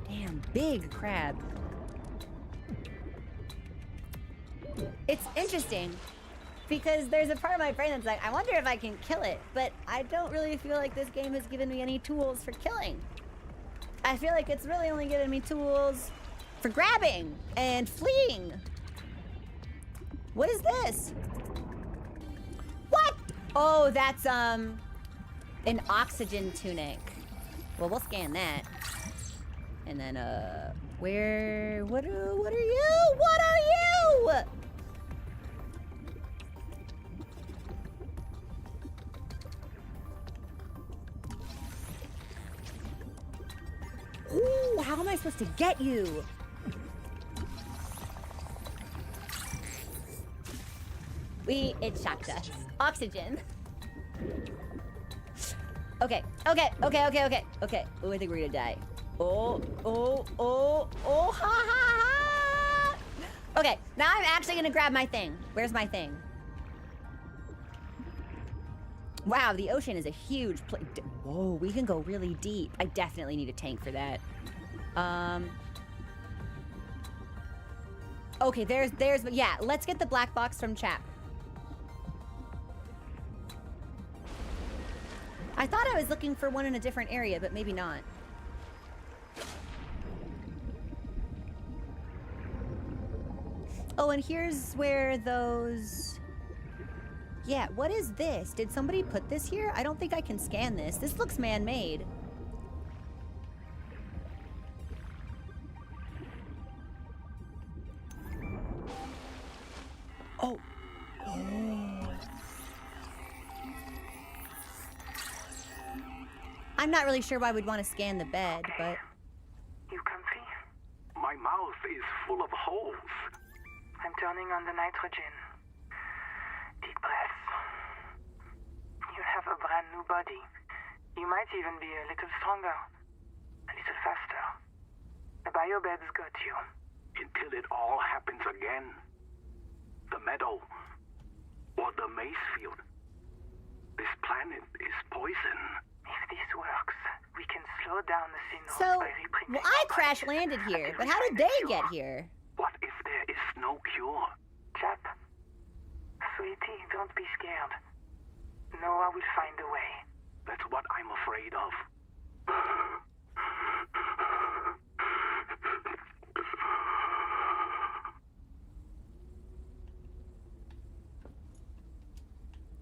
Damn, big crab. It's interesting because there's a part of my brain that's like, I wonder if I can kill it, but I don't really feel like this game has given me any tools for killing. I feel like it's really only given me tools for grabbing and fleeing. What is this? What? Oh, that's an oxygen tunic. Well, we'll scan that. And then what are you? What are you? how am I supposed to get you? It shocked us. Oxygen. Okay. Oh, I think we're gonna die. Oh, ha ha ha! Okay, now I'm actually gonna grab my thing. Where's my thing? Wow, the ocean is a huge place. Whoa, we can go really deep. I definitely need a tank for that. Okay, yeah, let's get the black box from Chap. I thought I was looking for one in a different area, but maybe not. Oh, and here's where those... Yeah, what is this? Did somebody put this here? I don't think I can scan this. This looks man-made. Oh. I'm not really sure why we'd want to scan the bed, but... You comfy? My mouth is full of holes. I'm turning on the nitrogen. Deep breaths. You have a brand new body. You might even be a little stronger. A little faster. The biobed's got you. Until it all happens again. The meadow. Or the maze field. This planet is poison. If this works, we can slow down the signals So, by reprinting well, I our crash bodies landed here, until but we how find did a they cure. get here? What if there is no cure? Chap, sweetie, don't be scared. Noah will find a way. That's what I'm afraid of.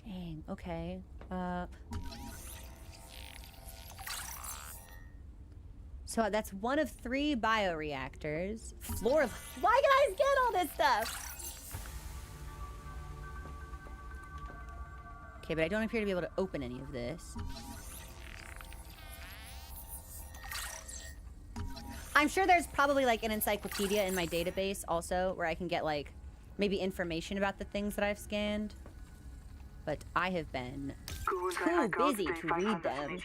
Dang, okay. So that's one of 3 bioreactors. Floor... Why can I scan all this stuff? Okay, but I don't appear to be able to open any of this. I'm sure there's probably like an encyclopedia in my database also where I can get like maybe information about the things that I've scanned. But I have been too busy to read them.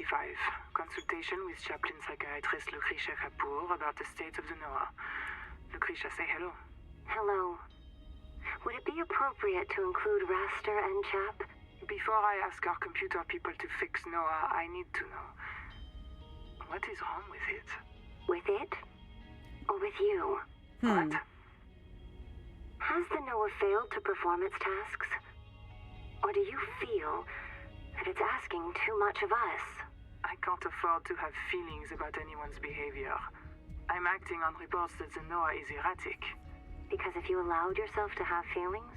Consultation with chaplain psychiatrist Lucretia Kapoor about the state of the Noah. Lucretia, say hello. Hello. Would it be appropriate to include Raster and Chap? Before I ask our computer people to fix Noah, I need to know. What is wrong with it? With it? Or with you? What? Has the Noah failed to perform its tasks? Or do you feel that it's asking too much of us? I can't afford to have feelings about anyone's behavior. I'm acting on reports that the Noah is erratic. Because if you allowed yourself to have feelings,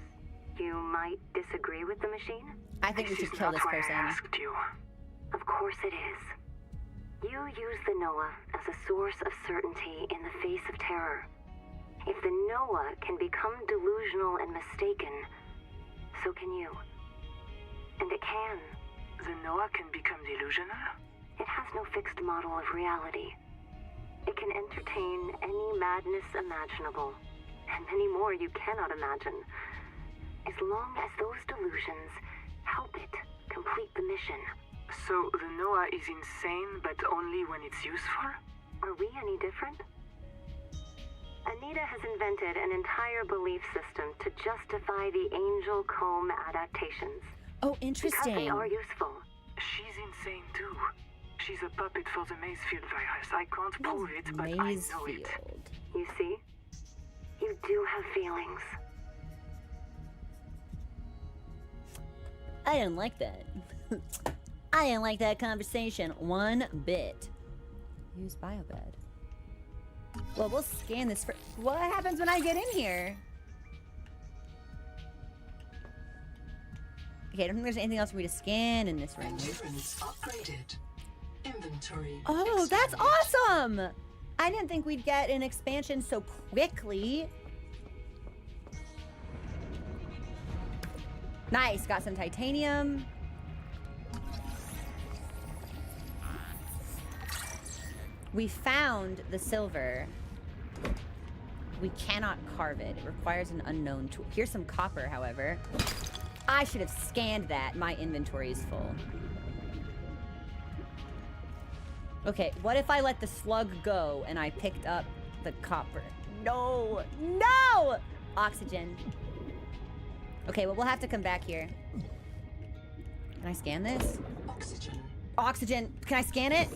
you might disagree with the machine? I think we should kill this That's why I person. asked you. Of course it is. You use the Noah as a source of certainty in the face of terror. If the Noah can become delusional and mistaken, so can you. And it can. The Noah can become delusional? It has no fixed model of reality. It can entertain any madness imaginable, and many more you cannot imagine, as long as those delusions help it complete the mission. So the Noah is insane, but only when it's useful? Are we any different? Anita has invented an entire belief system to justify the Angel Comb adaptations. Oh, Because they interesting. are useful. She's insane too. She's a puppet for the Mazefield virus. I can't prove it, but I know it. Mazefield. You see? You do have feelings. I didn't like that. I didn't like that conversation one bit. Use biobed. Well, we'll scan this for... What happens when I get in here? Okay, I don't think there's anything else for me to scan in this room. Endurance upgraded. Inventory. Oh, that's expanded. awesome! I didn't think we'd get an expansion so quickly. Nice, got some titanium. We found the silver. We cannot carve it. It requires an unknown tool. Here's some copper, however. I should have scanned that. My inventory is full. Okay, what if I let the slug go and I picked up the copper? No! No! Oxygen. Okay, well, we'll have to come back here. Can I scan this? Oxygen. Oxygen. Can I scan it?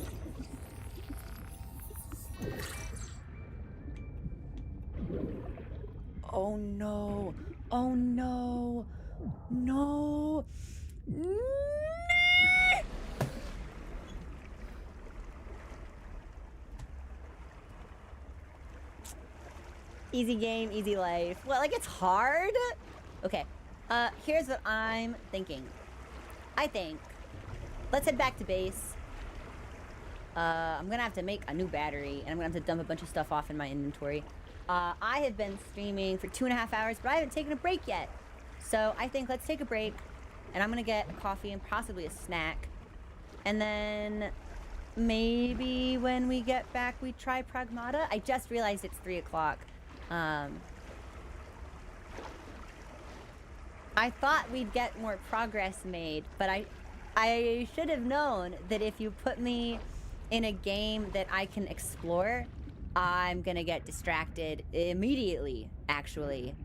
Oh no. Oh no. No. Easy game, easy life. Well, like, it's hard. Okay. Here's what I'm thinking. I think let's head back to base. I'm gonna have to make a new battery, and I'm gonna have to dump a bunch of stuff off in my inventory. I have been streaming for 2.5 hours, but I haven't taken a break yet. So I think let's take a break, and I'm gonna get a coffee and possibly a snack. And then maybe when we get back, we try Pragmata. I just realized it's 3 o'clock. I thought we'd get more progress made, but I should have known that if you put me in a game that I can explore, I'm gonna get distracted immediately, actually.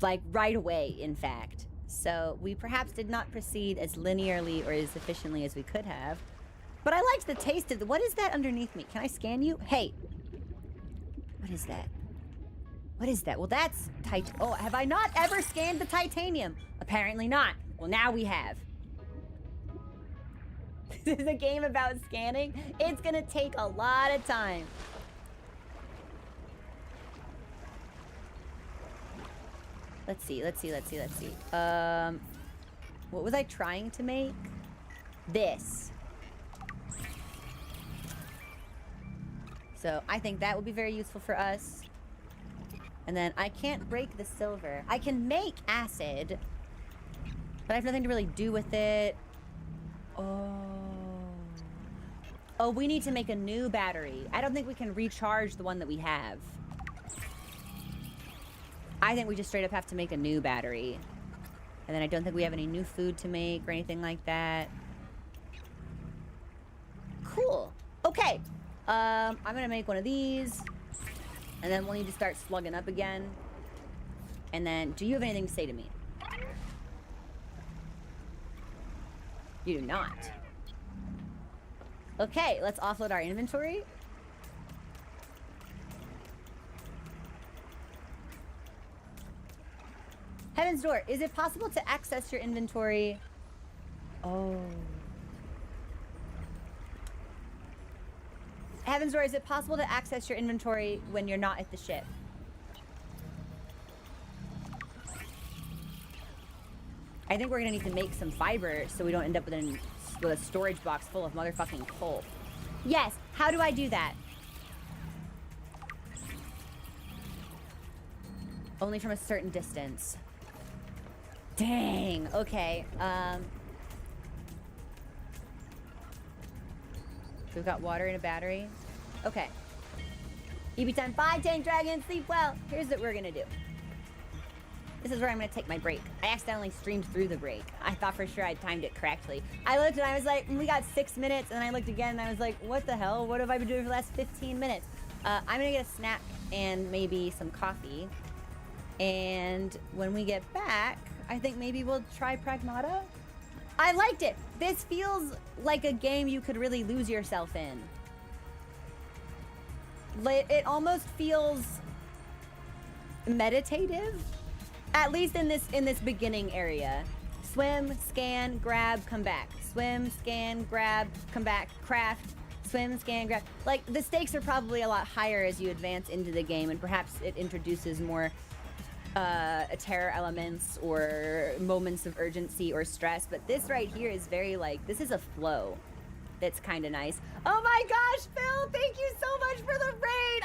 Like, right away, in fact. So we perhaps did not proceed as linearly or as efficiently as we could have. But I liked the taste of the... What is that underneath me? Can I scan you? Hey. What is that? What is that? Well, that's... Oh, have I not ever scanned the titanium? Apparently not. Well, now we have. This is a game about scanning. It's gonna take a lot of time. Let's see. What was I trying to make? This. So I think that will be very useful for us. And then I can't break the silver. I can make acid, but I have nothing to really do with it. Oh, we need to make a new battery. I don't think we can recharge the one that we have. I think we just straight up have to make a new battery. And then I don't think we have any new food to make or anything like that. Cool. Okay. I'm gonna make one of these. And then we'll need to start slugging up again. And then, do you have anything to say to me? You do not. Okay, let's offload our inventory. Heaven's Door, is it possible to access your inventory? Oh. Heaven's Door, is it possible to access your inventory when you're not at the ship? I think we're gonna need to make some fiber so we don't end up with a storage box full of motherfucking coal. Yes, how do I do that? Only from a certain distance. Dang, okay, we've got water and a battery. Okay. EB time. Bye, Tank Dragon. Sleep well. Here's what we're gonna do. This is where I'm gonna take my break. I accidentally streamed through the break. I thought for sure I'd timed it correctly. I looked and I was like, we got 6 minutes, and then I looked again and I was like, what the hell? What have I been doing for the last 15 minutes? I'm gonna get a snack and maybe some coffee. And when we get back, I think maybe we'll try Pragmata. I liked it. This feels like a game you could really lose yourself in. It almost feels meditative, at least in this beginning area. Swim, scan, grab, come back. Swim, scan, grab, come back. Craft, swim, scan, grab. Like, the stakes are probably a lot higher as you advance into the game, and perhaps it introduces more terror elements or moments of urgency or stress, but this right here is very, like, this is a flow that's kind of nice. Oh my gosh, Phil, thank you so much for the raid.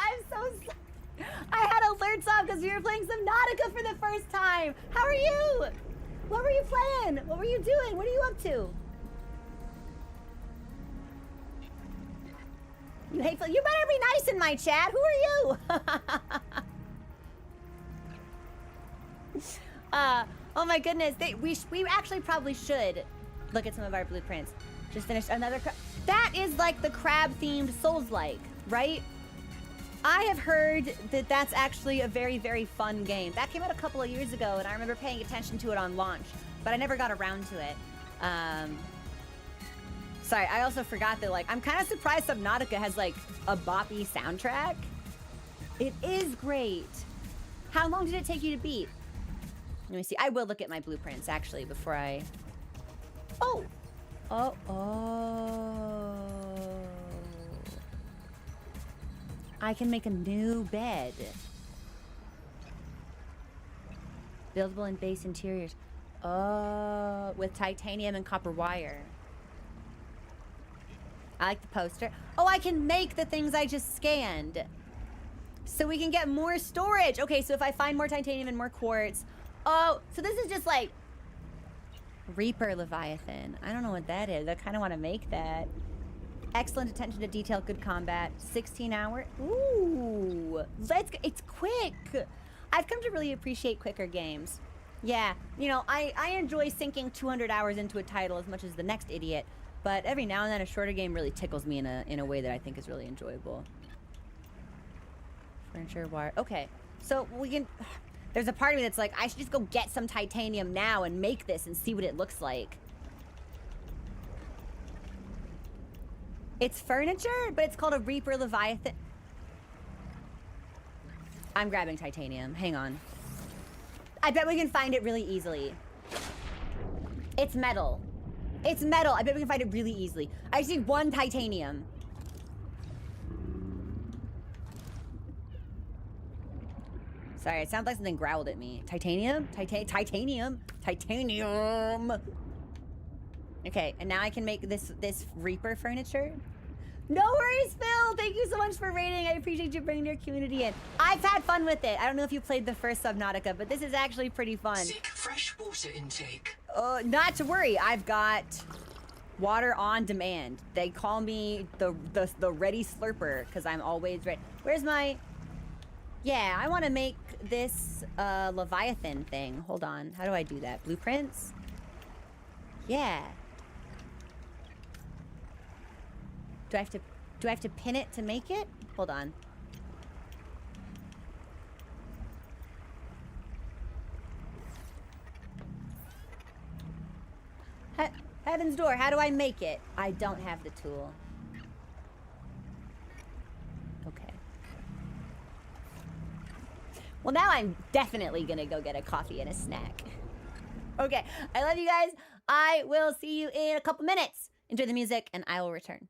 I had alerts off because we were playing Subnautica for the first time. How are you? What were you playing? What were you doing? What are you up to? You hateful. You better be nice in my chat. Who are you? Oh my goodness. We actually probably should look at some of our blueprints. Just finished another crab. That is like the crab-themed Souls-like, right? I have heard that that's actually a very, very fun game. That came out a couple of years ago, and I remember paying attention to it on launch, but I never got around to it. Sorry, I also forgot that, like, I'm kind of surprised Subnautica has, like, a boppy soundtrack. It is great. How long did it take you to beat? Let me see. I will look at my blueprints, actually, before I... Oh! Oh. I can make a new bed. Buildable and base interiors. Oh, with titanium and copper wire. I like the poster. Oh, I can make the things I just scanned. So we can get more storage. Okay, so if I find more titanium and more quartz. Oh, so this is just like Reaper Leviathan. I don't know what that is. I kind of want to make that. Excellent attention to detail, good combat. 16 hour. Ooh, it's quick. I've come to really appreciate quicker games. Yeah, you know, I enjoy sinking 200 hours into a title as much as the next idiot, but every now and then a shorter game really tickles me in a way that I think is really enjoyable. Furniture, wire. Okay, so we can... There's a part of me that's like, I should just go get some titanium now and make this and see what it looks like. It's furniture, but it's called a Reaper Leviathan. I'm grabbing titanium. Hang on. I bet we can find it really easily. It's metal. It's metal. I bet we can find it really easily. I just need one titanium. Sorry, it sounds like something growled at me. Titanium? Titanium? Titanium! Okay, and now I can make this Reaper furniture. No worries, Phil! Thank you so much for raiding. I appreciate you bringing your community in. I've had fun with it. I don't know if you played the first Subnautica, but this is actually pretty fun. Seek fresh water intake. Not to worry. I've got water on demand. They call me the ready slurper because I'm always ready. Where's my... Yeah, I want to make this Leviathan thing. Hold on. How do I do that? Blueprints? Yeah. Do I have to pin it to make it? Hold on. Heaven's Door, how do I make it? I don't have the tool. Okay. Well, now I'm definitely gonna go get a coffee and a snack. Okay, I love you guys. I will see you in a couple minutes. Enjoy the music, and I will return.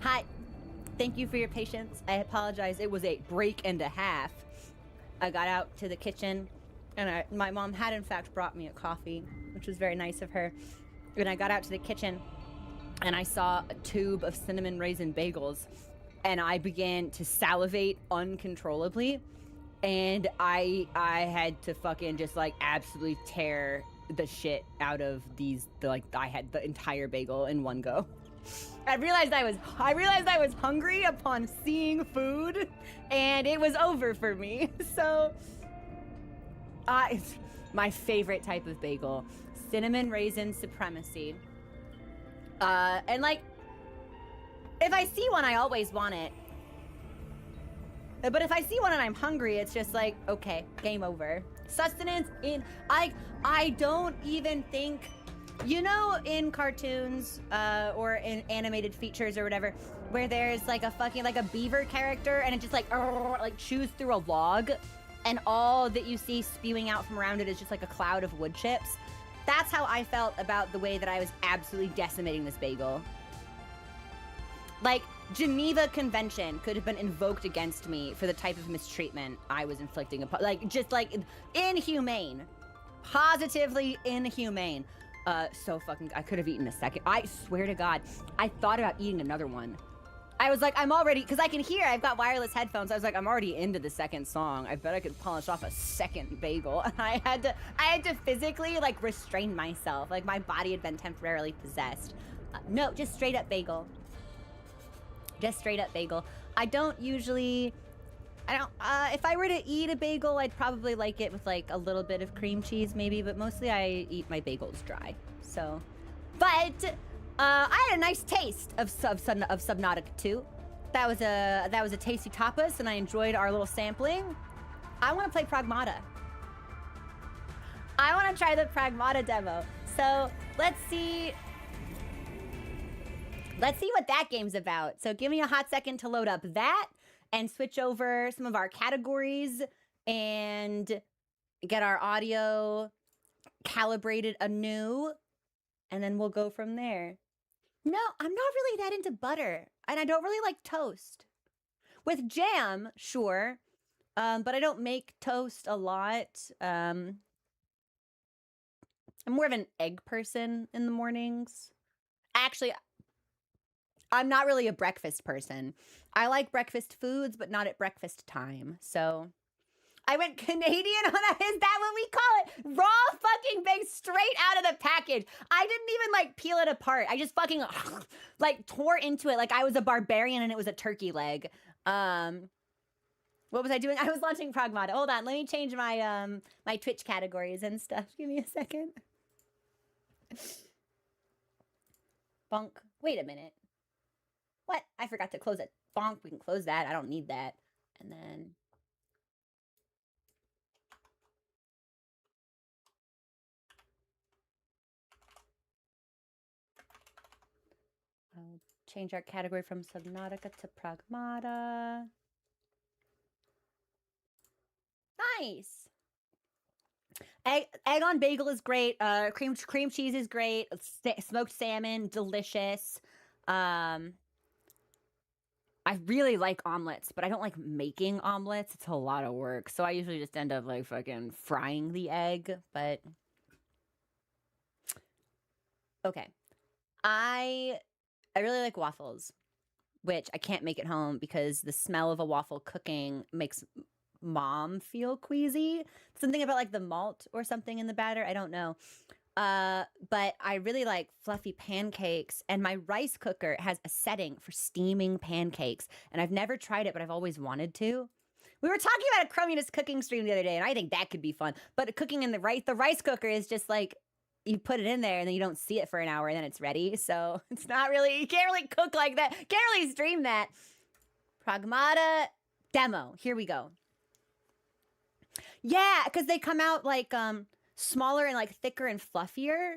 Hi. Thank you for your patience. I apologize. It was a break and a half. I got out to the kitchen, and my mom had in fact brought me a coffee, which was very nice of her. And I got out to the kitchen, and I saw a tube of cinnamon raisin bagels, and I began to salivate uncontrollably. And I had to fucking just like absolutely tear the shit out of these. I had the entire bagel in one go. I realized I was hungry upon seeing food, and it was over for me. So, it's my favorite type of bagel, cinnamon raisin supremacy. And like, if I see one, I always want it. But if I see one and I'm hungry, it's just like, okay, game over. Sustenance in, I don't even think, you know, in cartoons, or in animated features or whatever, where there's like a fucking, like a beaver character and it just like chews through a log and all that you see spewing out from around it is just like a cloud of wood chips. That's how I felt about the way that I was absolutely decimating this bagel. Like, Geneva Convention could have been invoked against me for the type of mistreatment I was inflicting upon, like, just like inhumane, positively inhumane. So fucking, I could have eaten a second. I swear to God, I thought about eating another one. I was like, I'm already, because I can hear, I've got wireless headphones. I was like, I'm already into the second song. I bet I could polish off a second bagel. And I had to physically like restrain myself. Like my body had been temporarily possessed. No, just straight up bagel. Just straight up bagel. I don't usually, if I were to eat a bagel, I'd probably like it with like a little bit of cream cheese maybe, but mostly I eat my bagels dry. So, but I had a nice taste of Subnautica 2. That was a tasty tapas, and I enjoyed our little sampling. I want to play Pragmata. I want to try the Pragmata demo. So let's see what that game's about. So give me a hot second to load up that and switch over some of our categories and get our audio calibrated anew, and then we'll go from there. No, I'm not really that into butter, and I don't really like toast. With jam, sure, but I don't make toast a lot. I'm more of an egg person in the mornings. Actually, I'm not really a breakfast person. I like breakfast foods, but not at breakfast time. So I went Canadian on that. Is that what we call it? Raw fucking baked straight out of the package. I didn't even like peel it apart. I just fucking like tore into it like I was a barbarian and it was a turkey leg. What was I doing? I was launching Pragmata. Hold on, let me change my my Twitch categories and stuff. Give me a second. Bonk. Wait a minute. What? I forgot to close it. Bonk. We can close that. I don't need that. And then I'll change our category from Subnautica to Pragmata. Nice. Egg on bagel is great. Cream cheese is great. Smoked salmon, delicious. I really like omelets, but I don't like making omelets. It's a lot of work. So I usually just end up like fucking frying the egg, but okay. I really like waffles, which I can't make at home because the smell of a waffle cooking makes mom feel queasy. Something about like the malt or something in the batter. I don't know. But I really like fluffy pancakes, and my rice cooker has a setting for steaming pancakes, and I've never tried it, but I've always wanted to. We were talking about a crumminess cooking stream the other day, and I think that could be fun. But cooking in the rice cooker is just like you put it in there and then you don't see it for an hour and then it's ready. So it's not really, you can't really cook like that. Can't really stream that. Pragmata demo. Here we go. Yeah, because they come out like smaller and like thicker and fluffier.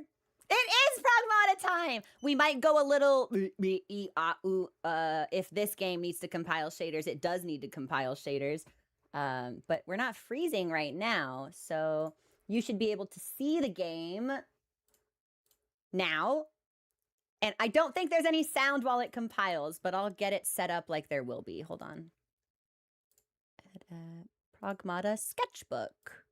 It is Pragmata time. We might go a little if this game needs to compile shaders. It does need to compile shaders, but we're not freezing right now, so you should be able to see the game now. And I don't think there's any sound while it compiles, but I'll get it set up like there will be. Hold on. Pragmata sketchbook.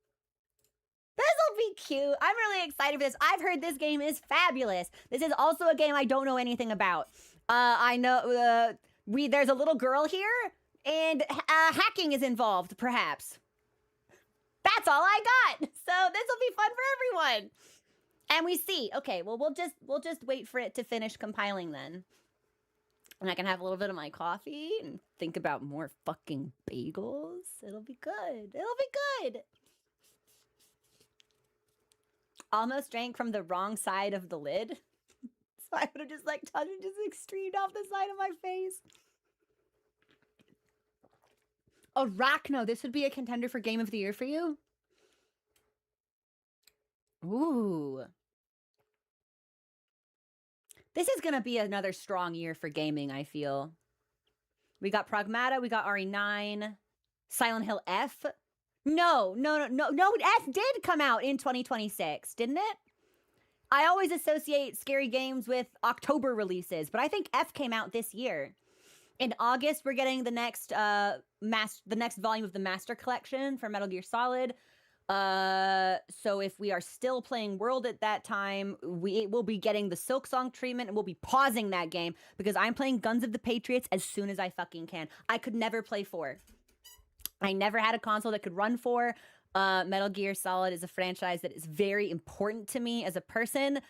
This'll be cute. I'm really excited for this. I've heard this game is fabulous. This is also a game I don't know anything about. I know there's a little girl here, and hacking is involved, perhaps. That's all I got. So this will be fun for everyone. And we see. Okay, well we'll just wait for it to finish compiling then. And I can have a little bit of my coffee and think about more fucking bagels. It'll be good. It'll be good. Almost drank from the wrong side of the lid. So I would have just like touched it, just like streamed off the side of my face. Arachno, this would be a contender for Game of the Year for you? Ooh. This is going to be another strong year for gaming, I feel. We got Pragmata, we got RE9, Silent Hill F. No, F did come out in 2026, didn't it? I always associate scary games with October releases, but I think F came out this year. In August, we're getting the next volume of the Master Collection for Metal Gear Solid. So if we are still playing World at that time, we will be getting the Silk Song treatment, and we'll be pausing that game because I'm playing Guns of the Patriots as soon as I fucking can. I could never play 4. I never had a console that could run 4. Metal Gear Solid is a franchise that is very important to me as a person.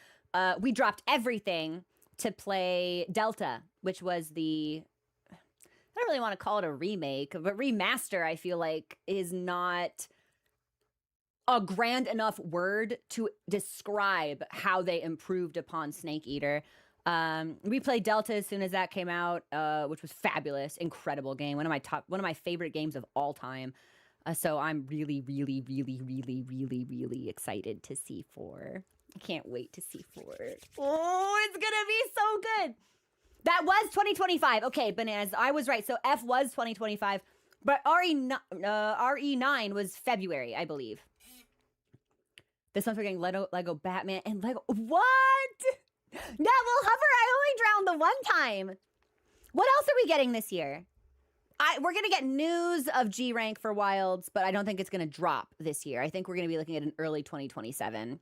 We dropped everything to play Delta, which was the... I don't really want to call it a remake, but remaster, I feel like, is not a grand enough word to describe how they improved upon Snake Eater. We played Delta as soon as that came out, which was fabulous, incredible game, one of my favorite games of all time. So I'm really, really, really, really, really, really excited to see 4. I can't wait to see 4. Oh, it's gonna be so good. That was 2025. Okay, bananas. I was right. So F was 2025, but RE9 was February, I believe. This one's for getting Lego Batman and Lego. What? That will hover. I only drowned the one time. What else are we getting this year? We're going to get news of G rank for Wilds, but I don't think it's going to drop this year. I think we're going to be looking at an early 2027.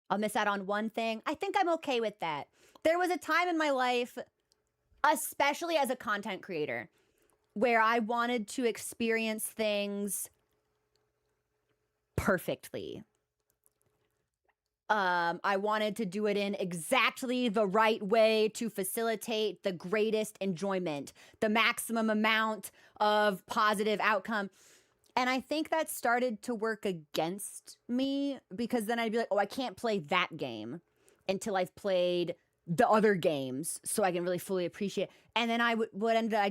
I'll miss out on one thing. I think I'm okay with that. There was a time in my life, especially as a content creator, where I wanted to experience things perfectly. I wanted to do it in exactly the right way to facilitate the greatest enjoyment, the maximum amount of positive outcome. And I think that started to work against me because then I'd be like, oh, I can't play that game until I've played the other games so I can really fully appreciate it. And then I would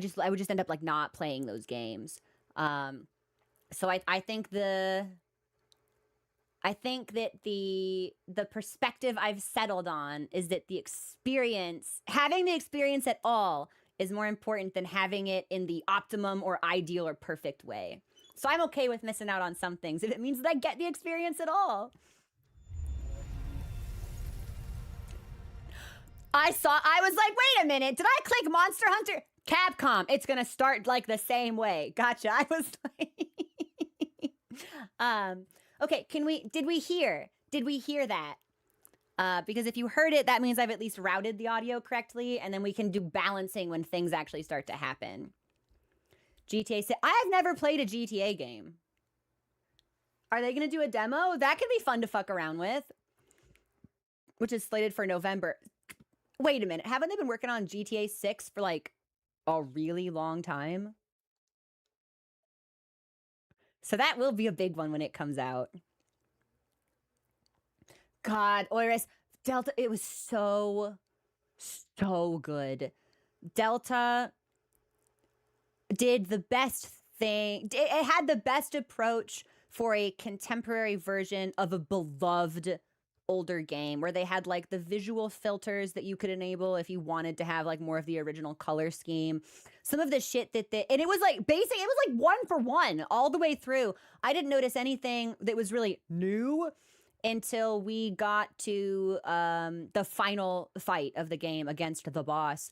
just end up like not playing those games. So I think that the perspective I've settled on is that having the experience at all is more important than having it in the optimum or ideal or perfect way. So I'm okay with missing out on some things if it means that I get the experience at all. I was like, wait a minute, did I click Monster Hunter? Capcom, it's gonna start like the same way. Gotcha. I was like, okay, did we hear that? Because if you heard it, that means I've at least routed the audio correctly, and then we can do balancing when things actually start to happen. GTA 6. I have never played a GTA game. Are they going to do a demo? That could be fun to fuck around with. Which is slated for November. Wait a minute. Haven't they been working on GTA 6 for like a really long time? So that will be a big one when it comes out. God, Oiris, Delta, it was so good. Delta did the best thing. It had the best approach for a contemporary version of a beloved older game where they had like the visual filters that you could enable if you wanted to have like more of the original color scheme. Some of the shit and it was like basic, it was like 1 for 1 all the way through. I didn't notice anything that was really new. until we got to the final fight of the game against the boss.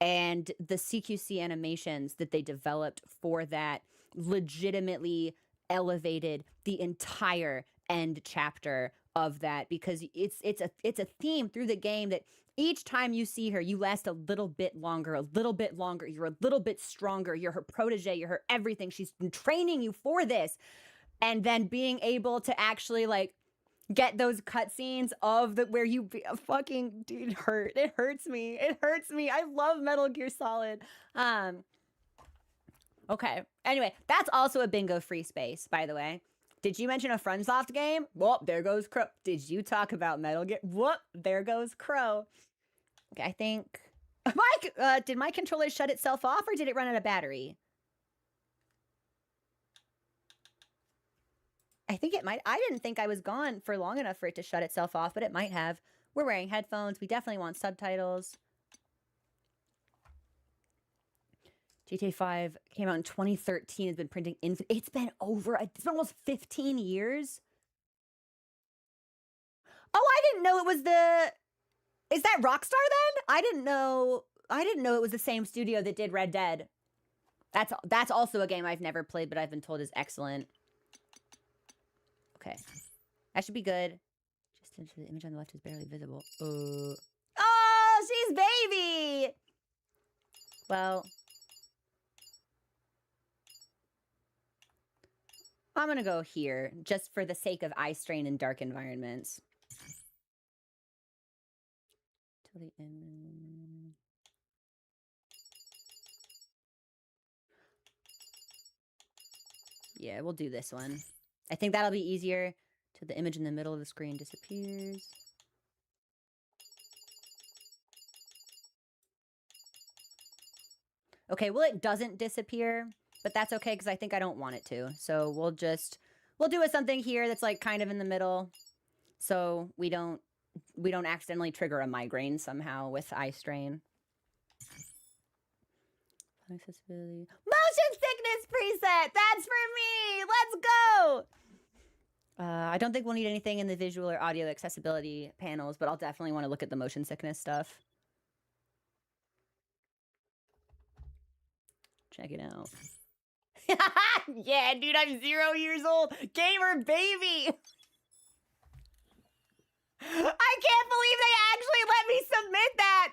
And the CQC animations that they developed for that legitimately elevated the entire end chapter of that, because it's a theme through the game that each time you see her, you last a little bit longer, you're a little bit stronger, you're her protege, you're her everything. She's been training you for this. And then being able to actually like get those cutscenes of the where you be, fucking dude hurt. It hurts me. It hurts me. I love Metal Gear Solid. Okay. Anyway, that's also a bingo free space, by the way. Did you mention a FromSoft game? Whoop, there goes Crow. Did you talk about Metal Gear? Whoop, there goes Crow. Okay, I think Mike, did my controller shut itself off or did it run out of battery? I think it might. I didn't think I was gone for long enough for it to shut itself off, but it might have. We're wearing headphones. We definitely want subtitles. GTA 5 came out in 2013. It's been printing it's been almost 15 years. Oh, I didn't know it was is that Rockstar then? I didn't know it was the same studio that did Red Dead. That's also a game I've never played, but I've been told is excellent. Okay. That should be good. Just into the image on the left is barely visible. Oh, she's baby! Well, I'm gonna go here, just for the sake of eye strain in dark environments. Yeah, we'll do this one. I think that'll be easier till the image in the middle of the screen disappears. Okay, well, it doesn't disappear, but that's okay because I think I don't want it to. So we'll do something here that's like kind of in the middle, so we don't accidentally trigger a migraine somehow with eye strain. Accessibility. Motion sickness preset! That's for me! Let's go! I don't think we'll need anything in the visual or audio accessibility panels, but I'll definitely want to look at the motion sickness stuff. Check it out. Yeah, dude, I'm 0 years old. Gamer baby! I can't believe they actually let me submit that.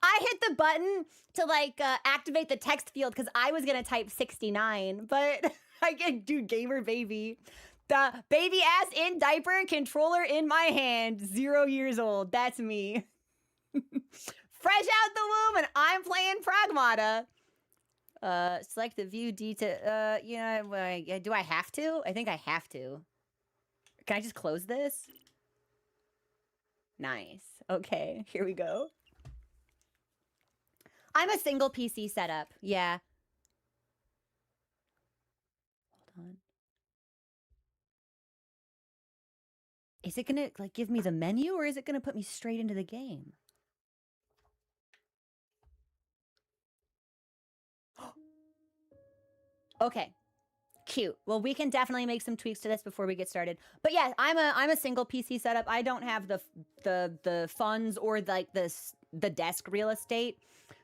I hit the button to like activate the text field because I was gonna type 69, but I get dude gamer baby. The baby ass in diaper, controller in my hand, 0 years old. That's me. Fresh out the womb, and I'm playing Pragmata. Select the view detail. You know, do I have to? I think I have to. Can I just close this? Nice. Okay, here we go. I'm a single PC setup. Yeah. Hold on. Is it gonna like give me the menu or is it gonna put me straight into the game? Okay. Cute. Well, we can definitely make some tweaks to this before we get started. But yeah, I'm a single PC setup. I don't have the funds or like the desk real estate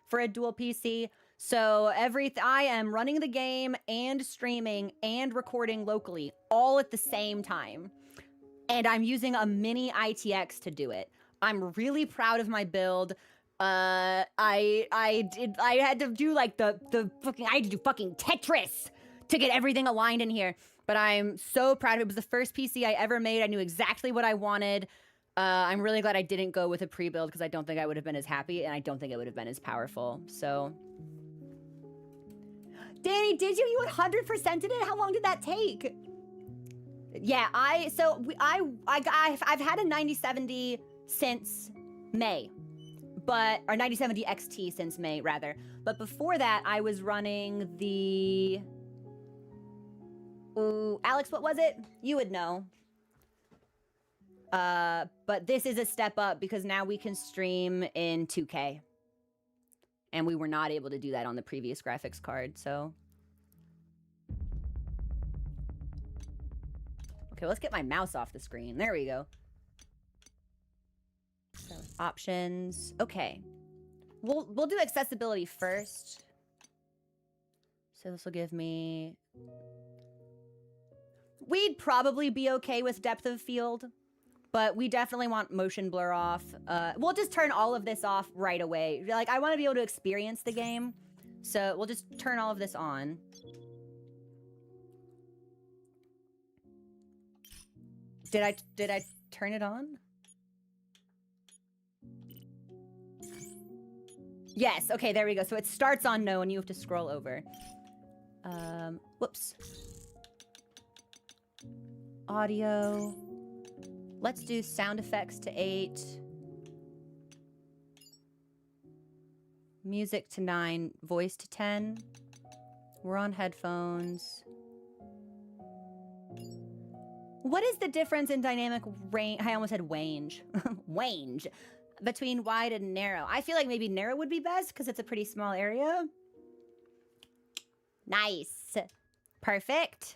for a dual PC. So I am running the game and streaming and recording locally all at the same time. And I'm using a mini ITX to do it. I'm really proud of my build. I had to do like I had to do fucking Tetris to get everything aligned in here. But I'm so proud of it. It was the first PC I ever made. I knew exactly what I wanted. I'm really glad I didn't go with a pre-build because I don't think I would have been as happy and I don't think it would have been as powerful. So, Danny, did you 100%ed it? How long did that take? Yeah, I've had a 9070 since May. Or 9070 XT since May, rather. But before that, I was running the... Ooh, Alex, what was it? You would know. But this is a step up because now we can stream in 2K. And we were not able to do that on the previous graphics card, so... Okay, let's get my mouse off the screen. There we go. So options. Okay. We'll do accessibility first. So this will give me... We'd probably be okay with depth of field, but we definitely want motion blur off. We'll just turn all of this off right away. Like, I want to be able to experience the game, so we'll just turn all of this on. Did I turn it on? Yes, okay, there we go. So it starts on no and you have to scroll over. Whoops. Audio. Let's do sound effects to 8. Music to 9. Voice to 10. We're on headphones. What is the difference in dynamic range? I almost said range. Range. Between wide and narrow. I feel like maybe narrow would be best because it's a pretty small area. Nice. Perfect.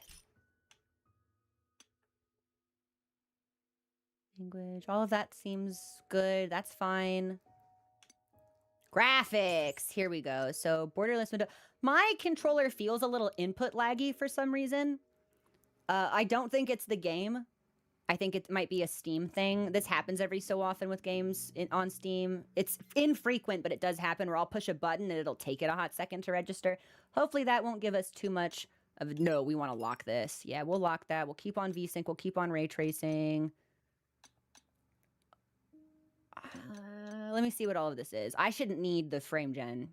Language. All of that seems good. That's fine. Graphics. Here we go. So borderless window. My controller feels a little input laggy for some reason. I don't think it's the game. I think it might be a Steam thing. This happens every so often with games on Steam. It's infrequent, but it does happen where I'll push a button and it'll take it a hot second to register. Hopefully that won't give us too much of, no, we want to lock this. Yeah, we'll lock that. We'll keep on VSync. We'll keep on ray tracing. Let me see what all of this is. I shouldn't need the frame gen.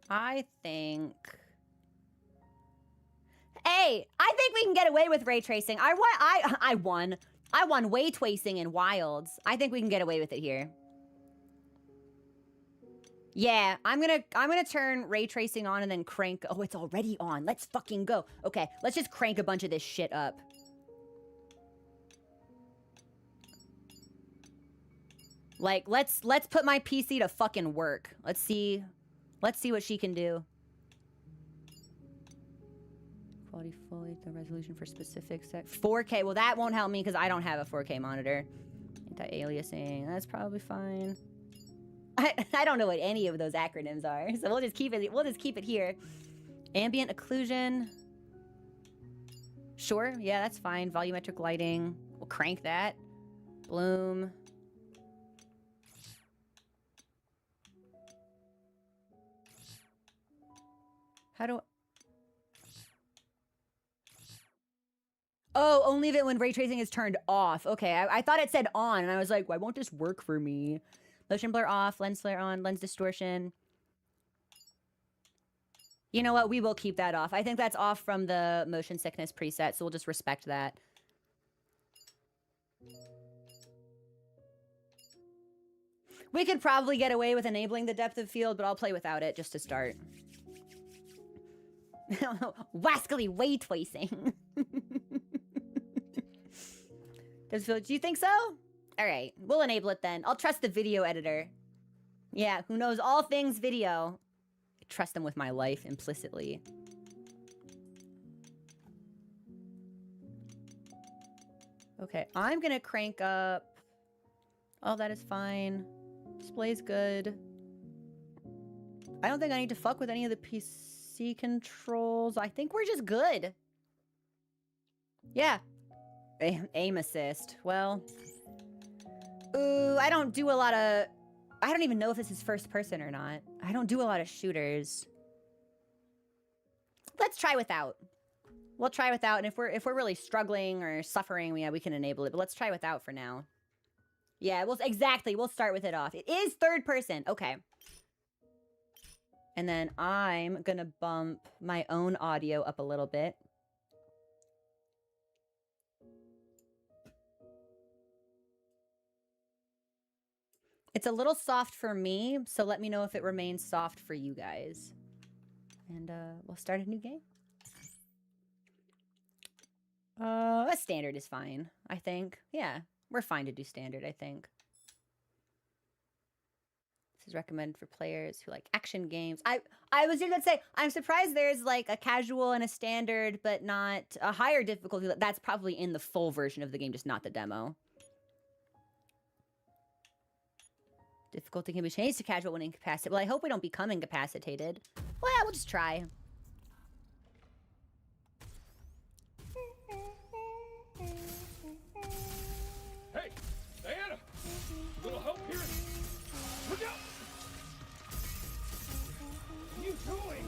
I think... Hey, I think we can get away with ray tracing. I won. I won way tracing in Wilds. I think we can get away with it here. Yeah, I'm gonna turn ray tracing on and then crank. Oh, it's already on. Let's fucking go. Okay, let's just crank a bunch of this shit up. Like, let's put my PC to fucking work. Let's see what she can do. Quality fully, the resolution for specific 4K. Well, that won't help me because I don't have a 4K monitor. Anti-aliasing. That's probably fine. I don't know what any of those acronyms are, so we'll just keep it. We'll just keep it here. Ambient occlusion. Sure. Yeah, that's fine. Volumetric lighting. We'll crank that. Bloom. How do... Oh, only that when ray tracing is turned off. Okay, I thought it said on, and I was like, why won't this work for me? Motion blur off, lens flare on, lens distortion. You know what? We will keep that off. I think that's off from the motion sickness preset, so we'll just respect that. We could probably get away with enabling the depth of field, but I'll play without it just to start. Wascally way tracing. Do you think so? All right, we'll enable it then. I'll trust the video editor. Yeah, who knows all things video. I trust them with my life implicitly. Okay, I'm gonna crank up. Oh, that is fine. Display's good. I don't think I need to fuck with any of the PC controls. I think we're just good. Yeah. Aim assist. Well. Ooh, I don't do a lot of... I don't even know if this is first person or not. I don't do a lot of shooters. Let's try without. We'll try without, and if we're really struggling or suffering, yeah, we can enable it. But let's try without for now. Yeah, exactly. We'll start with it off. It is third person. Okay. And then I'm gonna bump my own audio up a little bit. It's a little soft for me, so let me know if it remains soft for you guys. And we'll start a new game. A standard is fine, I think. Yeah, we're fine to do standard, I think. This is recommended for players who like action games. I was just gonna say, I'm surprised there's like a casual and a standard, but not a higher difficulty. That's probably in the full version of the game, just not the demo. Difficulty can be changed to casual when incapacitated. Well, I hope we don't become incapacitated. Well, yeah, we'll just try. Hey, Diana! Little help here? Look out! What are you doing?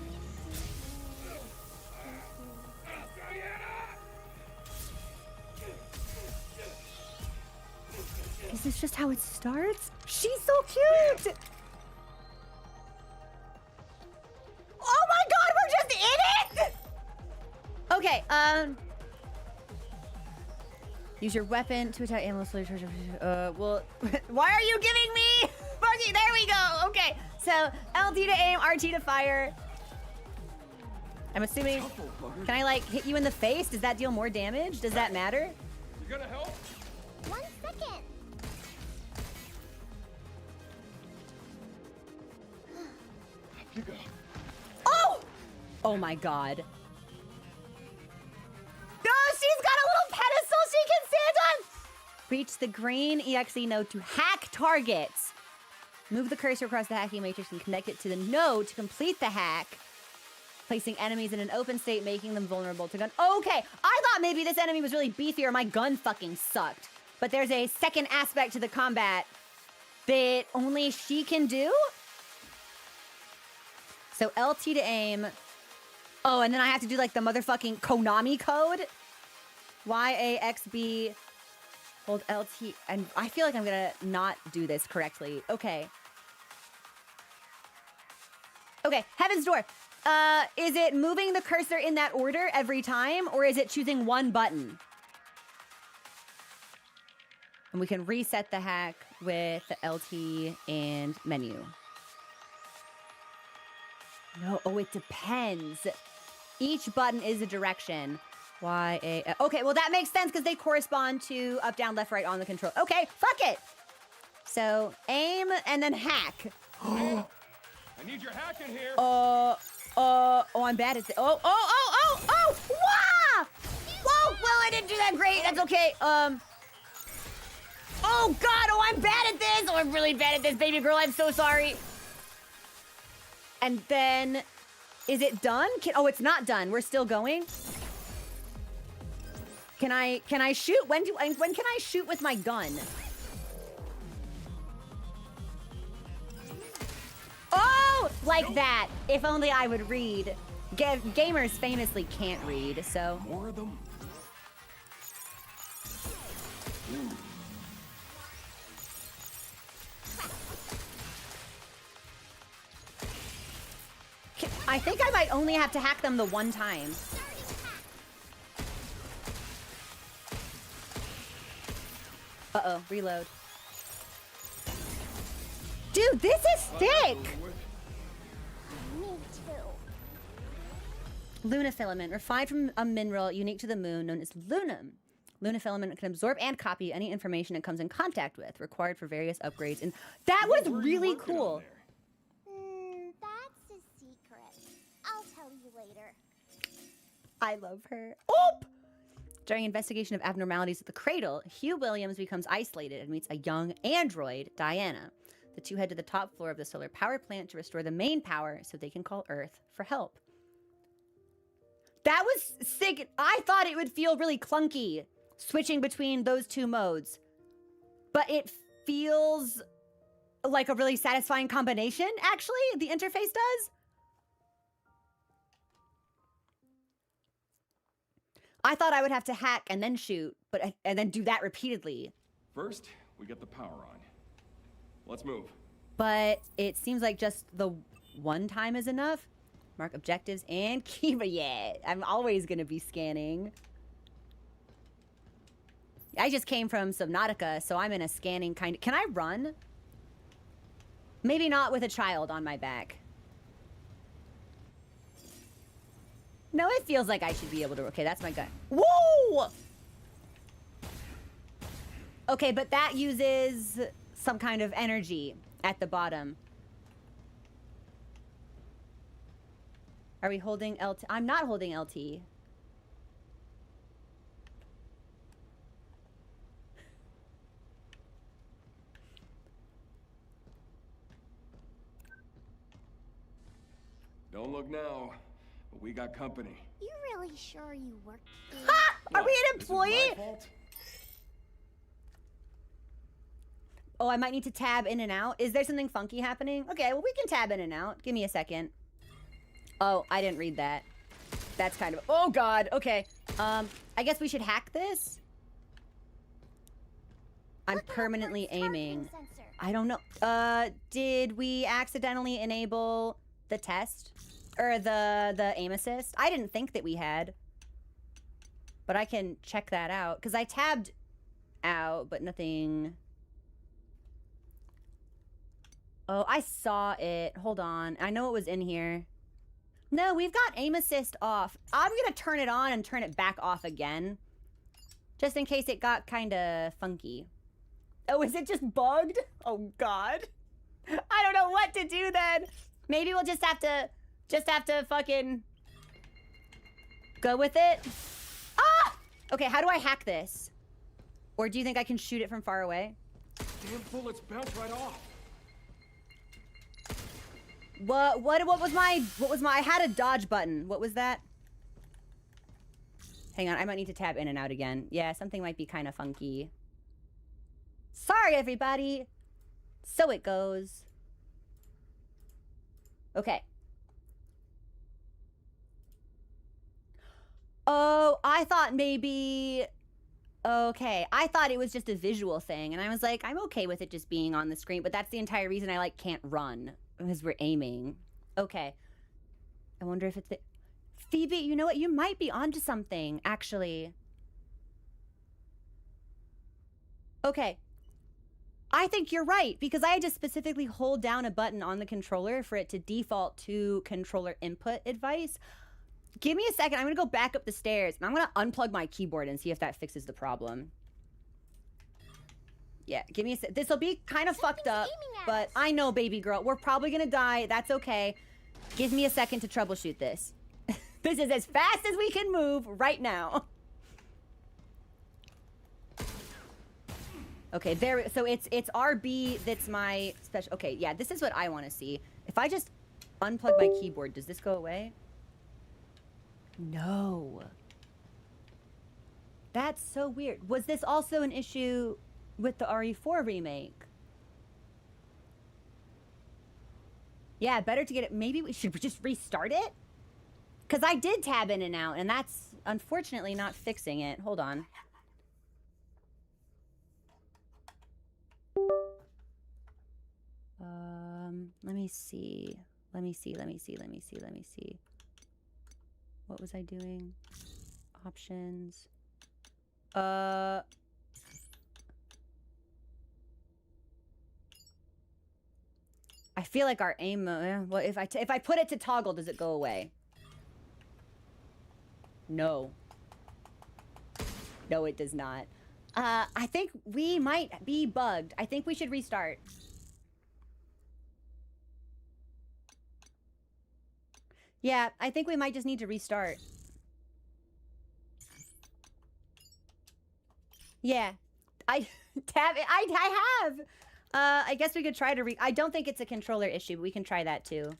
Diana! Is this just how it starts? She's so cute! Oh my god, we're just in it! Okay, use your weapon to attack animals. Well, why are you giving me? Buggy, there we go. Okay, so LT to aim, RT to fire. I'm assuming, can I like hit you in the face? Does that deal more damage? Does that matter? You gonna help? 1 second. Up you go. Oh! Oh my god. Oh, she's got a little pedestal she can stand on! Reach the green EXE node to hack targets. Move the cursor across the hacking matrix and connect it to the node to complete the hack. Placing enemies in an open state, making them vulnerable to gun. Okay, I thought maybe this enemy was really beefy or my gun fucking sucked. But there's a second aspect to the combat that only she can do? So LT to aim. Oh, and then I have to do like the motherfucking Konami code. YAXB, hold LT, and I feel like I'm gonna not do this correctly. Okay. Okay, Heaven's Door. Is it moving the cursor in that order every time, or is it choosing one button? And we can reset the hack with the LT and menu. No, oh, it depends. Each button is a direction. Okay, well that makes sense because they correspond to up, down, left, right on the control. Okay, fuck it. So aim and then hack. I need your hack in here. Oh, I'm bad at this. Wah! Whoa, well, I didn't do that great. That's okay. Oh God, oh, I'm bad at this. Oh, I'm really bad at this, baby girl. I'm so sorry. And then, is it done? Oh, it's not done. We're still going. Can I shoot? When can I shoot with my gun? Oh, like that. If only I would read. Gamers famously can't read, so. More of them. I think I might only have to hack them the one time. Uh-oh, reload. Dude, this is thick! Me too. Luna filament, refined from a mineral unique to the moon known as lunum. Luna filament can absorb and copy any information it comes in contact with, required for various upgrades. And that was really cool. That's a secret. I'll tell you later. I love her. Oop! During investigation of abnormalities at the cradle, Hugh Williams becomes isolated and meets a young android, Diana. The two head to the top floor of the solar power plant to restore the main power so they can call Earth for help. That was sick. I thought it would feel really clunky switching between those two modes, but it feels like a really satisfying combination, actually, the interface does. I thought I would have to hack and then shoot, and then do that repeatedly. First, we get the power on. Let's move. But it seems like just the one time is enough. Mark objectives and keep it. Yeah, I'm always gonna be scanning. I just came from Subnautica, so I'm in a scanning kind of... Can I run? Maybe not with a child on my back. No, it feels like I should be able to... Okay, that's my gun. Whoa! Okay, but that uses some kind of energy at the bottom. Are we holding LT? I'm not holding LT. Don't look now, but we got company. You really sure you work here? Ha! Are we an This is employee? my fault? Oh, I might need to tab in and out. Is there something funky happening? Okay, well, we can tab in and out. Give me a second. Oh, I didn't read that. That's kind of... Oh, God. Okay. I guess we should hack this? I'm Look how permanently Bert's targeting aiming. sensor. I don't know. Did we accidentally enable the test? Or the aim assist? I didn't think that we had. But I can check that out. Because I tabbed out, but nothing... Oh, I saw it. Hold on. I know it was in here. No, we've got aim assist off. I'm going to turn it on and turn it back off again. Just in case it got kind of funky. Oh, is it just bugged? Oh, God. I don't know what to do then. Maybe we'll just have to fucking go with it. Ah! Okay, how do I hack this? Or do you think I can shoot it from far away? Damn bullets bounce right off. What was my, I had a dodge button. What was that? Hang on, I might need to tab in and out again. Yeah, something might be kind of funky. Sorry, everybody. So it goes. Okay. Oh, I thought maybe... Okay, I thought it was just a visual thing, and I was like, I'm okay with it just being on the screen, but that's the entire reason I, like, can't run. Because we're aiming. Okay. I wonder if it's the... Phoebe, you know what? You might be onto something, actually. Okay. I think you're right, because I had to specifically hold down a button on the controller for it to default to controller input advice. Give me a second. I'm going to go back up the stairs, and I'm going to unplug my keyboard and see if that fixes the problem. Yeah, give me a sec. This'll be kind of fucked up, aiming at but us. I know, baby girl. We're probably gonna die. That's okay. Give me a second to troubleshoot this. This is as fast as we can move right now. Okay, there. So it's RB that's my special. Okay, yeah, this is what I want to see. If I just unplug my keyboard, does this go away? No. That's so weird. Was this also an issue with the RE4 remake? Yeah, better to get it. Maybe we should just restart it? Because I did tab in and out, and that's unfortunately not fixing it. Hold on. Let me see. Let me see. What was I doing? Options. I feel like our aim, well, if I put it to toggle, does it go away? No. No, it does not. I think we might be bugged. I think we should restart. Yeah, I think we might just need to restart. Yeah. I have. I guess we could try to I don't think it's a controller issue, but we can try that too.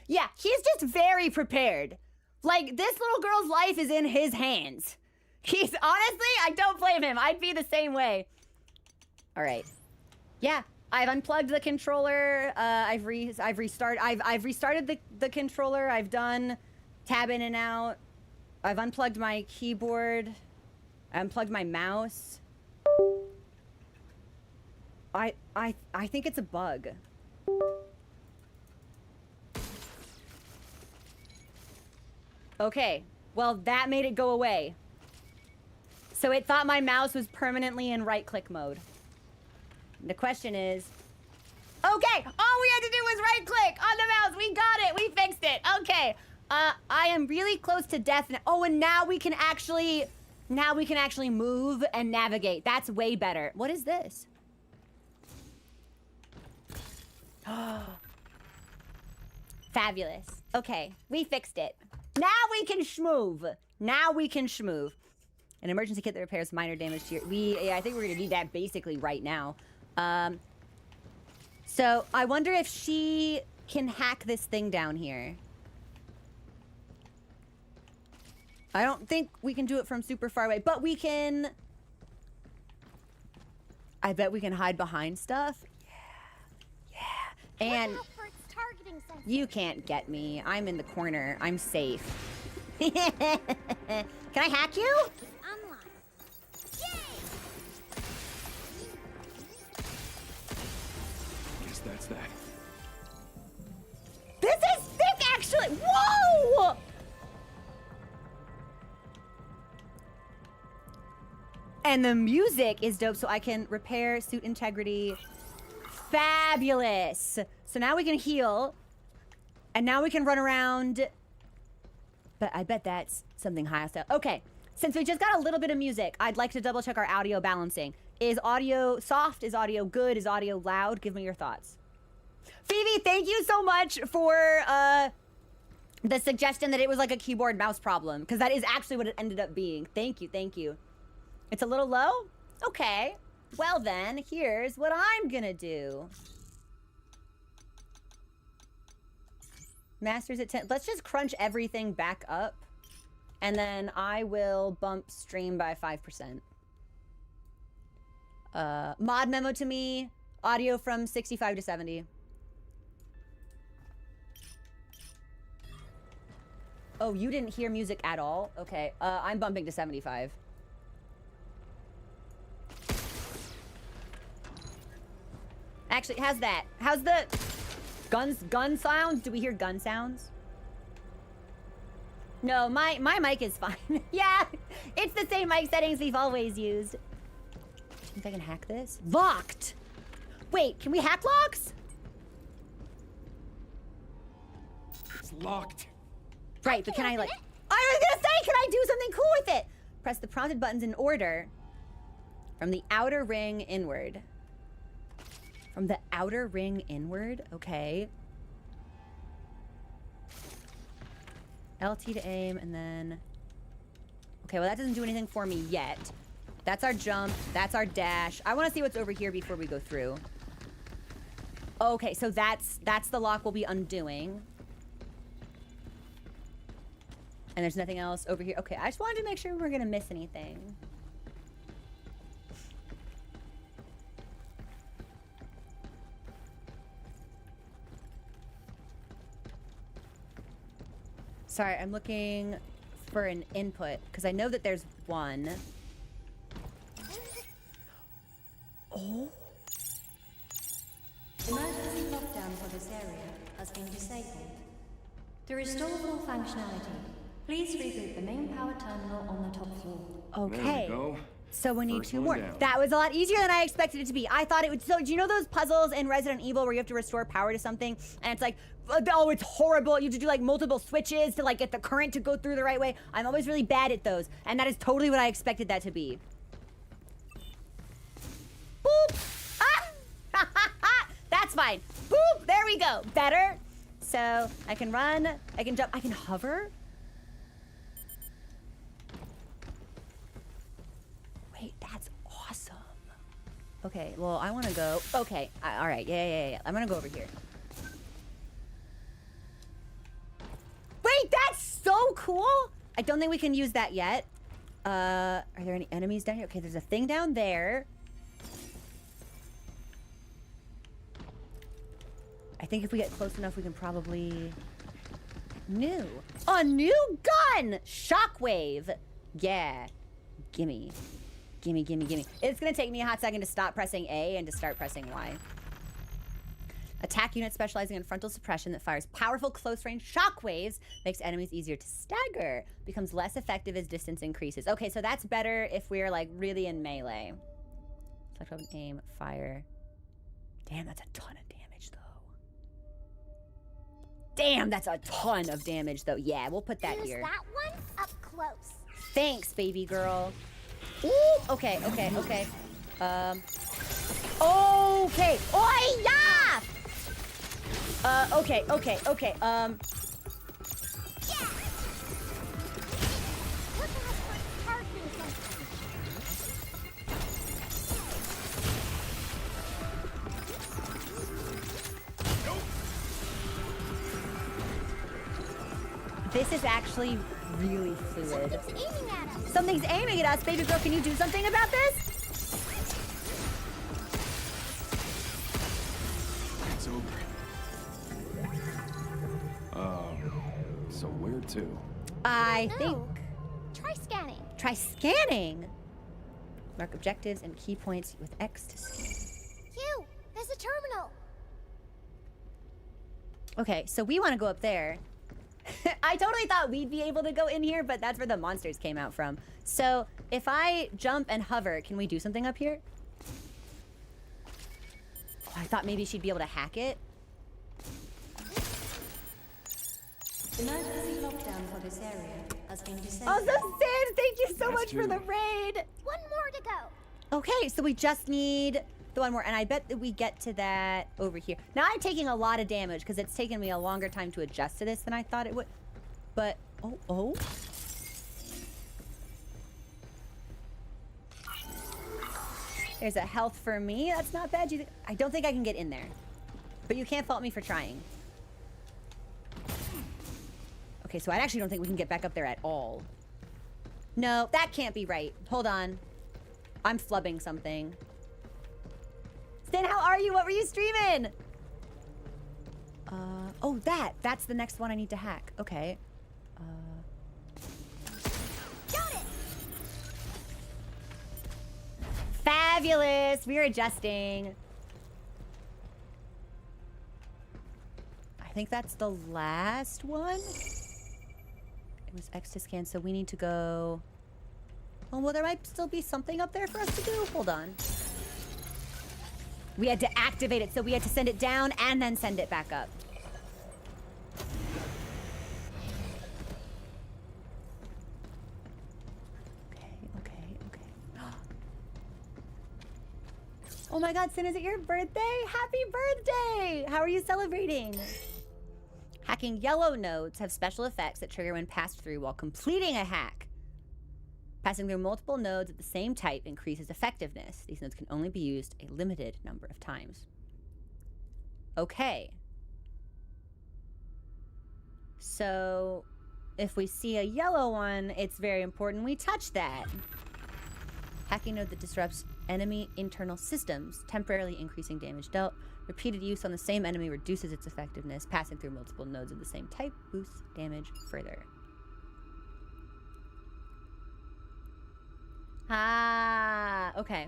Yeah, he's just very prepared. Like, this little girl's life is in his hands. He's, honestly, I don't blame him. I'd be the same way. All right. Yeah, I've unplugged the controller. I've restarted the controller. I've done tab in and out. I've unplugged my keyboard. I unplugged my mouse. I think it's a bug. Okay, well, that made it go away. So it thought my mouse was permanently in right-click mode. The question is... Okay, all we had to do was right-click on the mouse. We got it. We fixed it. Okay. I am really close to death now. Oh, and now we can actually... Now we can actually move and navigate. That's way better. What is this? Fabulous. Okay, we fixed it. Now we can schmoove. Now we can schmoove. An emergency kit that repairs minor damage to your... Yeah, I think we're gonna need that basically right now. So I wonder if she can hack this thing down here. I don't think we can do it from super far away, but we can... I bet we can hide behind stuff. Yeah. And Look out for its targeting sensor. you can't get me. I'm in the corner. I'm safe. Can I hack you? Unlock. Yay! Guess that's that. This is thick, actually. Whoa! And the music is dope, so I can repair suit integrity. Fabulous. So now we can heal. And now we can run around. But I bet that's something hostile. Okay, since we just got a little bit of music, I'd like to double check our audio balancing. Is audio soft? Is audio good? Is audio loud? Give me your thoughts. Phoebe, thank you so much for the suggestion that it was like a keyboard mouse problem, because that is actually what it ended up being. Thank you, thank you. It's a little low? Okay. Well then, here's what I'm gonna do. Masters at 10. Let's just crunch everything back up. And then I will bump stream by 5%. Mod memo to me. Audio from 65 to 70. Oh, you didn't hear music at all? Okay, I'm bumping to 75. Actually, how's that? How's the gun sounds? Do we hear gun sounds? No, my mic is fine. Yeah, it's the same mic settings we've always used. Think I can hack this? Locked! Wait, can we hack locks? It's locked. Right, but can I like... I was gonna say, can I do something cool with it? Press the prompted buttons in order. From the outer ring inward. From the outer ring inward? Okay. LT to aim, and then... Okay, well that doesn't do anything for me yet. That's our jump. That's our dash. I want to see what's over here before we go through. Okay, so that's the lock we'll be undoing. And there's nothing else over here. Okay, I just wanted to make sure we weren't gonna miss anything. Sorry, I'm looking for an input because I know that there's one. Oh. Emergency lockdown for this area has been disabled. To restore full functionality, please reboot the main power terminal on the top floor. Okay. There we go. So we need First two one more. down. That was a lot easier than I expected it to be. I thought it would. So do you know those puzzles in Resident Evil where you have to restore power to something and it's like, oh, it's horrible. You have to do like multiple switches to like get the current to go through the right way. I'm always really bad at those, and that is totally what I expected that to be. Boop. Ah! That's fine. Boop. There we go. Better. So I can run. I can jump. I can hover. Wait, that's awesome. Okay, well, I want to go. Okay, all right. Yeah. I'm going to go over here. Wait, that's so cool. I don't think we can use that yet. Are there any enemies down here? Okay, there's a thing down there. I think if we get close enough, we can probably... New. A new gun! Shockwave. Yeah. Gimme. Gimme. It's gonna take me a hot second to stop pressing A and to start pressing Y. Attack unit specializing in frontal suppression that fires powerful close-range shockwaves, makes enemies easier to stagger, becomes less effective as distance increases. Okay, so that's better if we're like really in melee. Select weapon, aim, fire. Damn, that's a ton of damage though. Damn, that's a ton of damage though. Yeah, we'll put that Use here. that one up close. Thanks, baby girl. Ooh, okay. Okay. Oi, yeah! Okay. Yeah. Look at us targeting something. This is actually really fluid. Something's aiming at us. Something's aiming at us, baby girl. Can you do something about this? It's over. So where to? I think. No. Try scanning. Try scanning. Mark objectives and key points with X to scan. Q, there's a terminal. Okay, so we want to go up there. I totally thought we'd be able to go in here, but that's where the monsters came out from. So if I jump and hover, can we do something up here? Oh, I thought maybe she'd be able to hack it. The night visit lockdown for this area has been disabled. Oh, so Sid, thank you so Yes, much for too. the raid. One more to go. Okay, so we just need the one more, and I bet that we get to that over here. Now I'm taking a lot of damage because it's taken me a longer time to adjust to this than I thought it would. But, oh. There's a health for me. That's not bad. I don't think I can get in there. But you can't fault me for trying. Okay, so I actually don't think we can get back up there at all. No, that can't be right. Hold on. I'm flubbing something. Stan, how are you? What were you streaming? Oh, that's the next one I need to hack. Okay. Got it. Fabulous. We're adjusting. I think that's the last one. It was X to scan, so we need to go... Oh, well, there might still be something up there for us to do. Hold on. We had to activate it, so we had to send it down and then send it back up. Okay. Oh my god, Sin, is it your birthday? Happy birthday! How are you celebrating? Hacking yellow nodes have special effects that trigger when passed through while completing a hack. Passing through multiple nodes of the same type increases effectiveness. These nodes can only be used a limited number of times. Okay. So, if we see a yellow one, it's very important we touch that. Hacking node that disrupts enemy internal systems, temporarily increasing damage dealt. Repeated use on the same enemy reduces its effectiveness. Passing through multiple nodes of the same type boosts damage further. Ah, okay.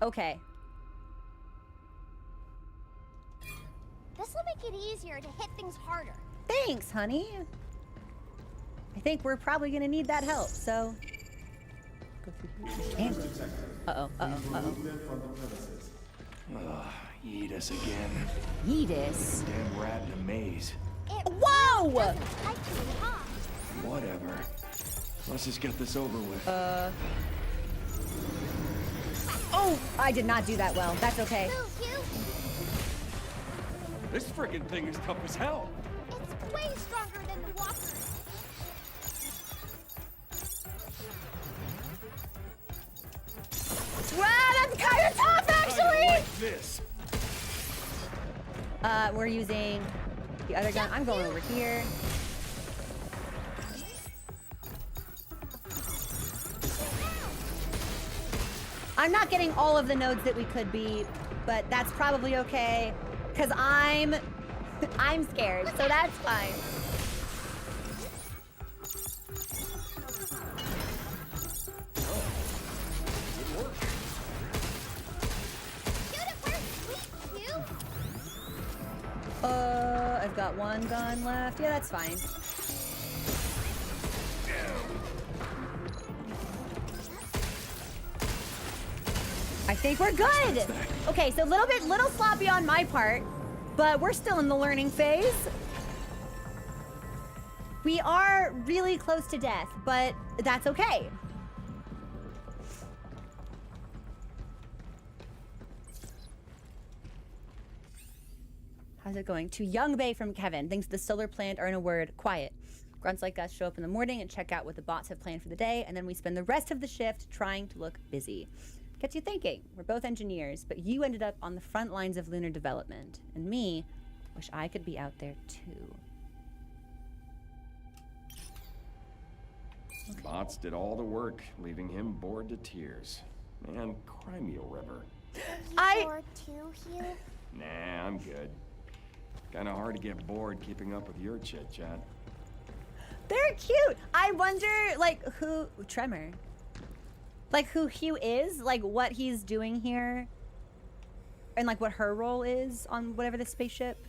Okay. This will make it easier to hit things harder. Thanks, honey. I think we're probably gonna need that help, so... Go through here. Uh-oh. Yeetus again. Yeetus? Damn rat in a maze. It Whoa! doesn't like to talk. Whatever. Let's just get this over with. Oh! I did not do that well. That's okay. Move, you. This friggin' thing is tough as hell. It's way stronger than the walkers. Wow, that's kind of tough, actually! Like this. We're using the other gun. I'm going over here. I'm not getting all of the nodes that we could be, but that's probably okay, because I'm scared, so that's fine. I've got one gun left. Yeah, that's fine. I think we're good. Okay, so little sloppy on my part, but we're still in the learning phase. We are really close to death, but that's okay. How's it going? To Young Bay from Kevin. Thinks the solar plant are, in a word, quiet. Grunts like us show up in the morning and check out what the bots have planned for the day, and then we spend the rest of the shift trying to look busy. Gets you thinking. We're both engineers, but you ended up on the front lines of lunar development. And me, wish I could be out there too. Okay. Bots did all the work, leaving him bored to tears. Man, cry me a river. Bored too, Hugh? Nah, I'm good. Kinda hard to get bored keeping up with your chit-chat. They're cute. I wonder, like, who... Tremor. Like, who Hugh is? Like, what he's doing here? And, like, what her role is on whatever the spaceship...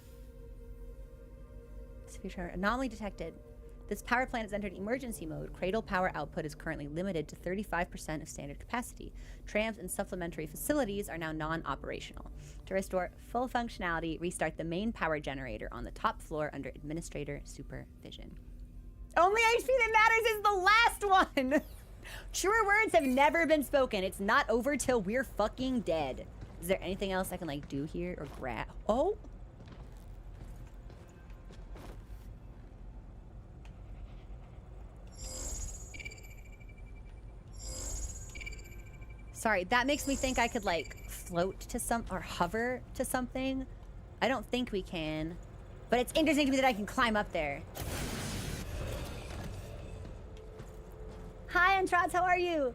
Anomaly detected. This power plant has entered emergency mode. Cradle power output is currently limited to 35% of standard capacity. Trams and supplementary facilities are now non-operational. To restore full functionality, restart the main power generator on the top floor under administrator supervision. Only HP that matters is the last one! Truer words have never been spoken. It's not over till we're fucking dead. Is there anything else I can, like, do here or grab? Oh! Sorry, that makes me think I could, like, float to or hover to something. I don't think we can. But it's interesting to me that I can climb up there. Hi, Antrats, how are you?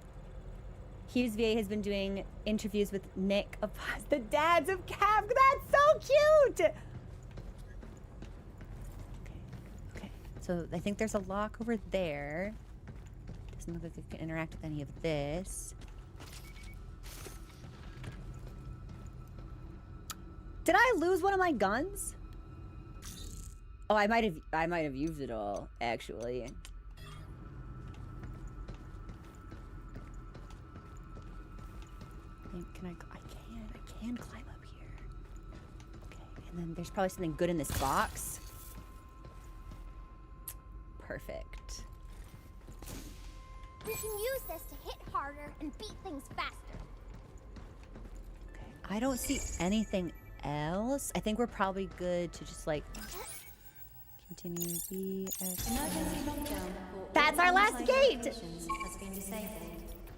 Hughes VA has been doing interviews with Nick of the dads of Cav. That's so cute! Okay. So I think there's a lock over there. Doesn't look like I can interact with any of this. Did I lose one of my guns? Oh, I might have used it all, actually. I can climb up here. Okay, and then there's probably something good in this box. Perfect. We can use this to hit harder and beat things faster. Okay, I don't see anything else. I think we're probably good to just, like, continue the... That's our last gate! Has been disabled.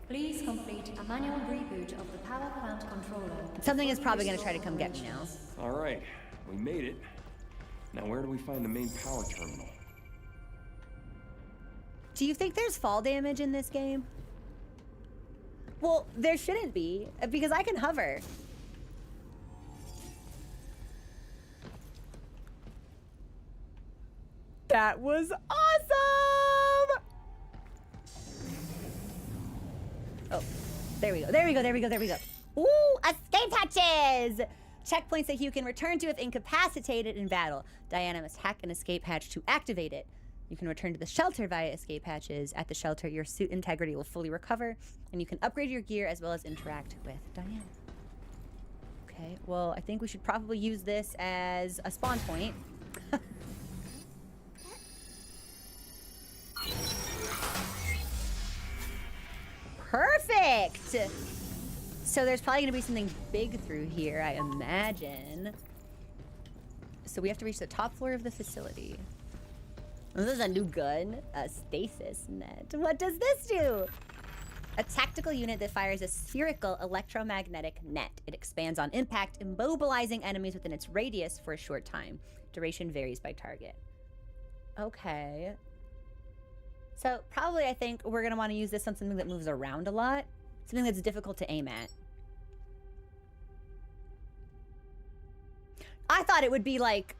Please complete a manual reboot of the power plant controller. Something is probably going to try to come get me now. All right, we made it. Now where do we find the main power terminal? Do you think there's fall damage in this game? Well, there shouldn't be, because I can hover. That was awesome! Oh, there we go, there we go, there we go, there we go. Ooh, escape hatches! Checkpoints that you can return to if incapacitated in battle. Diana must hack an escape hatch to activate it. You can return to the shelter via escape hatches. At the shelter, your suit integrity will fully recover, and you can upgrade your gear as well as interact with Diana. Okay, well, I think we should probably use this as a spawn point. Perfect! So there's probably gonna be something big through here, I imagine. So we have to reach the top floor of the facility. This is a new gun, a stasis net. What does this do? A tactical unit that fires a spherical electromagnetic net. It expands on impact, immobilizing enemies within its radius for a short time. Duration varies by target. Okay. So probably I think we're gonna want to use this on something that moves around a lot. Something that's difficult to aim at. I thought it would be like,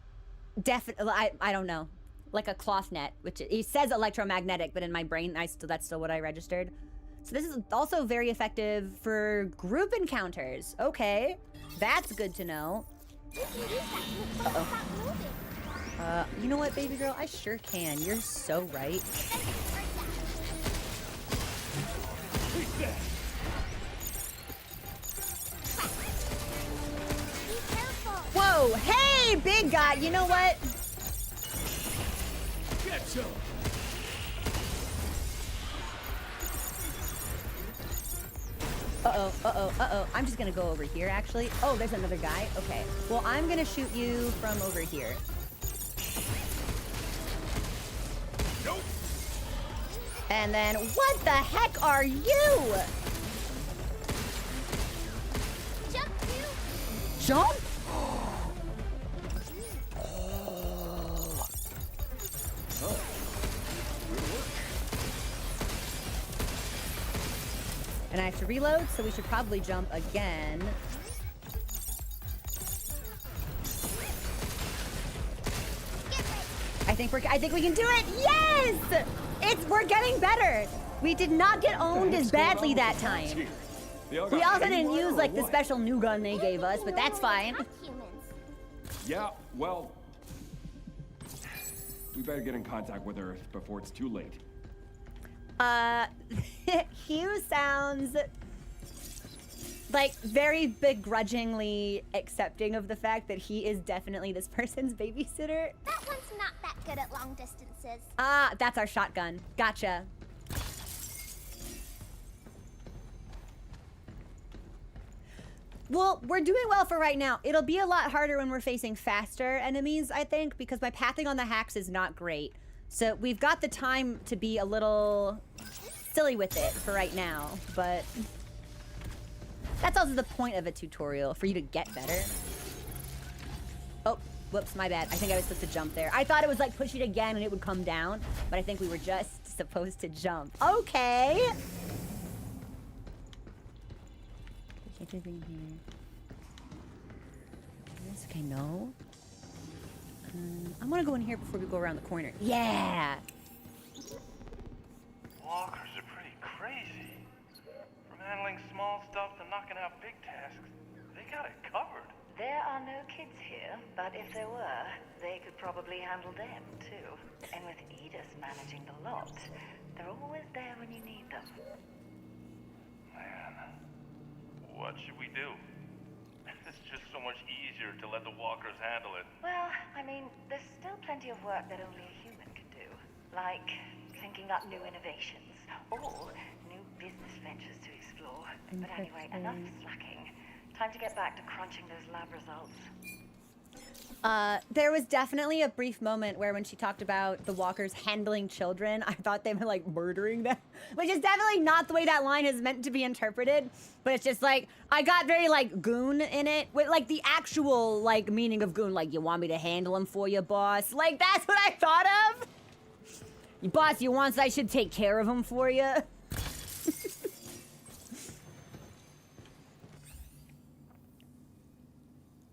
I don't know, like a cloth net, which it says electromagnetic, but in my brain, that's still what I registered. So this is also very effective for group encounters. Okay, that's good to know. Uh-oh. You know what, baby girl? I sure can. You're so right. Whoa! Hey, big guy! You know what? Get some. Uh-oh. I'm just gonna go over here, actually. Oh, there's another guy. Okay. Well, I'm gonna shoot you from over here. Nope. And then, what the heck are you? Jump, you. Jump? And I have to reload, so we should probably jump again. I think we can do it. Yes! We're getting better. We did not get owned as badly that time. We also didn't use like the special new gun they gave us, but that's fine. Yeah, well, we better get in contact with her before it's too late. Hugh sounds like very begrudgingly accepting of the fact that he is definitely this person's babysitter. That one's not that good at long distances. Ah, that's our shotgun. Gotcha. Well, we're doing well for right now. It'll be a lot harder when we're facing faster enemies, I think, because my pathing on the hacks is not great. So we've got the time to be a little silly with it for right now, but that's also the point of a tutorial, for you to get better. Oh, whoops, my bad. I think I was supposed to jump there. I thought it was like push it again and it would come down, but I think we were just supposed to jump. Okay. Okay, no. I'm gonna go in here before we go around the corner. Yeah! Walkers are pretty crazy. From handling small stuff to knocking out big tasks, they got it covered. There are no kids here, but if there were, they could probably handle them too. And with Edith managing the lot, they're always there when you need them. Man, what should we do? It's just so much easier to let the walkers handle it. Well, I mean, there's still plenty of work that only a human can do. Like thinking up new innovations, or new business ventures to explore. But anyway, enough slacking. Time to get back to crunching those lab results. There was definitely a brief moment where when she talked about the walkers handling children, I thought they were like murdering them, which is definitely not the way that line is meant to be interpreted. But it's just like, I got very like goon in it, with like the actual like meaning of goon, like you want me to handle him for you, boss? Like that's what I thought of. Boss, you want I should take care of him for you?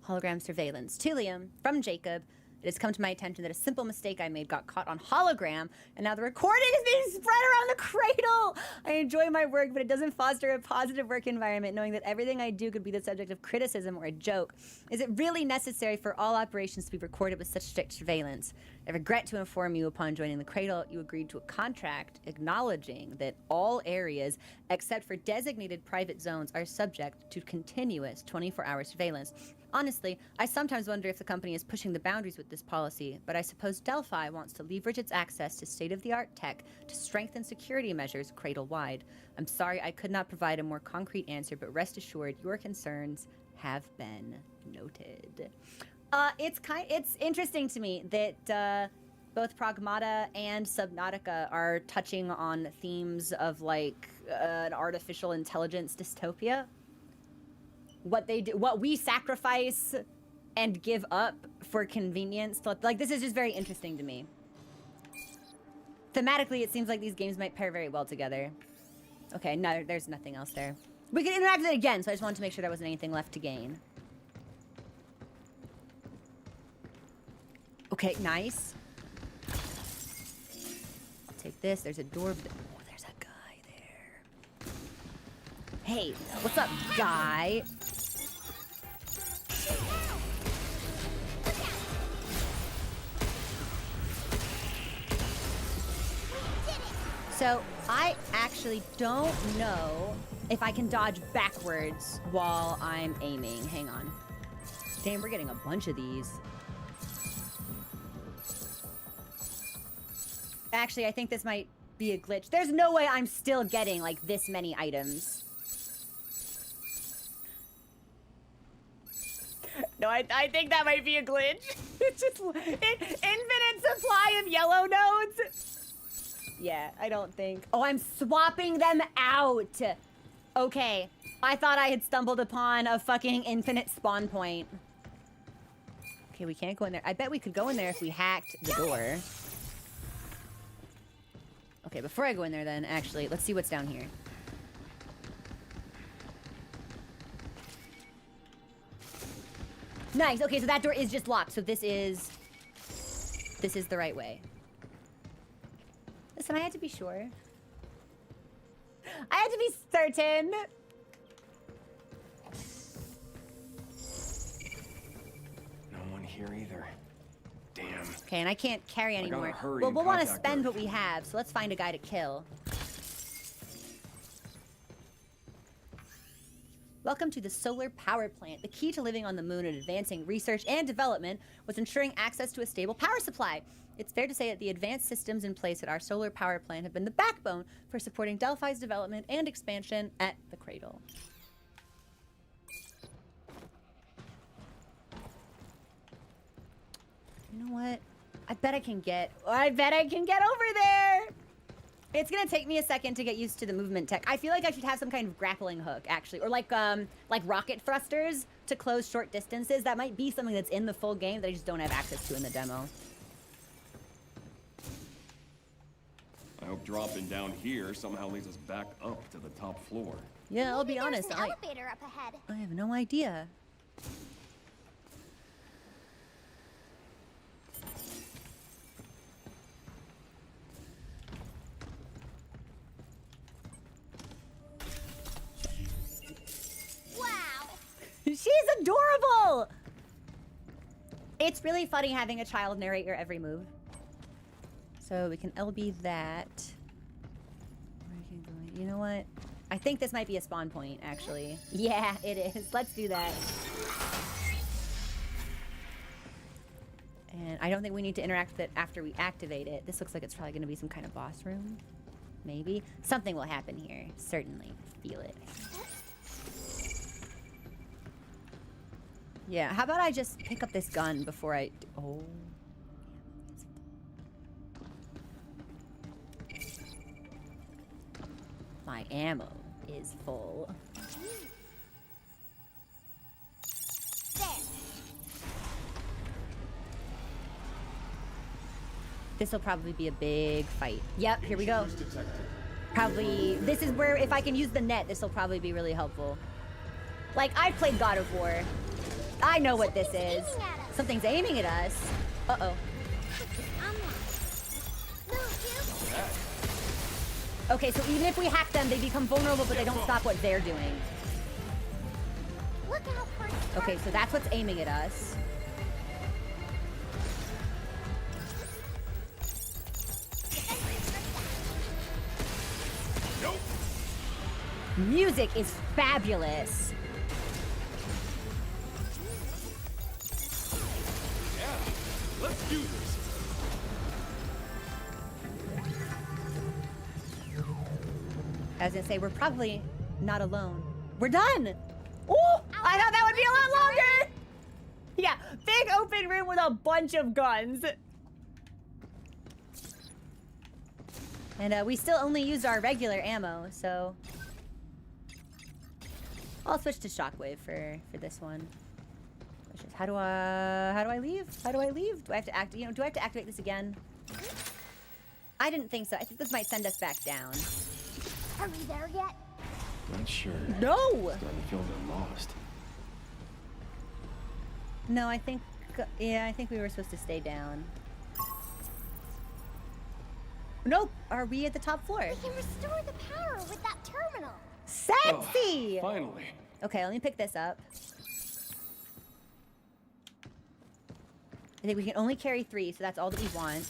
Hologram surveillance. To Liam, from Jacob. It has come to my attention that a simple mistake I made got caught on hologram, and now the recording is being spread around the cradle. I enjoy my work, but it doesn't foster a positive work environment, knowing that everything I do could be the subject of criticism or a joke. Is it really necessary for all operations to be recorded with such strict surveillance? I regret to inform you, upon joining the cradle, you agreed to a contract acknowledging that all areas, except for designated private zones, are subject to continuous 24-hour surveillance. Honestly, I sometimes wonder if the company is pushing the boundaries with this policy, but I suppose Delphi wants to leverage its access to state-of-the-art tech to strengthen security measures cradle-wide. I'm sorry I could not provide a more concrete answer, but rest assured your concerns have been noted. It's interesting to me that both Pragmata and Subnautica are touching on themes of like an artificial intelligence dystopia. What they do, what we sacrifice and give up for convenience. Like, this is just very interesting to me. Thematically, it seems like these games might pair very well together. Okay, no, there's nothing else there. We can interact with it again, so I just wanted to make sure there wasn't anything left to gain. Okay, nice. I'll take this. There's a door. Oh, there's a guy there. Hey, what's up, guy? So, I actually don't know if I can dodge backwards while I'm aiming. Hang on. Damn, we're getting a bunch of these. Actually, I think this might be a glitch. There's no way I'm still getting, like, this many items. No, I think that might be a glitch. It's just infinite supply of yellow nodes. Yeah, I don't think. Oh, I'm swapping them out. Okay, I thought I had stumbled upon a fucking infinite spawn point. Okay, we can't go in there. I bet we could go in there if we hacked the door. Okay, before I go in there then, actually, let's see what's down here. Nice. Okay, so that door is just locked. So this is the right way. Listen, I had to be sure. I had to be certain. No one here either. Damn. Okay, and I can't carry anymore. hurry Well, and we'll want to contact spend Earth. what we have, so let's find a guy to kill. Welcome to the solar power plant. The key to living on the moon and advancing research and development was ensuring access to a stable power supply. It's fair to say that the advanced systems in place at our solar power plant have been the backbone for supporting Delphi's development and expansion at the Cradle. You know what? I bet I can get over there! It's gonna take me a second to get used to the movement tech. I feel like I should have some kind of grappling hook, actually. Or like rocket thrusters to close short distances. That might be something that's in the full game that I just don't have access to in the demo. I hope dropping down here somehow leads us back up to the top floor. Yeah, I'll Maybe be honest. There's an elevator up ahead. I have no idea. Wow. She's adorable! It's really funny having a child narrate your every move. So we can LB that. You know what? I think this might be a spawn point, actually. Yeah, it is. Let's do that. And I don't think we need to interact with it after we activate it. This looks like it's probably going to be some kind of boss room. Maybe. Something will happen here. Certainly. Feel it. Yeah, how about I just pick up this gun before I... Oh. My ammo is full. There. This will probably be a big fight. Yep, here we go. Probably, this is where, if I can use the net, this will probably be really helpful. Like, I've played God of War. I know what this is. Something's aiming at us. Uh-oh. Okay, so even if we hack them, they become vulnerable, but they don't stop what they're doing. Look out for... Okay, so that's what's aiming at us. Music is fabulous. Yeah, let's do this. I was gonna say, we're probably not alone. We're done! Oh, I thought that would be a lot longer! Yeah, big open room with a bunch of guns. And we still only used our regular ammo, so... I'll switch to shockwave for this one. How do I leave? How do I leave? Do I have to do I have to activate this again? I didn't think so. I think this might send us back down. Are we there yet? Not sure. No! Starting to feel they're lost. No, I think we were supposed to stay down. Nope. Are we at the top floor? We can restore the power with that terminal. Sexy! Oh, finally. Okay, let me pick this up. I think we can only carry 3, so that's all that we want.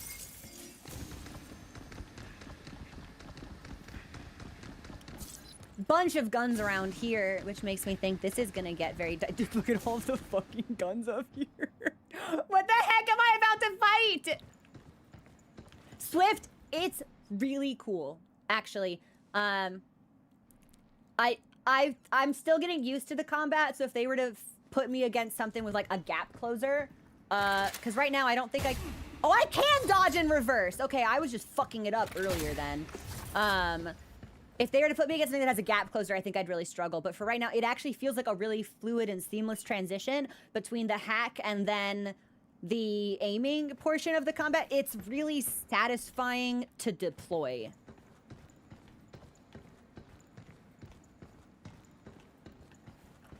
Bunch of guns around here, which makes me think this is gonna get very... Dude, look at all the fucking guns up here. What the heck am I about to fight? Swift, it's really cool, actually. I'm still getting used to the combat, so if they were to put me against something with like a gap closer. Because right now I don't think I... Oh, I can dodge in reverse. Okay, I was just fucking it up earlier then. If they were to put me against something that has a gap closer, I think I'd really struggle. But for right now, it actually feels like a really fluid and seamless transition between the hack and then the aiming portion of the combat. It's really satisfying to deploy.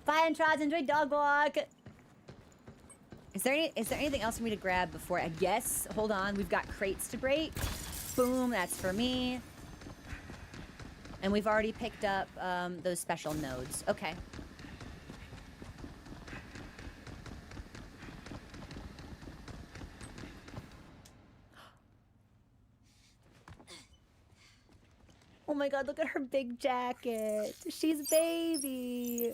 Bye, and Trods, enjoy dog walk. Is there anything else for me to grab before I... Yes, hold on. We've got crates to break. Boom, that's for me. And we've already picked up those special nodes. Okay. Oh my god, look at her big jacket. She's baby.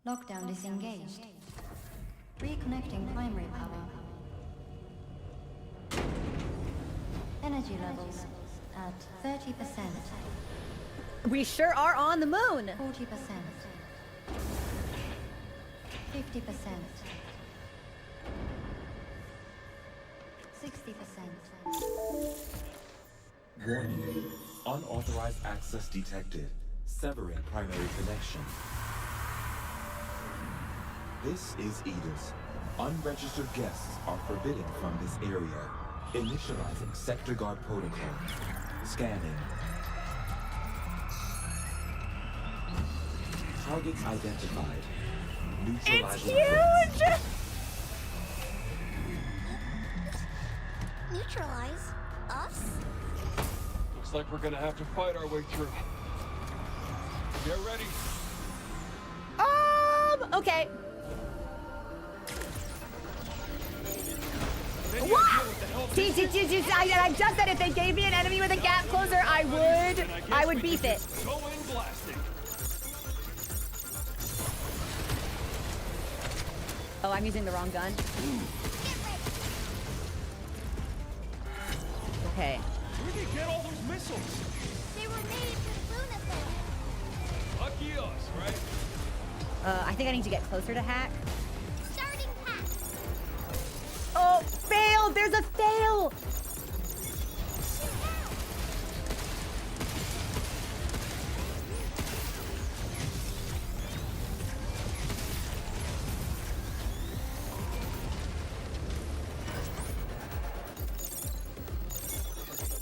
Lockdown disengaged. Reconnecting primary power. Energy levels at 30%. We sure are on the moon. 40%. 50%. 60%. Warning. Unauthorized access detected. Severing primary connection. This is Edis. Unregistered guests are forbidden from this area. Initializing sector guard protocol. Scanning. Targets identified. It's huge! Neutralize us? Looks like we're gonna have to fight our way through. Get ready. Okay. What? See, I just said if they gave me an enemy with a gap closer, I would beef it. Oh, I'm using the wrong gun. Okay. We can get all those missiles. They were made with Lunathor. Lucky us, right? I think I need to get closer to hack. Starting hack. Oh, failed! There's a fail!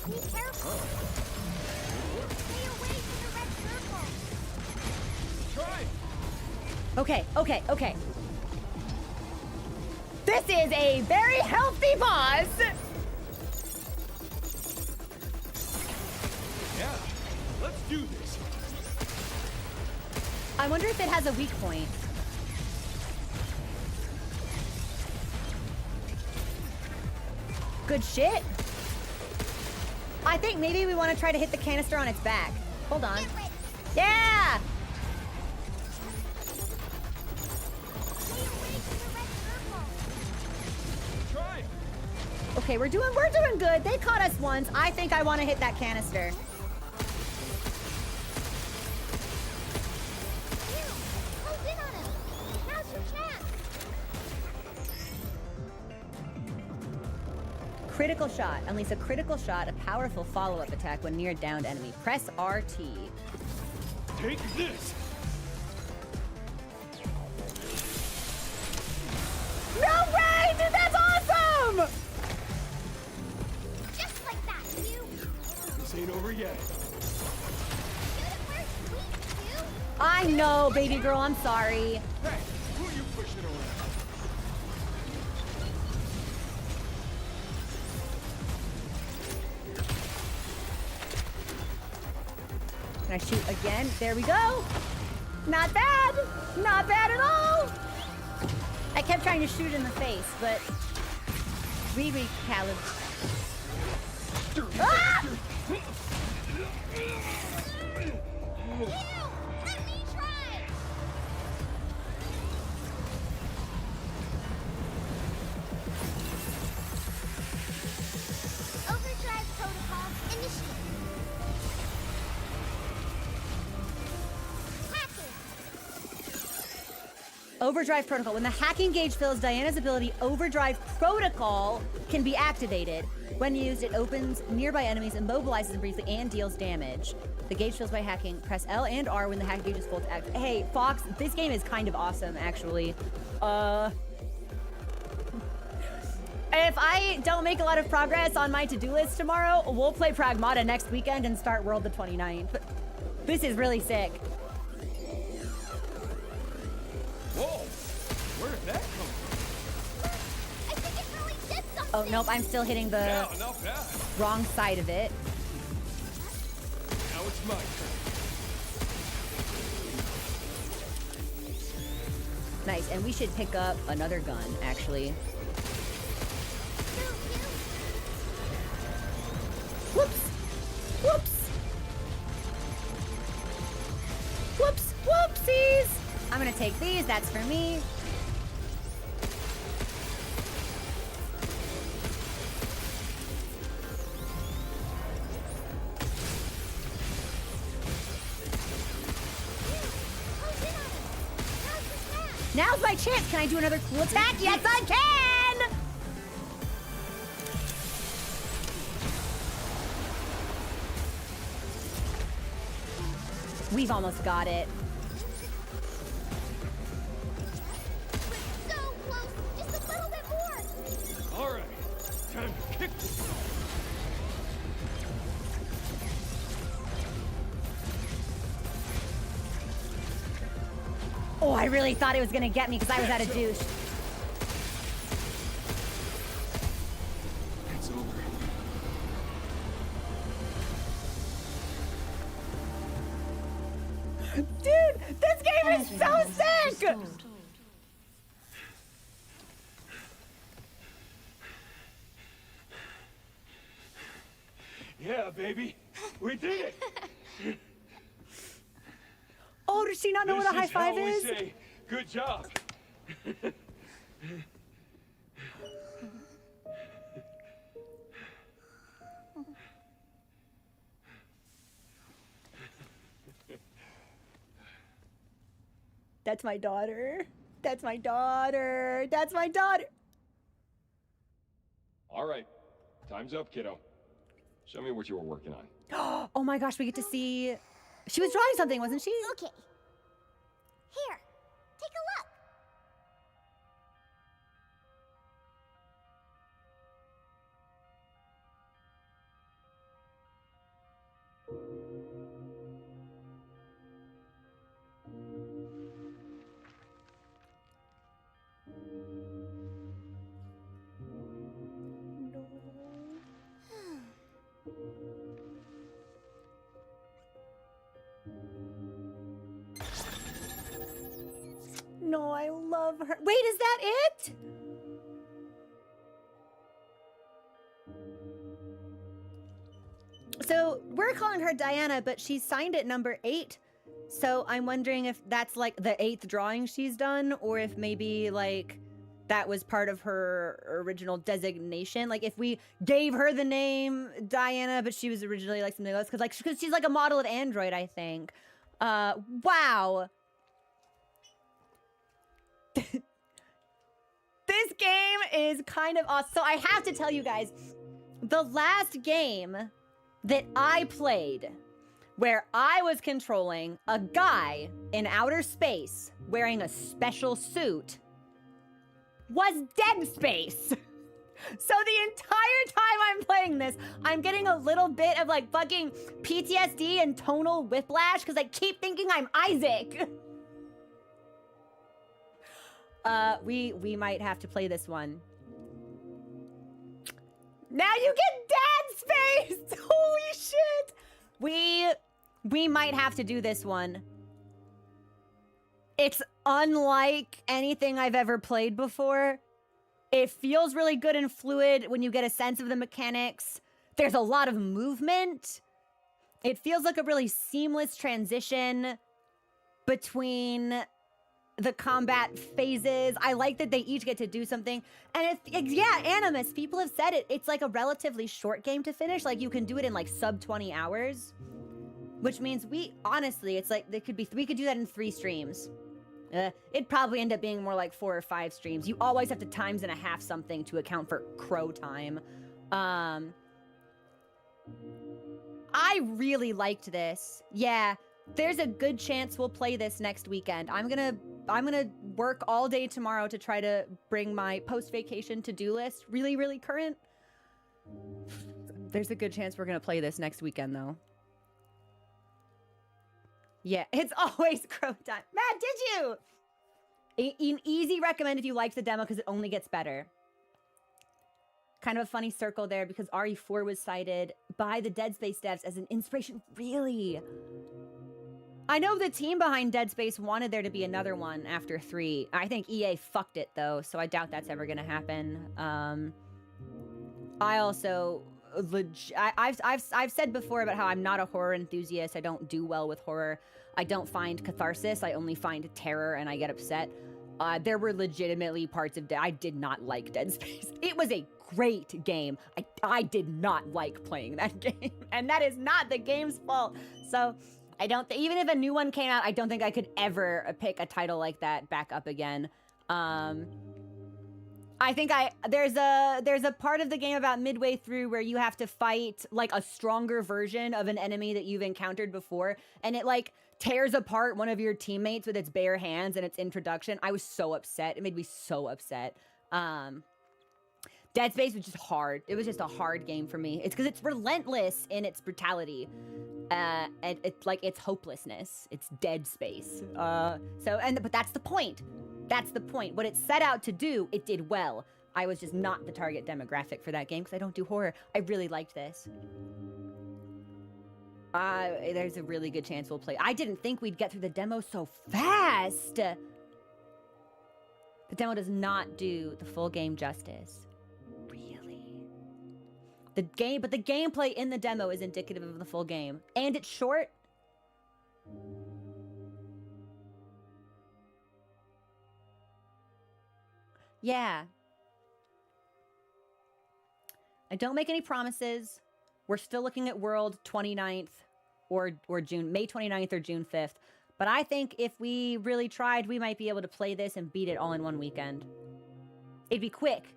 Be careful. Stay away from the red circle. Try. Okay. This is a very healthy pause. Yeah, let's do this. I wonder if it has a weak point. Good shit. I think maybe we want to try to hit the canister on its back. Hold on. Yeah! Try. Okay, we're doing good. They caught us once. I think I want to hit that canister. Close in on him. Now's your chance. Critical shot. Unleash a critical shot, a powerful follow-up attack when near a downed enemy. Press RT. Take this. No way! Dude, that's awesome! Just like that, you. This ain't over yet. Shoot it where it's weak, you. I know, baby girl. I'm sorry. Hey, who are you pushing around? Can I shoot again? There we go. Not bad. Not bad at all. I kept trying to shoot in the face, but recalibrate. Ah! Ew, let me try. Overdrive protocol initiated. Overdrive Protocol. When the hacking gauge fills, Diana's ability Overdrive Protocol can be activated. When used, it opens nearby enemies, immobilizes them briefly, and deals damage. The gauge fills by hacking. Press L and R when the hack gauge is full to act. Hey, Fox, this game is kind of awesome, actually. If I don't make a lot of progress on my to-do list tomorrow, we'll play Pragmata next weekend and start World the 29th. This is really sick. Whoa! Where did that come from? I think it really did something. Oh, nope, I'm still hitting the Yeah, not bad. wrong side of it. Now it's my turn. Nice, and we should pick up another gun, actually. Whoops! Whoops! Whoops! Whoopsies! I'm gonna take these, that's for me. Now's my chance! Can I do another cool attack? Yes, I can! We've almost got it. So close. Just a little bit more. All right, time to kick this. Oh, I really thought it was gonna get me because I was out of juice. It's over. Dude, this game is so sick! Yeah, baby, we did it. Oh, does she not know what a high five how is? We say, good job. That's my daughter. That's my daughter. That's my daughter. All right, time's up, kiddo. Show me what you were working on. Oh my gosh, we get to see. She was drawing something, wasn't she? Okay. Here. Take a look. No, I love her. Wait, is that it? So we're calling her Diana, but she's signed at number 8. So I'm wondering if that's like the 8th drawing she's done, or if maybe like that was part of her original designation. Like if we gave her the name Diana, but she was originally like something else, because she's like a model of Android, I think. Wow. This game is kind of awesome. So I have to tell you guys, the last game that I played where I was controlling a guy in outer space wearing a special suit was Dead Space. So the entire time I'm playing this, I'm getting a little bit of like fucking PTSD and tonal whiplash because I keep thinking I'm Isaac. We might have to play this one. Now you get Dead Space! Holy shit! We might have to do this one. It's unlike anything I've ever played before. It feels really good and fluid when you get a sense of the mechanics. There's a lot of movement. It feels like a really seamless transition between the combat phases. I like that they each get to do something. And yeah, Animus, people have said it. It's like a relatively short game to finish. Like you can do it in like sub 20 hours, which means honestly, it's like we could do that in 3 streams. It'd probably end up being more like 4 or 5 streams. You always have to times and a half something to account for crow time. I really liked this. Yeah, there's a good chance we'll play this next weekend. I'm gonna work all day tomorrow to try to bring my post-vacation to-do list really current. There's a good chance we're gonna play this next weekend, though. Yeah, it's always crow time. Matt, did you? An easy recommend if you liked the demo because it only gets better. Kind of a funny circle there because RE4 was cited by the Dead Space devs as an inspiration. Really? I know the team behind Dead Space wanted there to be another one after 3. I think EA fucked it though, so I doubt that's ever gonna happen. I also I've said before about how I'm not a horror enthusiast. I don't do well with horror. I don't find catharsis. I only find terror and I get upset. There were legitimately parts of I did not like Dead Space. It was a great game. I did not like playing that game. And that is not the game's fault. So I don't even if a new one came out, I don't think I could ever pick a title like that back up again. I think there's a part of the game about midway through where you have to fight like a stronger version of an enemy that you've encountered before, and it like tears apart one of your teammates with its bare hands in its introduction. I was so upset. It made me so upset. Dead Space was just hard. It was just a hard game for me. It's because it's relentless in its brutality. And it's like its hopelessness. It's Dead Space. But that's the point. That's the point. What it set out to do, it did well. I was just not the target demographic for that game because I don't do horror. I really liked this. There's a really good chance we'll play. I didn't think we'd get through the demo so fast. The demo does not do the full game justice. Really? The gameplay in the demo is indicative of the full game. And it's short. Yeah. I don't make any promises. We're still looking at World 29th or June, May 29th or June 5th. But I think if we really tried, we might be able to play this and beat it all in one weekend. It'd be quick.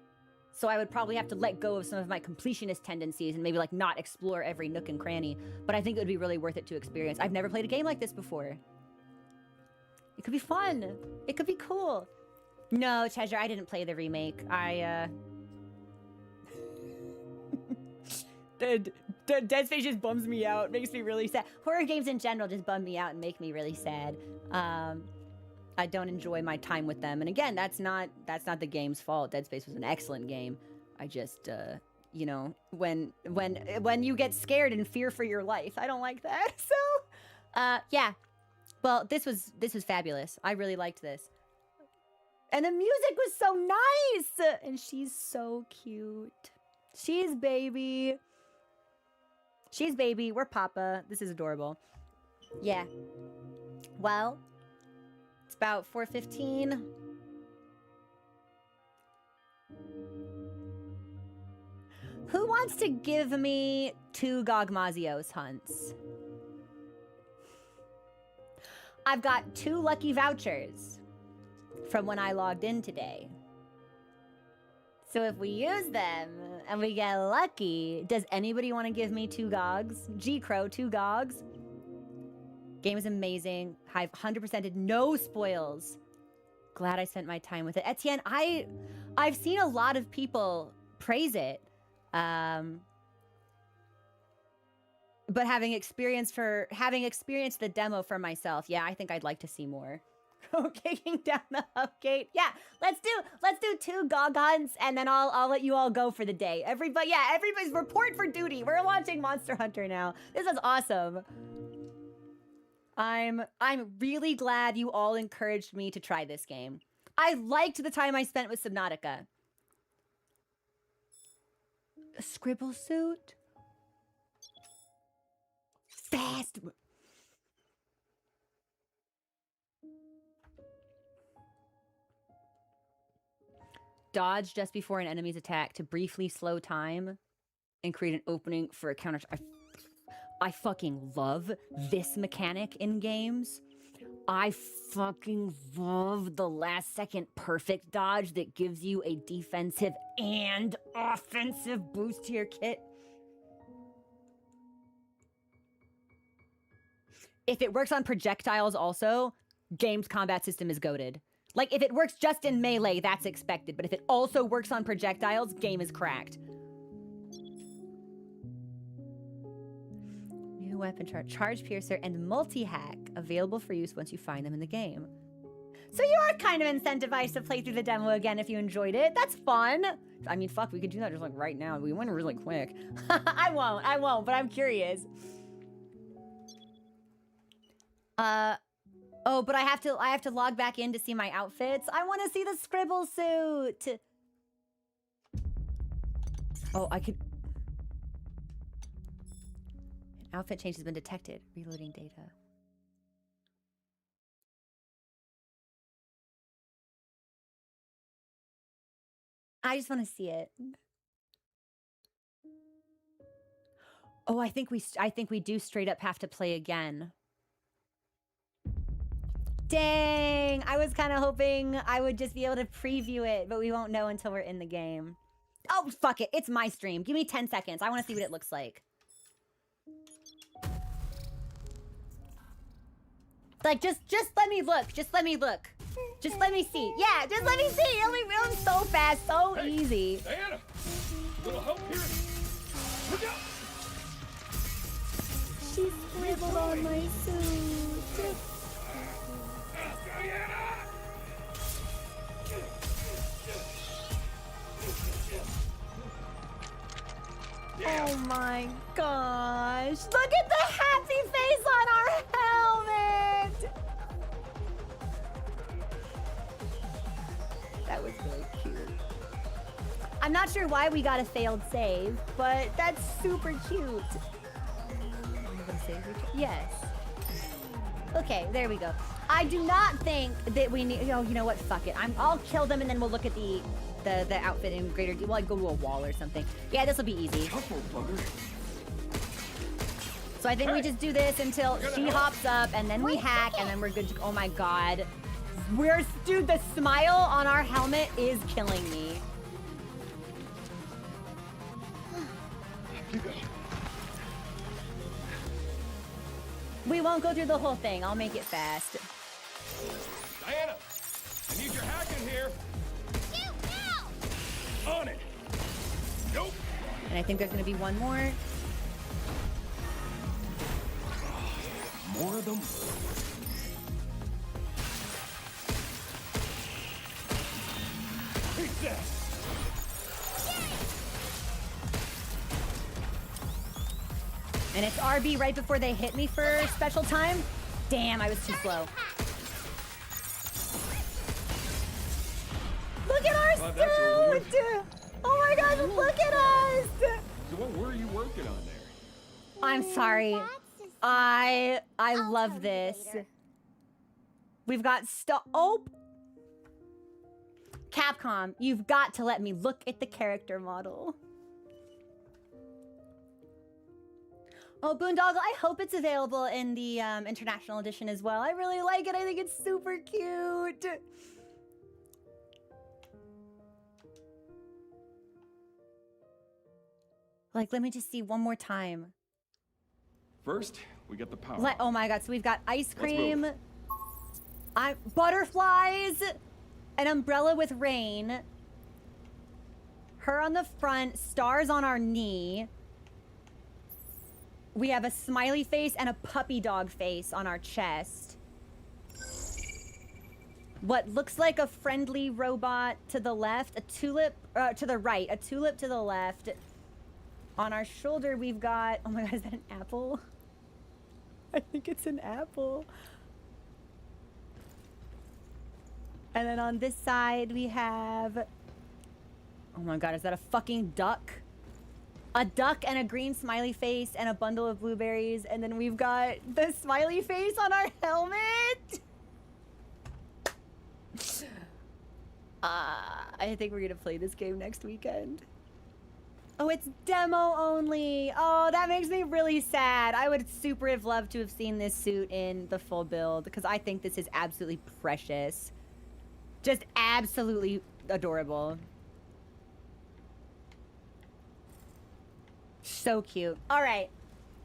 So I would probably have to let go of some of my completionist tendencies and maybe like not explore every nook and cranny. But I think it would be really worth it to experience. I've never played a game like this before. It could be fun. It could be cool. No, Treasure, I didn't play the remake. Dead Space just bums me out. Makes me really sad. Horror games in general just bum me out and make me really sad. I don't enjoy my time with them. And again, that's not the game's fault. Dead Space was an excellent game. I just, you know, when you get scared and fear for your life, I don't like that. So, yeah. Well, this was fabulous. I really liked this. And the music was so nice. And she's so cute. She's baby. She's baby. We're Papa. This is adorable. Yeah. Well, it's about 4:15. Who wants to give me 2 Gogmazios hunts? I've got 2 lucky vouchers from when I logged in today. So if we use them and we get lucky, does anybody want to give me 2 Gogs? G-Crow, 2 Gogs. Game is amazing. I've 100%ed, no spoils. Glad I spent my time with it. Etienne, I've seen a lot of people praise it. But having experienced the demo for myself, yeah, I think I'd like to see more. Kicking down the upgate. Yeah, let's do 2 GOG hunts, and then I'll let you all go for the day. Everybody's report for duty. We're launching Monster Hunter now. This is awesome. I'm really glad you all encouraged me to try this game. I liked the time I spent with Subnautica. A scribble suit? Fast. Dodge just before an enemy's attack to briefly slow time and create an opening for a counter. I fucking love this mechanic in games. I fucking love the last second perfect dodge that gives you a defensive and offensive boost to your kit. If it works on projectiles also, game's combat system is goated. Like, if it works just in melee, that's expected. But if it also works on projectiles, game is cracked. New weapon charge piercer, and multi-hack available for use once you find them in the game. So you are kind of incentivized to play through the demo again if you enjoyed it. That's fun. I mean, fuck, we could do that just like right now. We went really quick. I won't, but I'm curious. Oh, but I have to log back in to see my outfits. I want to see the scribble suit. Oh, I could. An outfit change has been detected. Reloading data. I just want to see it. Oh, I think we do straight up have to play again. Dang! I was kind of hoping I would just be able to preview it, but we won't know until we're in the game. Oh, fuck it. It's my stream. Give me 10 seconds. I want to see what it looks like. Like, just let me look. Just let me look. Just let me see. Yeah, just let me see. It'll be going so fast, so easy. Diana, a little help here. Look out! She scribbled on my suit. Oh my gosh. Look at the happy face on our helmet. That was really cute. I'm not sure why we got a failed save, but that's super cute. Yes. Okay, there we go. I do not think that we need. Oh, you know what? Fuck it. I'll kill them and then we'll look at the outfit in greater detail. Well, like go to a wall or something. Yeah, this will be easy. So I think we just do this until she hops up and then we hack and then we're good to. Oh my god. Dude, the smile on our helmet is killing me. We won't go through the whole thing. I'll make it fast. Diana, I need your hack in here. Shoot now! On it. Nope. And I think there's gonna be one more. More of them. Take that. And it's RB right before they hit me for special time. Damn, I was too slow. Look at our suit! Oh my god, look at us! So what were you working on there? I'm sorry. I love this. We've got oh! Capcom, you've got to let me look at the character model. Oh, Boondoggle, I hope it's available in the international edition as well. I really like it. I think it's super cute. Like, let me just see one more time. First, we get the power. Oh my god, so we've got ice cream, butterflies, an umbrella with rain, her on the front, stars on our knee. We have a smiley face and a puppy dog face on our chest. What looks like a friendly robot to the left, a tulip to the right, a tulip to the left. On our shoulder, we've got, oh my god, is that an apple? I think it's an apple. And then on this side, we have, oh my god, is that a fucking duck? A duck and a green smiley face and a bundle of blueberries. And then we've got the smiley face on our helmet. I think we're gonna play this game next weekend. Oh, it's demo only. Oh, that makes me really sad. I would super have loved to have seen this suit in the full build because I think this is absolutely precious. Just absolutely adorable. So cute. All right.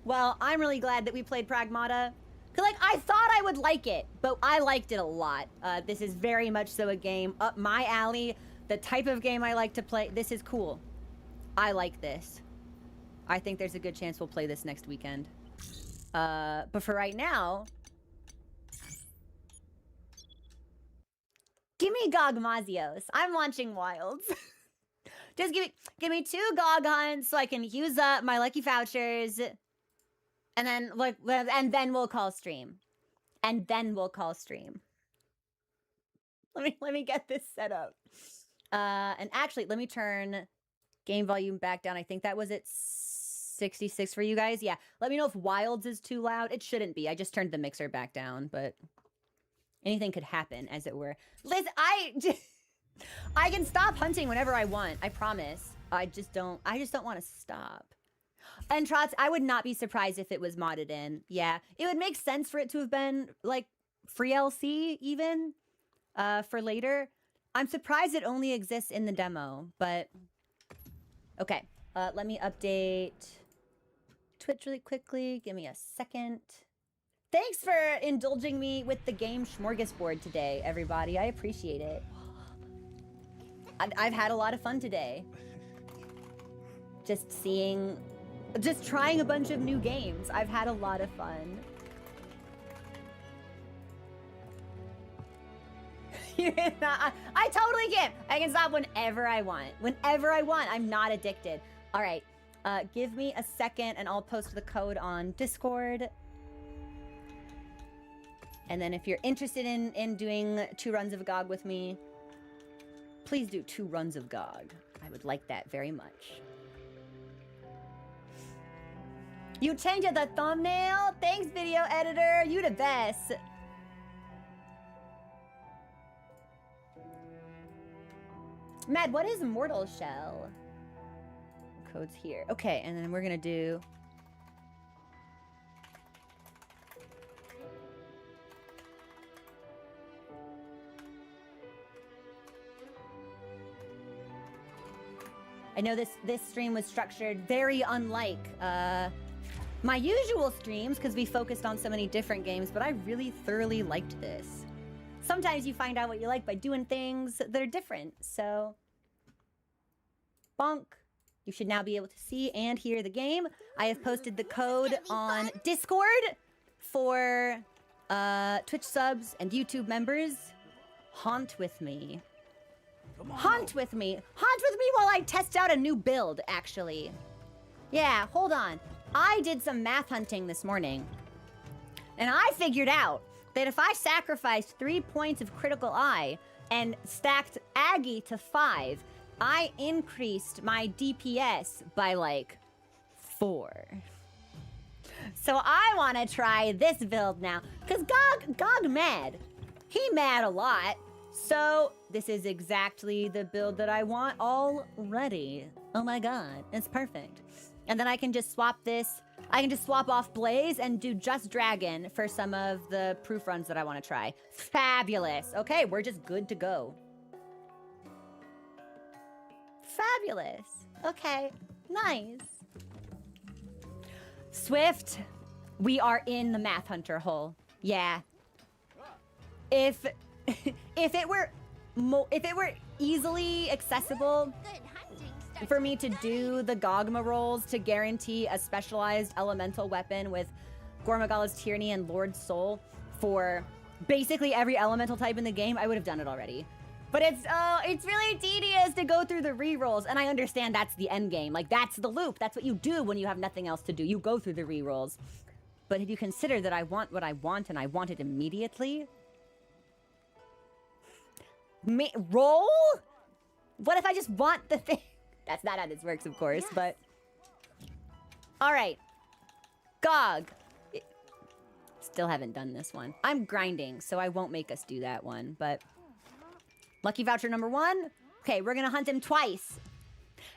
Well, I'm really glad that we played Pragmata. Cause like, I thought I would like it, but I liked it a lot. This is very much so a game up my alley. The type of game I like to play. This is cool. I like this. I think there's a good chance we'll play this next weekend. But for right now, give me Gogmazios. I'm launching Wilds. Just give me 2 Gog hunts so I can use up my lucky vouchers, and then we'll call stream. And then we'll call stream. Let me get this set up. And actually, let me turn game volume back down. I think that was at 66 for you guys. Yeah. Let me know if Wilds is too loud. It shouldn't be. I just turned the mixer back down, but anything could happen, as it were. Liz, I can stop hunting whenever I want. I promise. I just don't want to stop. And Trots, I would not be surprised if it was modded in. Yeah. It would make sense for it to have been like free LC even for later. I'm surprised it only exists in the demo, but okay. Let me update Twitch really quickly. Give me a second. Thanks for indulging me with the game smorgasbord today, everybody. I appreciate it. I've had a lot of fun today. Just trying a bunch of new games. I've had a lot of fun. I totally can. I can stop whenever I want. Whenever I want. I'm not addicted. All right. Give me a second and I'll post the code on Discord. And then if you're interested in doing 2 runs of GOG with me, please do 2 runs of GOG. I would like that very much. You changed the thumbnail? Thanks, video editor. You the best. Mad, what is Mortal Shell? Code's here. Okay, and then we're gonna do... I know this stream was structured very unlike my usual streams because we focused on so many different games, but I really thoroughly liked this. Sometimes you find out what you like by doing things that are different, so... Bonk. You should now be able to see and hear the game. I have posted the code on Discord for Twitch subs and YouTube members. Haunt with me. Haunt with me. Haunt with me while I test out a new build, actually. Yeah, hold on. I did some math hunting this morning. And I figured out that if I sacrificed 3 points of critical eye and stacked Aggie to 5, I increased my DPS by like 4. So I want to try this build now. Because GOG mad. He mad a lot. So this is exactly the build that I want already. Oh my god, it's perfect. And then I can just swap this. I can just swap off Blaze and do just Dragon for some of the proof runs that I want to try. Fabulous. Okay, we're just good to go. Fabulous. Okay, nice. Swift, we are in the Math Hunter hole. Yeah. If it were easily accessible for me to do the Gogma rolls to guarantee a specialized elemental weapon with Gormagala's Tyranny and Lord's Soul for basically every elemental type in the game, I would have done it already. But it's really tedious to go through the rerolls, and I understand that's the end game. Like, that's the loop. That's what you do when you have nothing else to do. You go through the rerolls. But if you consider that I want what I want and I want it immediately... roll? What if I just want the thing? That's not how this works, of course, but... Alright. GOG. Still haven't done this one. I'm grinding, so I won't make us do that one, but... Lucky voucher number 1. Okay, we're gonna hunt him twice.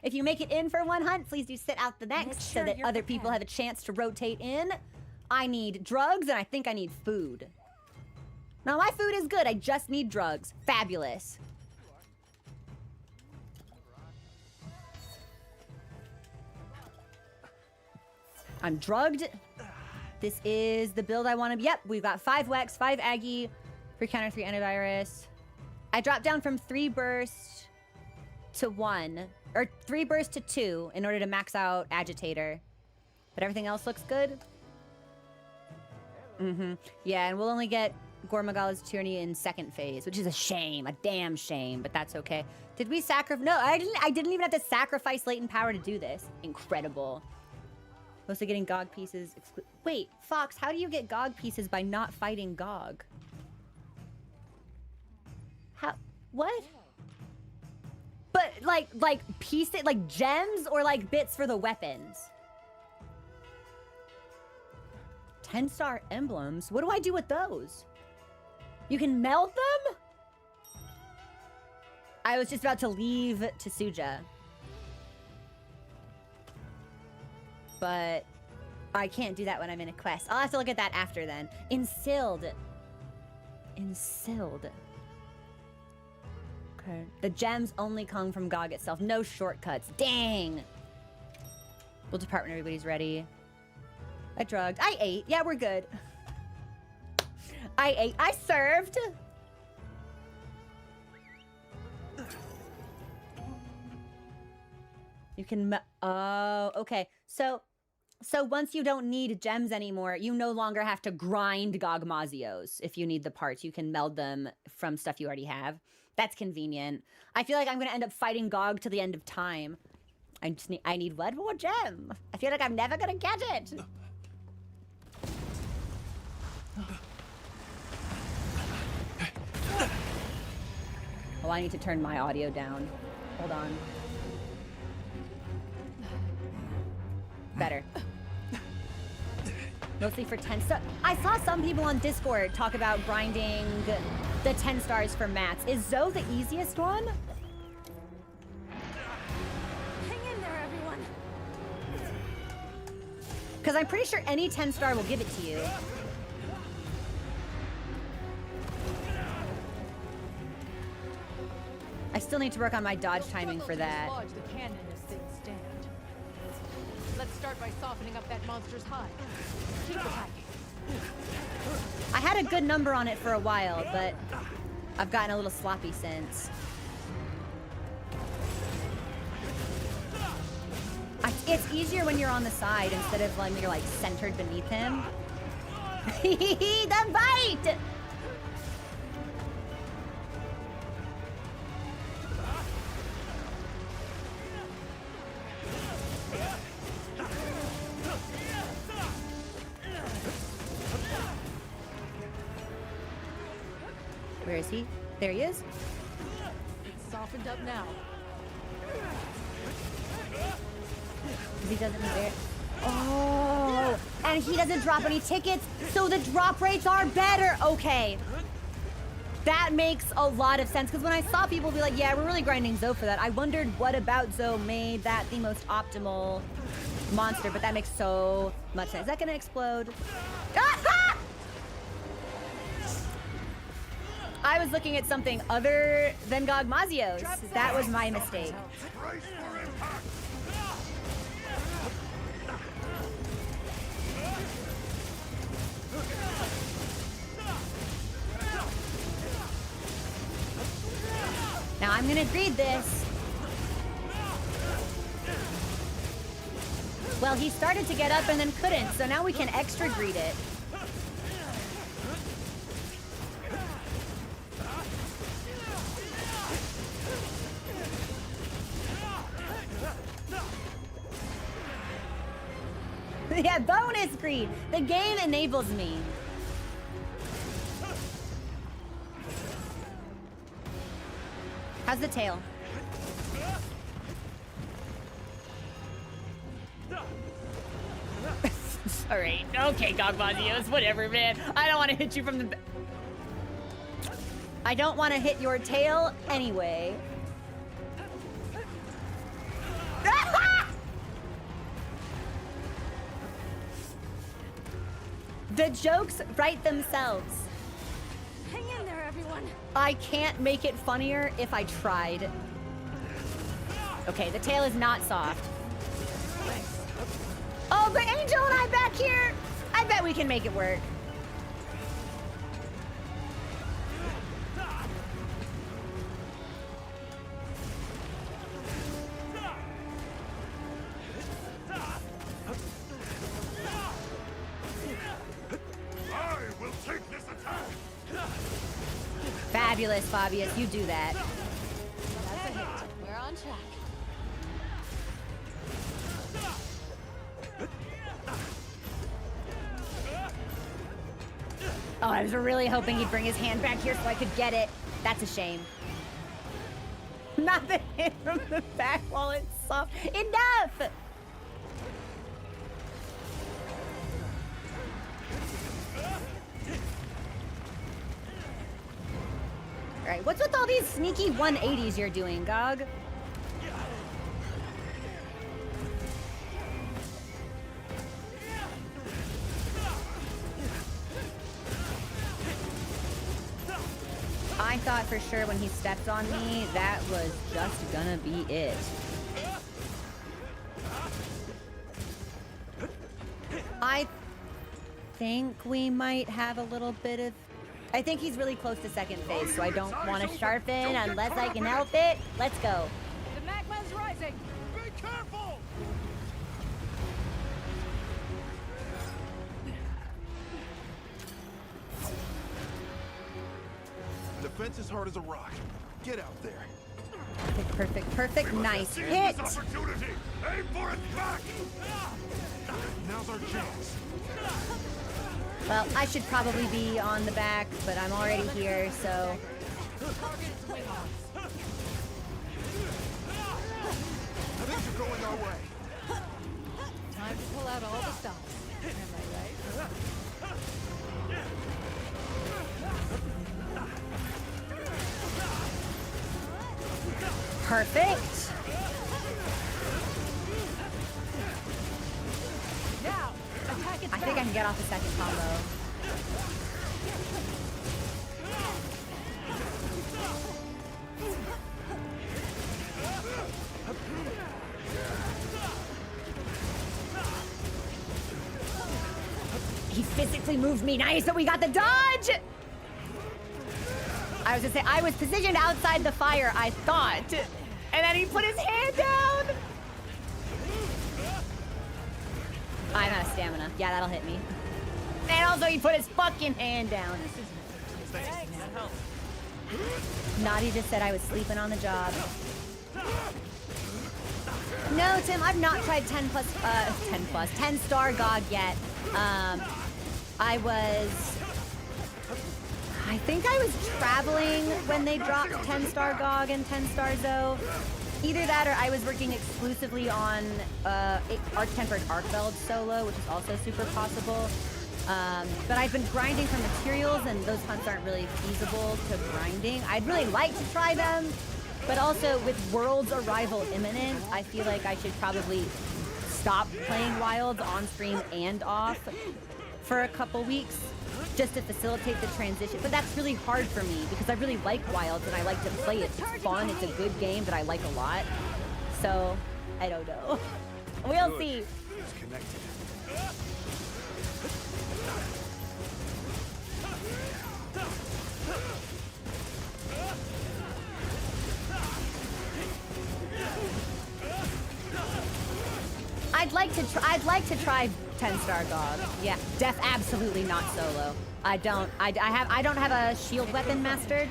If you make it in for one hunt, please do sit out the next Make so sure that you're other people have prepared. a chance to rotate in. I need drugs, and I think I need food. Now, my food is good. I just need drugs. Fabulous. I'm drugged. This is the build I want to... Yep, we've got 5 Wex, 5 Aggie, 3 counter, 3 antivirus. I dropped down from 3 burst to 1, or 3 burst to 2 in order to max out Agitator. But everything else looks good. Yeah, and we'll only get Gormagala's Tyranny in 2nd phase, which is a shame, a damn shame, but that's okay. Did we sacrifice? No, I didn't even have to sacrifice latent power to do this. Incredible. Mostly getting GOG pieces. Wait, Fox, how do you get GOG pieces by not fighting GOG? How? What? But like pieces, like gems or like bits for the weapons? 10-star emblems? What do I do with those? You can meld them? I was just about to leave Tsuja. But I can't do that when I'm in a quest. I'll have to look at that after then. Instilled. Okay. The gems only come from GOG itself. No shortcuts. Dang. We'll depart when everybody's ready. I drugged. I ate. Yeah, we're good. I ate. I served. You can... Oh, okay. So once you don't need gems anymore, you no longer have to grind Gogmazios if you need the parts. You can meld them from stuff you already have. That's convenient. I feel like I'm going to end up fighting Gog to the end of time. I need one more gem. I feel like I'm never going to get it. Oh, I need to turn my audio down. Hold on. Better. Mostly for 10 stars. I saw some people on Discord talk about grinding the 10 stars for mats. Is Zoe the easiest one? Hang in there, everyone. Because I'm pretty sure any 10 star will give it to you. I still need to work on my dodge timing for that. The cannon as things stand. Let's start by softening up that monster's hide. Keep it hacking. I had a good number on it for a while, but I've gotten a little sloppy since. It's easier when you're on the side instead of when you're like centered beneath him. The bite! Where is he? There he is. It's softened up now. He doesn't there. Oh, and he doesn't drop any tickets, so the drop rates are better. Okay. That makes a lot of sense, because when I saw people be like, yeah, we're really grinding Zoe for that, I wondered what about Zoe made that the most optimal monster, but that makes so much sense. Is that gonna explode? Ah! I was looking at something other than Gogmazios. That was my mistake. Now I'm gonna greed this. Well, he started to get up and then couldn't, so now we can extra greed it. Yeah, bonus greed. The game enables me. How's the tail? Alright, okay, Gogmazios, whatever, man. I don't want to hit you from the... I don't want to hit your tail anyway. The jokes write themselves. Hang in there, everyone. I can't make it funnier if I tried. Okay, the tail is not soft. Oh, but Angel and I back here. I bet we can make it work. Fabulous, Fabius. You do that. That's a hit. We're on track. Oh, I was really hoping he'd bring his hand back here so I could get it. That's a shame. Not the hit from the back while it's soft. Enough! Alright, what's with all these sneaky 180s you're doing, Gog? I thought for sure when he stepped on me, that was just gonna be it. I think we might have a little bit of... I think he's really close to second phase, so I don't want to sharpen unless I can help it. Let's go. The magma's rising. Be careful! Defense is hard as a rock. Get out there. Perfect, perfect, perfect. Nice hit. Opportunity. Aim for it back. Now's our chance. Well, I should probably be on the back, but I'm already here, so... Things are going our way. Time to pull out all the stops. Am I right? Perfect. Now, attack its I think I can get off the second combo. He physically moved me. Nice, but we got the dodge! I was gonna say, I was positioned outside the fire, I thought. And then he put his hand down! I'm out of stamina. Yeah, that'll hit me. And also he put his fucking hand down. Naughty just said I was sleeping on the job. No, Tim, I've not tried 10 star GOG yet. I think I was traveling when they dropped 10 star GOG and 10 star Zo. Either that or I was working exclusively on Arch-Tempered Arcveld solo, which is also super possible. But I've been grinding for materials, and those hunts aren't really feasible to grinding. I'd really like to try them, but also with World's arrival imminent, I feel like I should probably stop playing Wilds on stream and off for a couple weeks, just to facilitate the transition. But that's really hard for me because I really like Wilds and I like to play it. It's fun, it's a good game that I like a lot. So, I don't know. We'll see. It's connected. I'd like to try 10 star GOG. Yeah, absolutely not solo. I don't have a shield weapon mastered,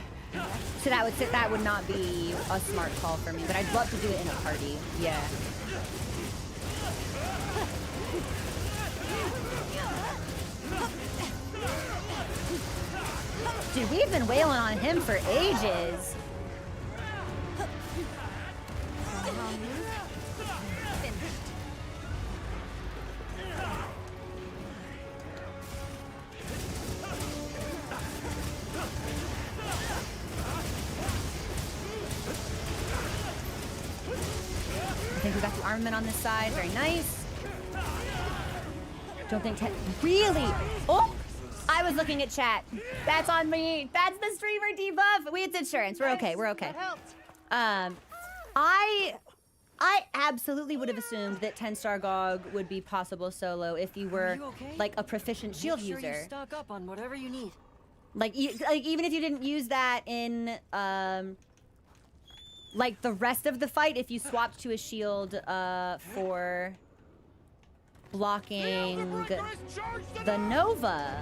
so that would not be a smart call for me. But I'd love to do it in a party. Yeah. Dude, we've been wailing on him for ages. I think we got the armament on this side. Very nice. Don't think really? Oh! I was looking at chat. That's on me. That's the streamer debuff. It's insurance. We're okay. We're okay. I absolutely would have assumed that 10-star GOG would be possible solo if you were like a proficient shield Make sure user. you stock up on whatever you need. Like even if you didn't use that in like the rest of the fight, if you swapped to a shield for blocking the Nova.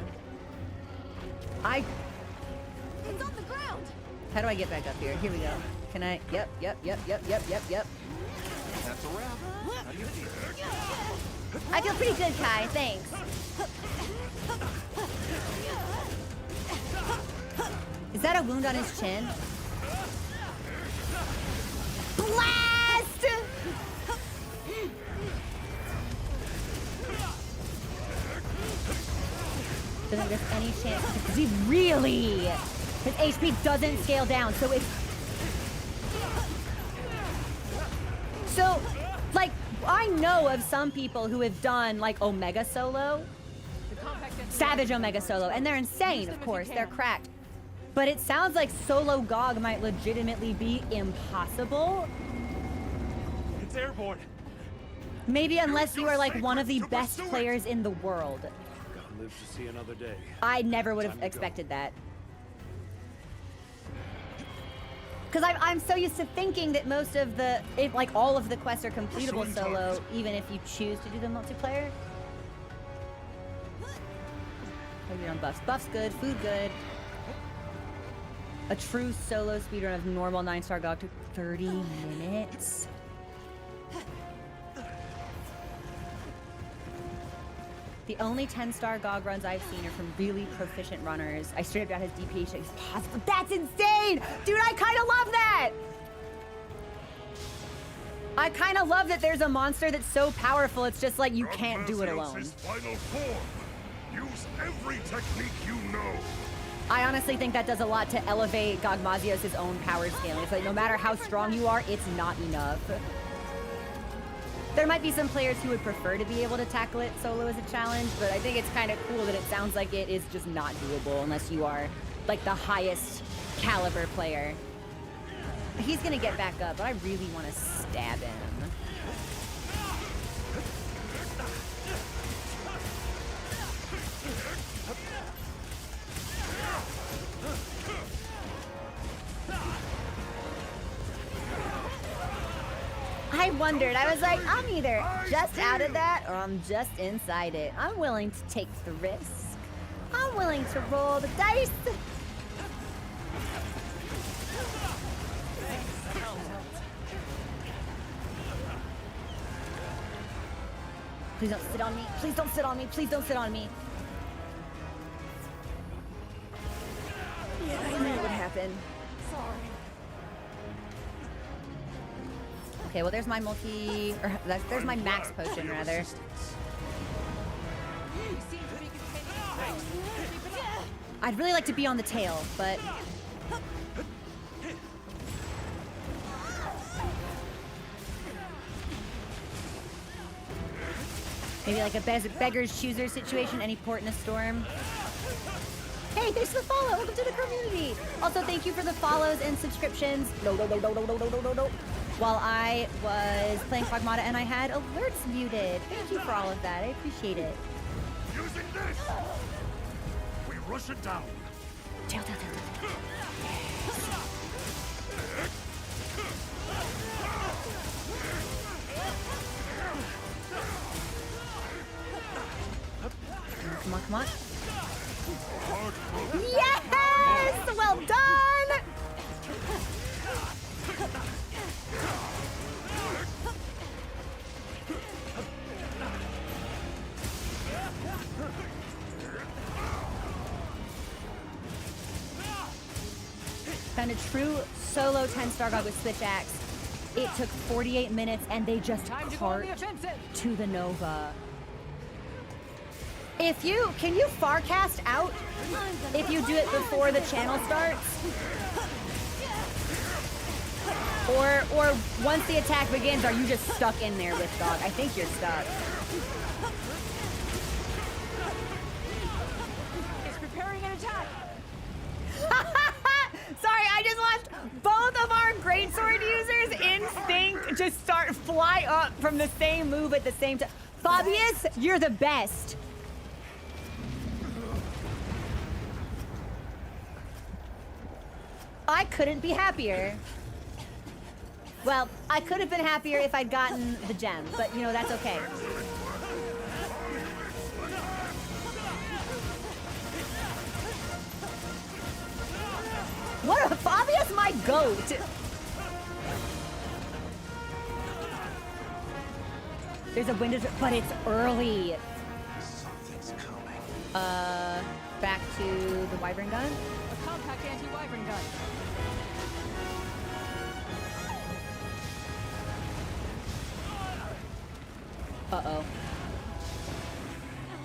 It's on the ground. How do I get back up here? Here we go. Can I? Yep. That's a wrap. How do you feel? I feel pretty good, Kai. Thanks. Is that a wound on his chin? Blast! Doesn't there's any chance because he really his HP doesn't scale down, so it's so like I know of some people who have done like Omega Solo, Savage Omega Solo, and they're insane, of course, they're cracked. But it sounds like solo GOG might legitimately be impossible. It's airborne. Maybe unless you are like one of the best players in the world. Gotta live to see another day. I never would have expected that. Because I'm so used to thinking that most of the, like all of the quests are completable solo, even if you choose to do the multiplayer. Maybe on buffs. Buffs good, food good. A true solo speedrun of normal 9-star GOG took 30 minutes. The only 10-star GOG runs I've seen are from really proficient runners. I straight up got his DPH as possible. That's insane! Dude, I kind of love that! I kind of love that there's a monster that's so powerful, it's just like you can't do it alone. Final form. Use every technique you know. I honestly think that does a lot to elevate Gogmazios' own power scaling. It's like no matter how strong you are, it's not enough. There might be some players who would prefer to be able to tackle it solo as a challenge, but I think it's kind of cool that it sounds like it is just not doable unless you are like the highest caliber player. He's gonna get back up, but I really want to stab him. I wondered. I was like, I'm either just out of that or I'm just inside it. I'm willing to take the risk. I'm willing to roll the dice. Please don't sit on me. Please don't sit on me. Please don't sit on me. Yeah, I knew it would happen. Sorry. Okay, well, there's my there's my max potion, rather. I'd really like to be on the tail, but... maybe like a beggar's chooser situation, any port in a storm. Hey, thanks for the follow. Welcome to the community. Also, thank you for the follows and subscriptions. No. While I was playing Pragmata and I had alerts muted. Thank you for all of that. I appreciate it. Using this, we rush it down. Tail. Come on. Yes! Well done! Found a true solo 10-star GOG with Switch Axe. It took 48 minutes and they just cart to the Nova. Can you farcast out if you do it before the channel starts? Or once the attack begins, are you just stuck in there with GOG? I think you're stuck. fly up from the same move at the same time. Fabius, you're the best. I couldn't be happier. Well, I could have been happier if I'd gotten the gem, but you know, that's okay. What a Fabius, my goat. There's a window, but it's early. Something's coming. Back to the wyvern gun. A compact anti-wyvern gun. Uh-oh.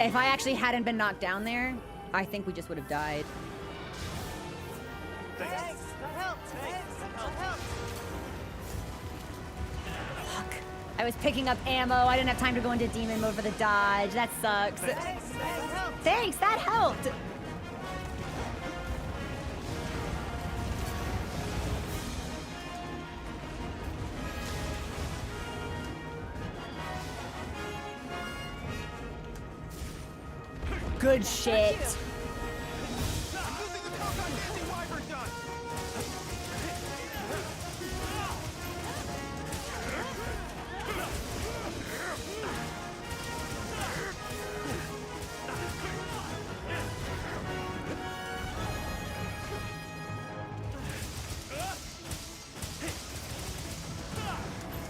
If I actually hadn't been knocked down there, I think we just would have died. Thanks, that helped. Thanks, that helped. Fuck. I was picking up ammo. I didn't have time to go into demon mode for the dodge. That sucks. Thanks, that helped. Good shit.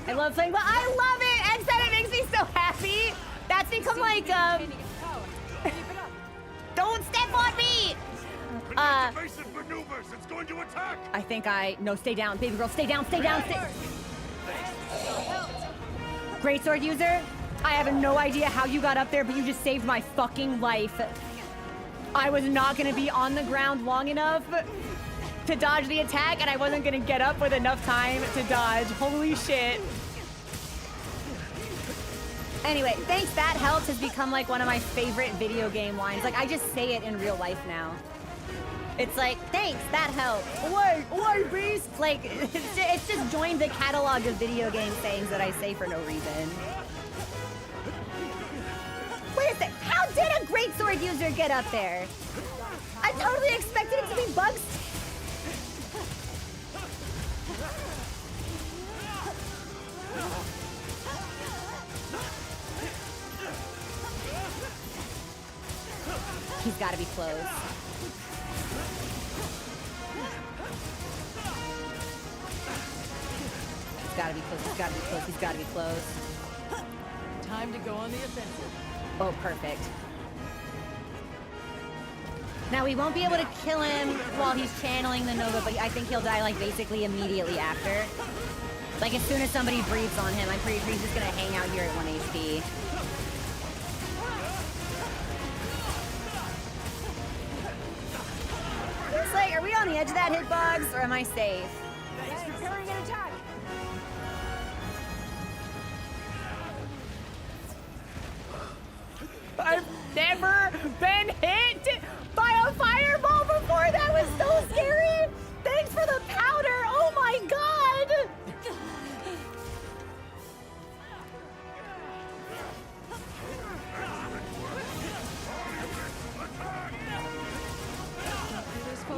I love playing, but I love it! And said it makes me so happy! That's become like, don't step on me! Evasive maneuvers, it's going to attack! I think no, stay down, baby girl, stay down, stay down, stay. Greatsword user, I have no idea how you got up there, but you just saved my fucking life. I was not gonna be on the ground long enough to dodge the attack, and I wasn't gonna get up with enough time to dodge. Holy shit. Anyway, thanks, that helps has become like one of my favorite video game lines. Like, I just say it in real life now. It's like, thanks, that helped. Oi, beast! Like, it's just joined the catalog of video game sayings that I say for no reason. Wait a sec, how did a greatsword user get up there? I totally expected it to be bugs. He's gotta be close. He's gotta be close, he's gotta be close, he's gotta be close. Time to go on the offensive. Oh, perfect. Now, we won't be able to kill him while he's channeling the Nova, but I think he'll die, like, basically immediately after. Like, as soon as somebody breathes on him, I'm pretty sure he's just gonna hang out here at 1 HP. It's like, are we on the edge of that hitbox, or am I safe? He's preparing an attack. I've never been hit by a fireball before. That was so scary. Thanks for the powder. Oh my god.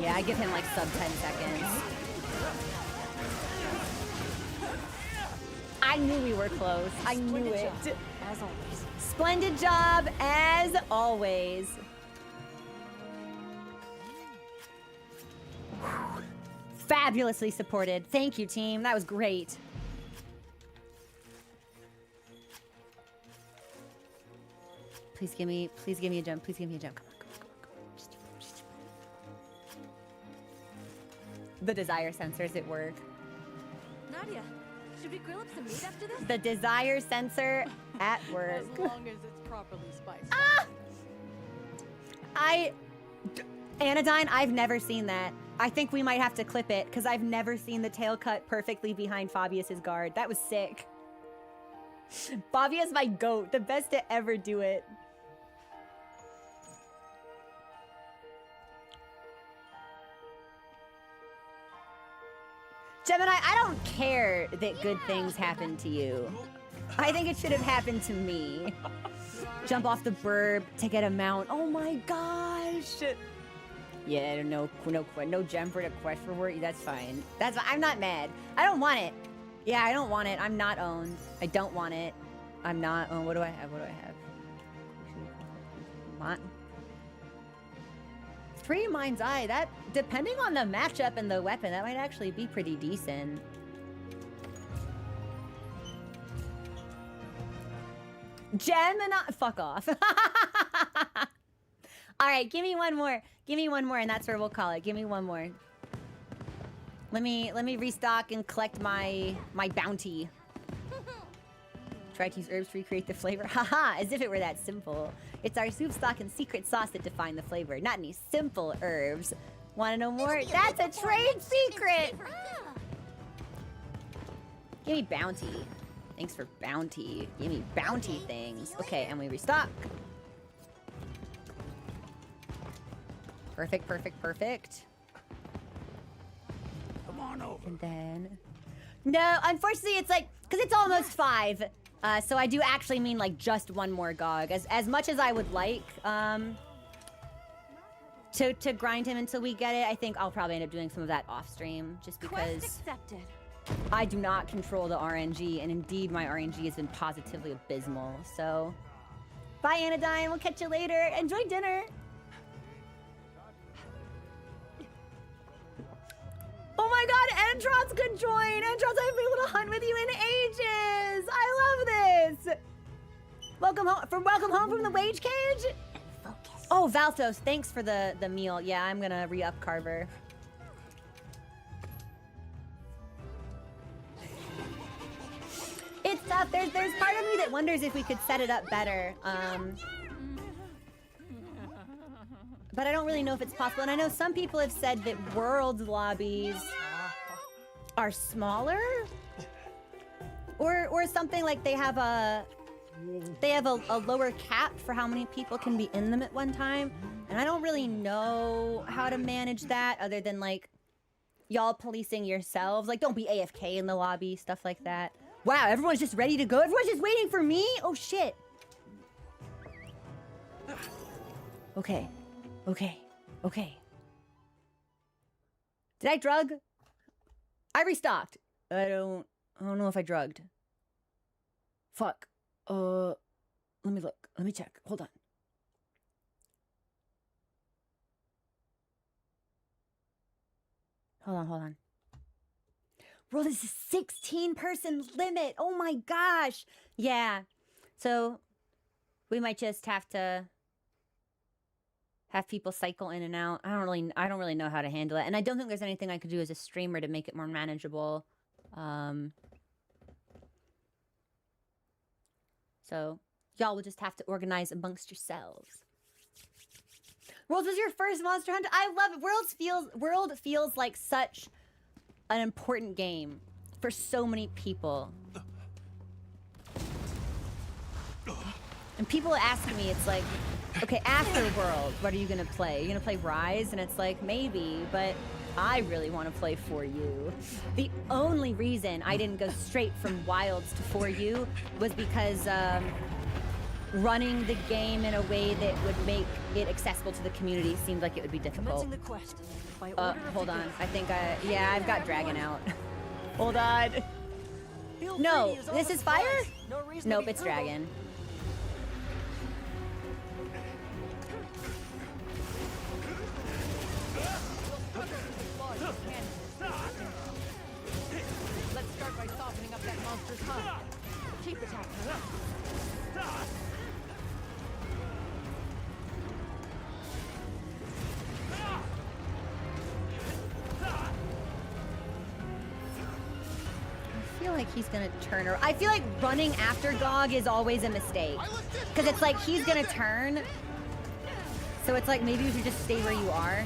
Yeah, I give him like sub 10 seconds. I knew we were close. I knew it. As always. Splendid job, as always. Fabulously supported. Thank you, team. That was great. Please give me a jump. Please give me a jump. Come on, come on, come on, come on. Just. The desire sensors at work. Nadia, should we grill up some meat after this? The desire sensor at work. As long as it's properly spiced. Ah! Anodyne, I've never seen that. I think we might have to clip it, because I've never seen the tail cut perfectly behind Fabius's guard. That was sick. Fabius, my goat. The best to ever do it. Gemini, I don't care that good things happen to you. I think it should have happened to me. Jump off the burb to get a mount. Oh my gosh. Yeah, no gem for the quest reward. That's fine. I'm not mad. I don't want it. Yeah, I don't want it. I'm not owned. I don't want it. I'm not owned. What do I have? What do I have? 3 Mind's Eye. That, depending on the matchup and the weapon, that might actually be pretty decent. Gemini, fuck off. All right, give me one more. Give me one more, and that's where we'll call it. Give me one more. Let me restock and collect my bounty. Try to use herbs to recreate the flavor. Haha, as if it were that simple. It's our soup stock and secret sauce that define the flavor, not any simple herbs. Want to know more? That's a trade secret! Give me bounty. Thanks for bounty. Give me bounty things. Okay, and we restock. Perfect, perfect, perfect. Come on over. And then... No, unfortunately, it's like... Because it's almost 5. So I do actually mean, like, just one more GOG. As much as I would like, to grind him until we get it, I think I'll probably end up doing some of that off-stream. Just because I do not control the RNG. And indeed, my RNG has been positively abysmal. So, bye, Anodyne. We'll catch you later. Enjoy dinner. Oh my god, Entrons could join! Entrons, I've been able to hunt with you in ages! I love this! Welcome home from the wage cage? Focus. Oh, Valthos, thanks for the meal. Yeah, I'm gonna re-up Carver. It's tough. There's part of me that wonders if we could set it up better. But I don't really know if it's possible. And I know some people have said that world lobbies are smaller, or something, like they have a lower cap for how many people can be in them at one time. And I don't really know how to manage that other than like y'all policing yourselves. Like, don't be AFK in the lobby, stuff like that. Wow, everyone's just ready to go. Everyone's just waiting for me. Oh shit. Okay. Okay. Okay. Did I drug? I restocked. I don't know if I drugged. Fuck. Let me look. Let me check. Hold on. Hold on. Bro, this is 16-person limit. Oh my gosh. Yeah. So we might just have to have people cycle in and out. I don't really know how to handle it. And I don't think there's anything I could do as a streamer to make it more manageable. So y'all will just have to organize amongst yourselves. Worlds was your first Monster Hunter? I love it. World feels like such an important game for so many people. And people ask me, it's like, okay, after World, what are you gonna play? You're gonna play Rise? And it's like, maybe, but I really want to play For You. The only reason I didn't go straight from Wilds to For You was because running the game in a way that would make it accessible to the community seemed like it would be difficult. The quest. Hold on. I think yeah, I've got Dragon out. Hold on. No, this is Fire? Nope, it's Dragon. Let's start by softening up that monster's hide. Keep attacking. I feel like he's gonna turn around. I feel like running after Gog is always a mistake. Because it's like he's gonna turn. So it's like maybe you should just stay where you are.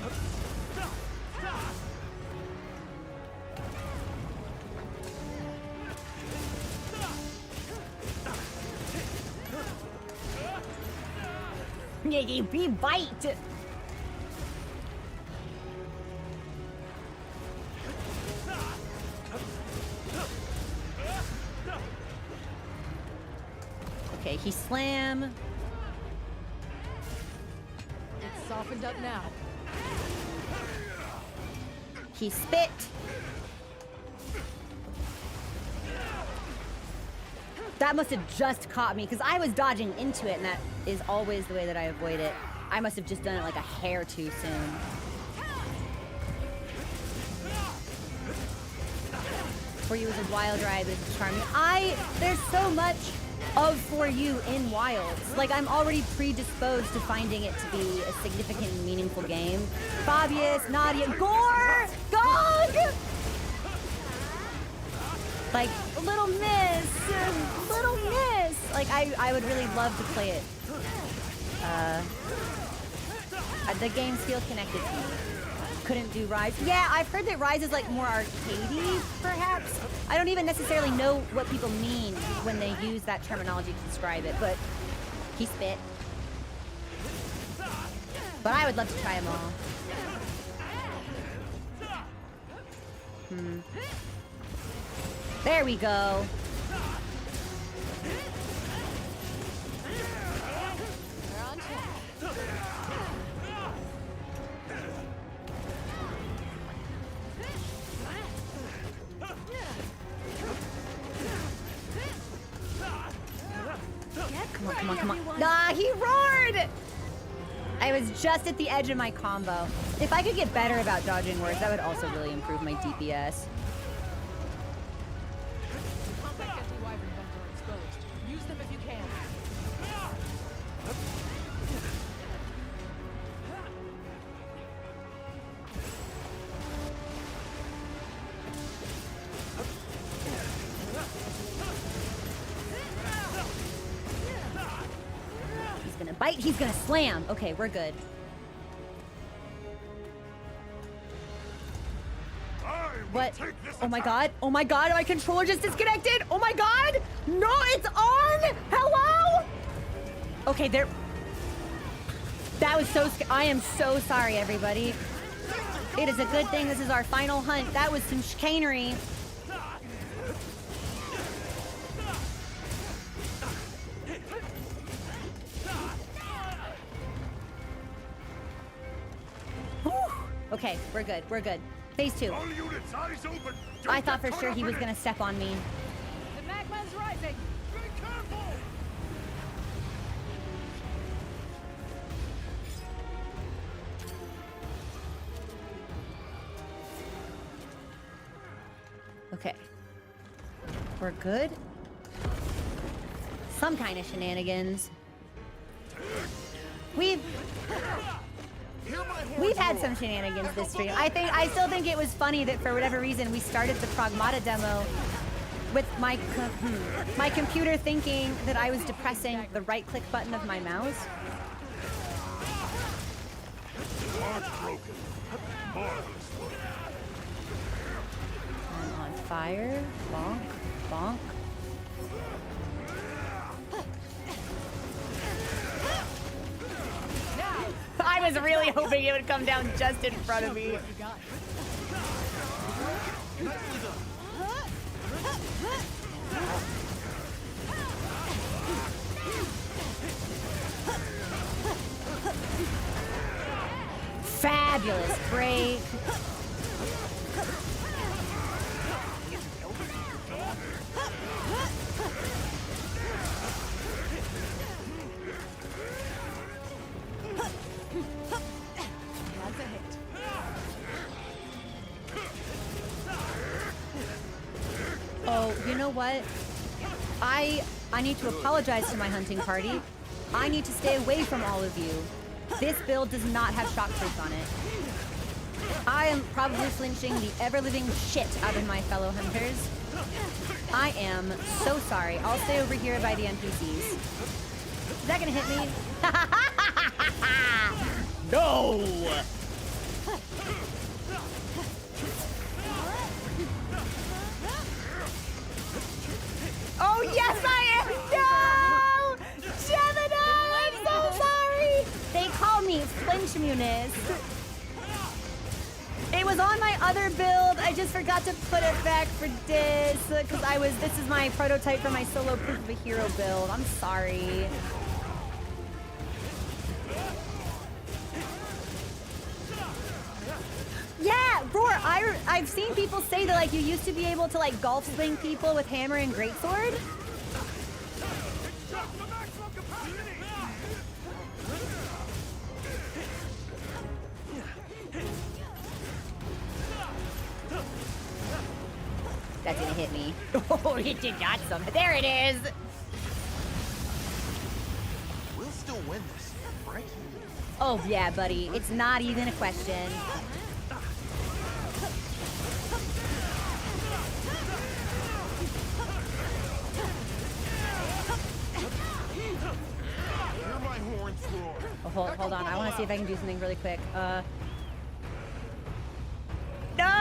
Yeah, you be bite. He slam. It's softened up now. He spit. That must have just caught me because I was dodging into it, and that is always the way that I avoid it. I must have just done it like a hair too soon. For you is a wild ride, but it's charming. There's so much of For You in Wilds. Like, I'm already predisposed to finding it to be a significant and meaningful game. Fabius, Nadia, Gore! Gog! Like, Little Miss! Little Miss! Like, I would really love to play it. The games feel connected to me. Couldn't do Rise. Yeah, I've heard that Rise is like more arcadey, perhaps. I don't even necessarily know what people mean when they use that terminology to describe it, but he spit. But I would love to try them all. There we go. Come on, come on. Nah, he roared! I was just at the edge of my combo. If I could get better about dodging words, that would also really improve my DPS. Compact anti-wyvern guns are exposed. Use them if you can. He's gonna bite, he's gonna slam. Okay, we're good. What? Oh my god. Oh my god, my controller just disconnected. Oh my god. No, it's on. Hello? Okay, there. That was so I am so sorry, everybody. It is a good thing this is our final hunt. That was some chicanery. Whew. Okay, we're good. We're good. Phase 2. I thought for sure he was gonna step on me. The magma's rising. Be careful. Okay. We're good. Some kind of shenanigans. We've had some shenanigans this stream. I still think it was funny that for whatever reason we started the Pragmata demo with my computer thinking that I was depressing the right-click button of my mouse. I'm on fire. Bonk. Bonk. I was really hoping it would come down just in front of me. Fabulous break. That's a hit. Oh, you know what? I need to apologize to my hunting party. I need to stay away from all of you. This build does not have shockproof on it. I am probably flinching the ever-living shit out of my fellow hunters. I am so sorry. I'll stay over here by the NPCs. Is that gonna hit me? No! Oh, yes, I am! No! Gemini! I'm so sorry! They call me Flinch Muniz. It was was on my other build. I just forgot to put it back for this because this is my prototype for my solo proof of a hero build. I'm sorry. Yeah, Roar, I've seen people say that like you used to be able to like golf swing people with hammer and greatsword. That's gonna hit me. Oh, it did not some. There it is. We'll still win this, right? Oh yeah, buddy. It's not even a question. Hear my horns roar. Oh, hold on. I want to see if I can do something really quick. No!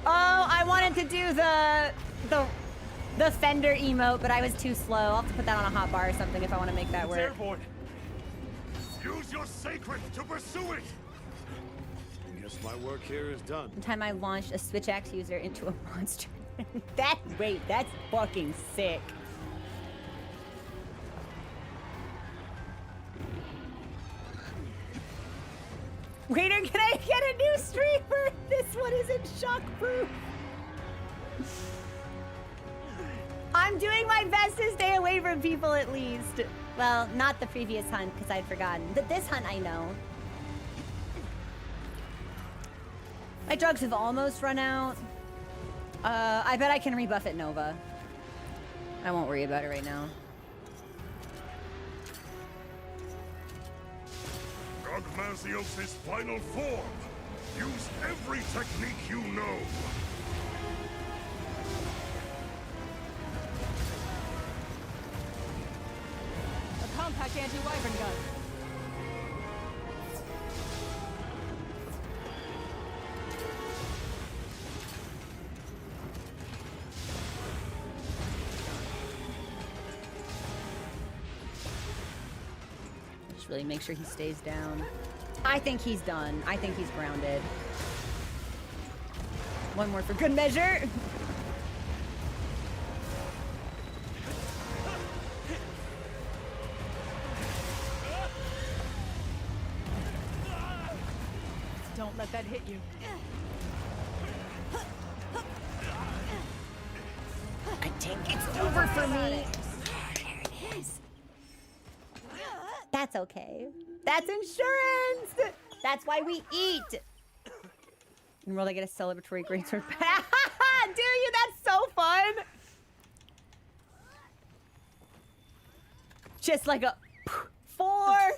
Oh, I wanted to do the fender emote, but I was too slow. I'll have to put that on a hotbar or something if I want to make that work. Airborne. Use your sacred to pursue it. Guess my work here is done. One time I launched a switch axe user into a monster. That's fucking sick. Waiter, can I get a new streamer? This one isn't shockproof. I'm doing my best to stay away from people at least. Well, not the previous hunt because I'd forgotten. But this hunt I know. My drugs have almost run out. I bet I can rebuff at Nova. I won't worry about it right now. Pragmatios' final form. Use every technique you know. A compact anti-wyvern gun. Really make sure he stays down. I think he's done. I think he's grounded. One more for good measure. Don't let that hit you. I think it's over for me. There it is. That's okay. That's insurance. That's why we eat. And will I get a celebratory greatsword? Do you? That's so fun. Just like a 4.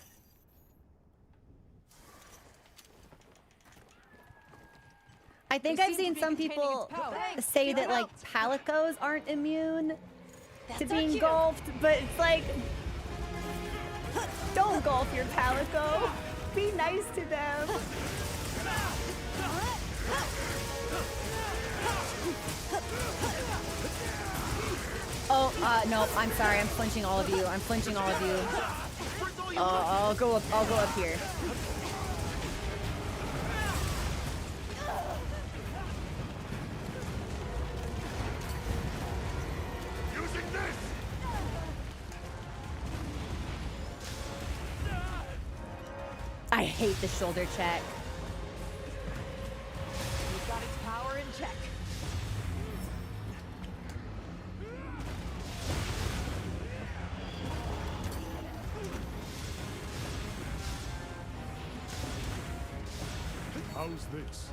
I think I've seen some people say that like palicos aren't immune to being golfed, but it's like, don't golf your palico. Be nice to them. Oh, no, I'm sorry. I'm flinching all of you. I'm flinching all of you. I'll go up here. I hate the shoulder check. You've got its power in check. How's this?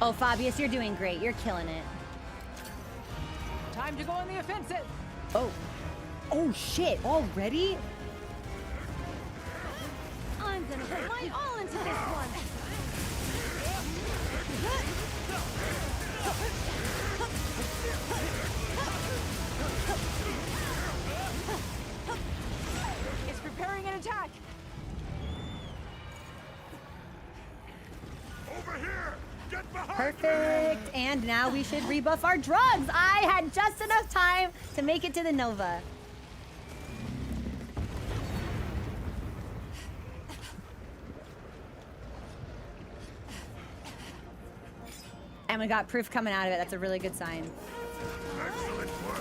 Oh, Fabius, you're doing great. You're killing it. Time to go on the offensive. Oh. Oh, shit. Already? I'm gonna put my all into this one. It's preparing an attack. Over here! Get behind Perfect. And now we should rebuff our drugs. I had just enough time to make it to the Nova. And we got proof coming out of it. That's a really good sign. Excellent work.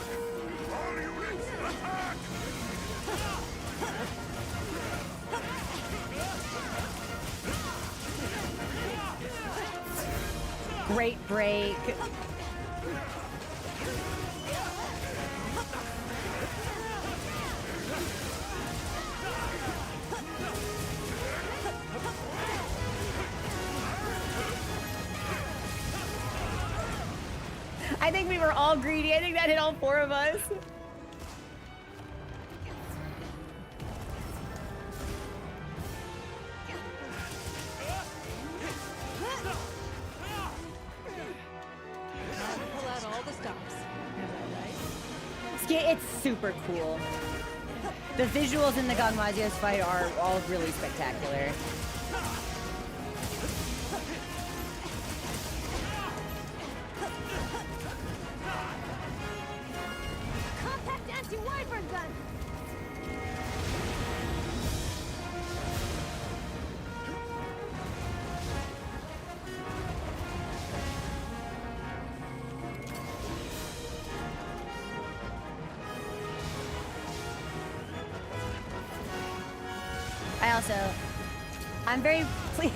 All units, attack! Great break. I think we were all greedy. I think that hit all 4 of us. Pull out all the stops. It's super cool. The visuals in the Gangmazios fight are all really spectacular. Compact anti-wyvern gun. I'm very pleased.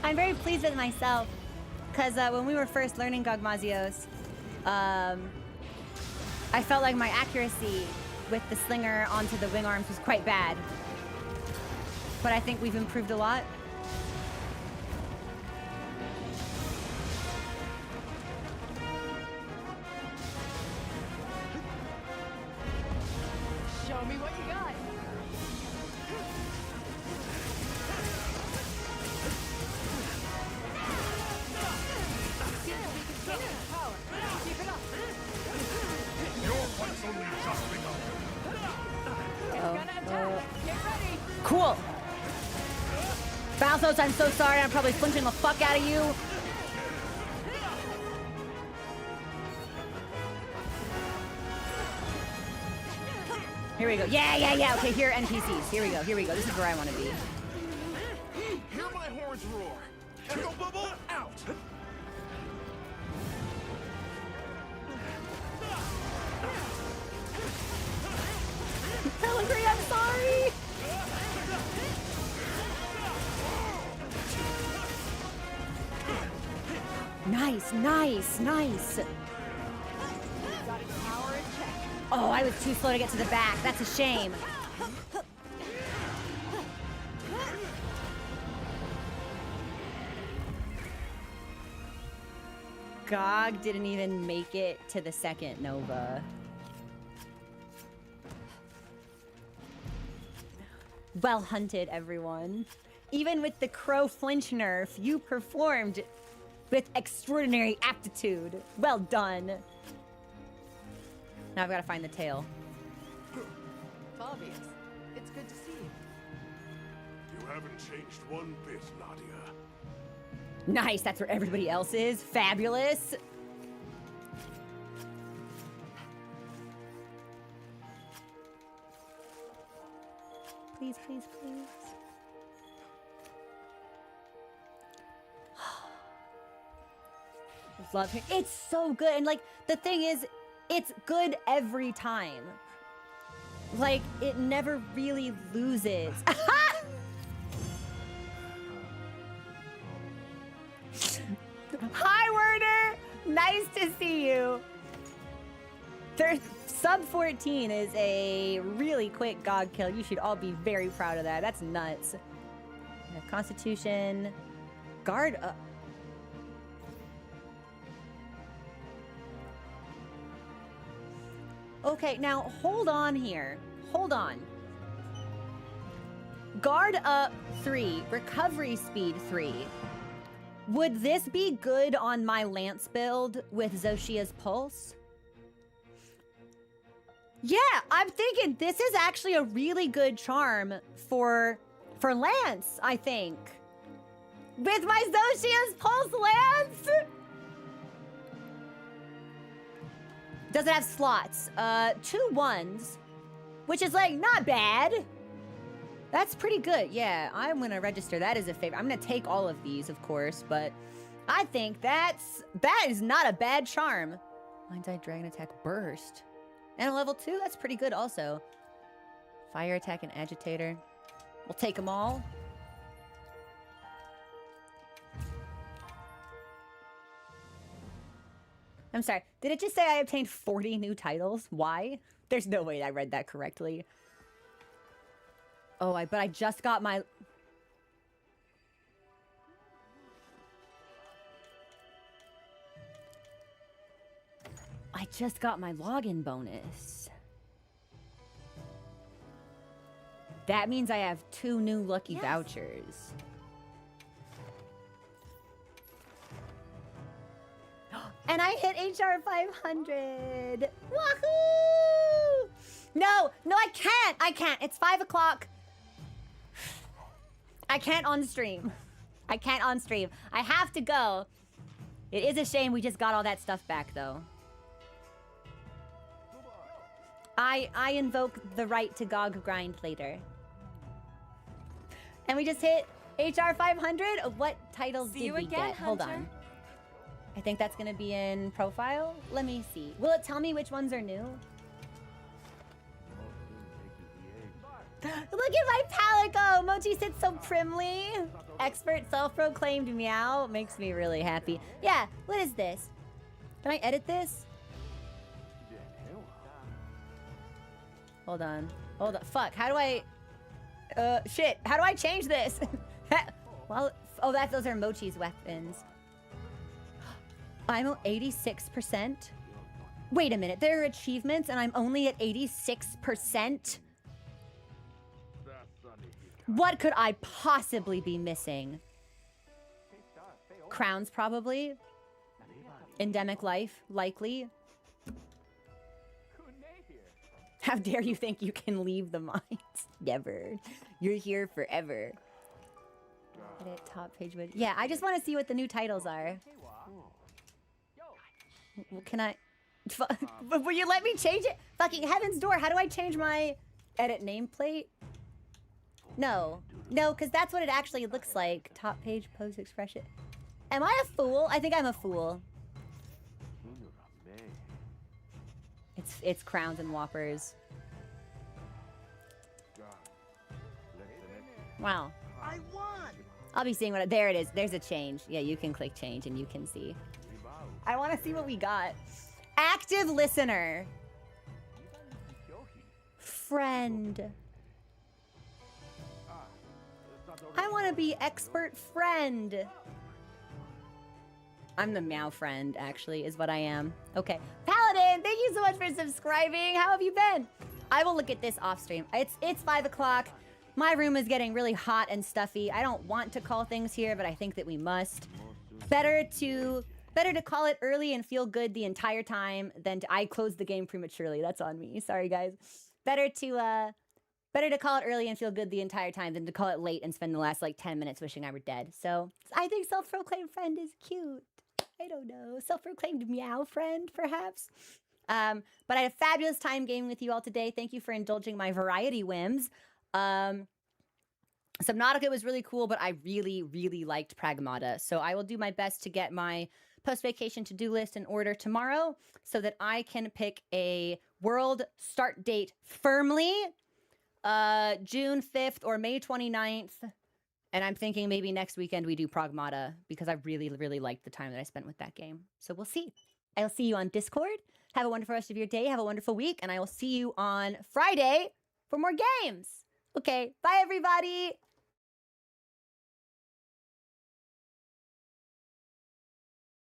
I'm very pleased with myself because when we were first learning Gangmazios, I felt like my accuracy with the slinger onto the wing arms was quite bad. But I think we've improved a lot. Show me what you got. Keep it up. Your fight's only just begun. It's gonna attack. Get ready. Cool. Balthos, I'm so sorry. I'm probably flinching the fuck out of you. Here we go. Yeah. Okay, here are NPCs. Here we go. This is where I want to be. Hear my horns roar. Echo bubble out. Pellegrini, I'm sorry. Nice. Got its power in check. Oh, I was too slow to get to the back. That's a shame. Gog didn't even make it to the second Nova. Well hunted, everyone. Even with the crow flinch nerf, you performed with extraordinary aptitude. Well done. Now I've got to find the tail. It's obvious. It's good to see you. You haven't changed one bit, Nadia. Nice, that's where everybody else is. Fabulous. Please. Love him. It's so good. And like, the thing is, it's good every time. Like, it never really loses. Hi, Werner. Nice to see you. Sub 14 is a really quick GOG kill. You should all be very proud of that. That's nuts. We have Constitution. Guard up. Okay, now hold on here. Hold on. Guard up 3, recovery speed 3. Would this be good on my Lance build with Zoshia's Pulse? Yeah, I'm thinking this is actually a really good charm for Lance, I think. With my Zoshia's Pulse Lance? Does it have slots? 2 1s, which is like not bad. That's pretty good. Yeah, I'm gonna register that as a favorite. I'm gonna take all of these, of course, but I think that is not a bad charm. Blindside Dragon Attack Burst. And a level 2, that's pretty good also. Fire Attack and Agitator. We'll take them all. I'm sorry, did it just say I obtained 40 new titles? Why? There's no way I read that correctly. Oh, but I just got my... I just got my login bonus. That means I have 2 new lucky vouchers. And I hit HR 500. Wahoo! No, I can't. I can't. It's 5 o'clock. I can't on stream. I can't on stream. I have to go. It is a shame we just got all that stuff back, though. I invoke the right to GOG grind later. And we just hit HR 500? What titles did we get? Hold on. I think that's gonna be in profile. Let me see. Will it tell me which ones are new? Look at my Palico! Mochi sits so primly. Expert self-proclaimed meow. Makes me really happy. Yeah, what is this? Can I edit this? Hold on. Fuck, how do I... shit. How do I change this? Well, oh, those are Mochi's weapons. I'm at 86%. Wait a minute, there are achievements and I'm only at 86%? What could I possibly be missing? Crowns, probably. Endemic life, likely. How dare you think you can leave the mines? Never. You're here forever. Edit top page. Yeah, I just want to see what the new titles are. Well, can I... Will you let me change it? Fucking heaven's door, how do I change my edit nameplate? No. No, because that's what it actually looks like. Top page, post expression. Am I a fool? I think I'm a fool. It's crowns and whoppers. Wow. I won! I'll be seeing what... There it is. There's a change. Yeah, you can click change and you can see. I want to see what we got. Active listener. Friend. I want to be expert friend. I'm the meow friend, actually, is what I am. Okay. Paladin, thank you so much for subscribing. How have you been? I will look at this off stream. It's 5 o'clock. My room is getting really hot and stuffy. I don't want to call things here, but I think that we must. Better to call it early and feel good the entire time than I closed the game prematurely. That's on me. Sorry, guys. Better to call it early and feel good the entire time than to call it late and spend the last like 10 minutes wishing I were dead. So I think self-proclaimed friend is cute. I don't know. Self-proclaimed meow friend, perhaps. But I had a fabulous time gaming with you all today. Thank you for indulging my variety whims. Subnautica was really cool, but I really, really liked Pragmata. So I will do my best to get my post-vacation to-do list in order tomorrow so that I can pick a world start date firmly, June 5th or May 29th. And I'm thinking maybe next weekend we do Pragmata because I really, really liked the time that I spent with that game. So we'll see. I'll see you on Discord. Have a wonderful rest of your day. Have a wonderful week. And I will see you on Friday for more games. Okay, bye everybody.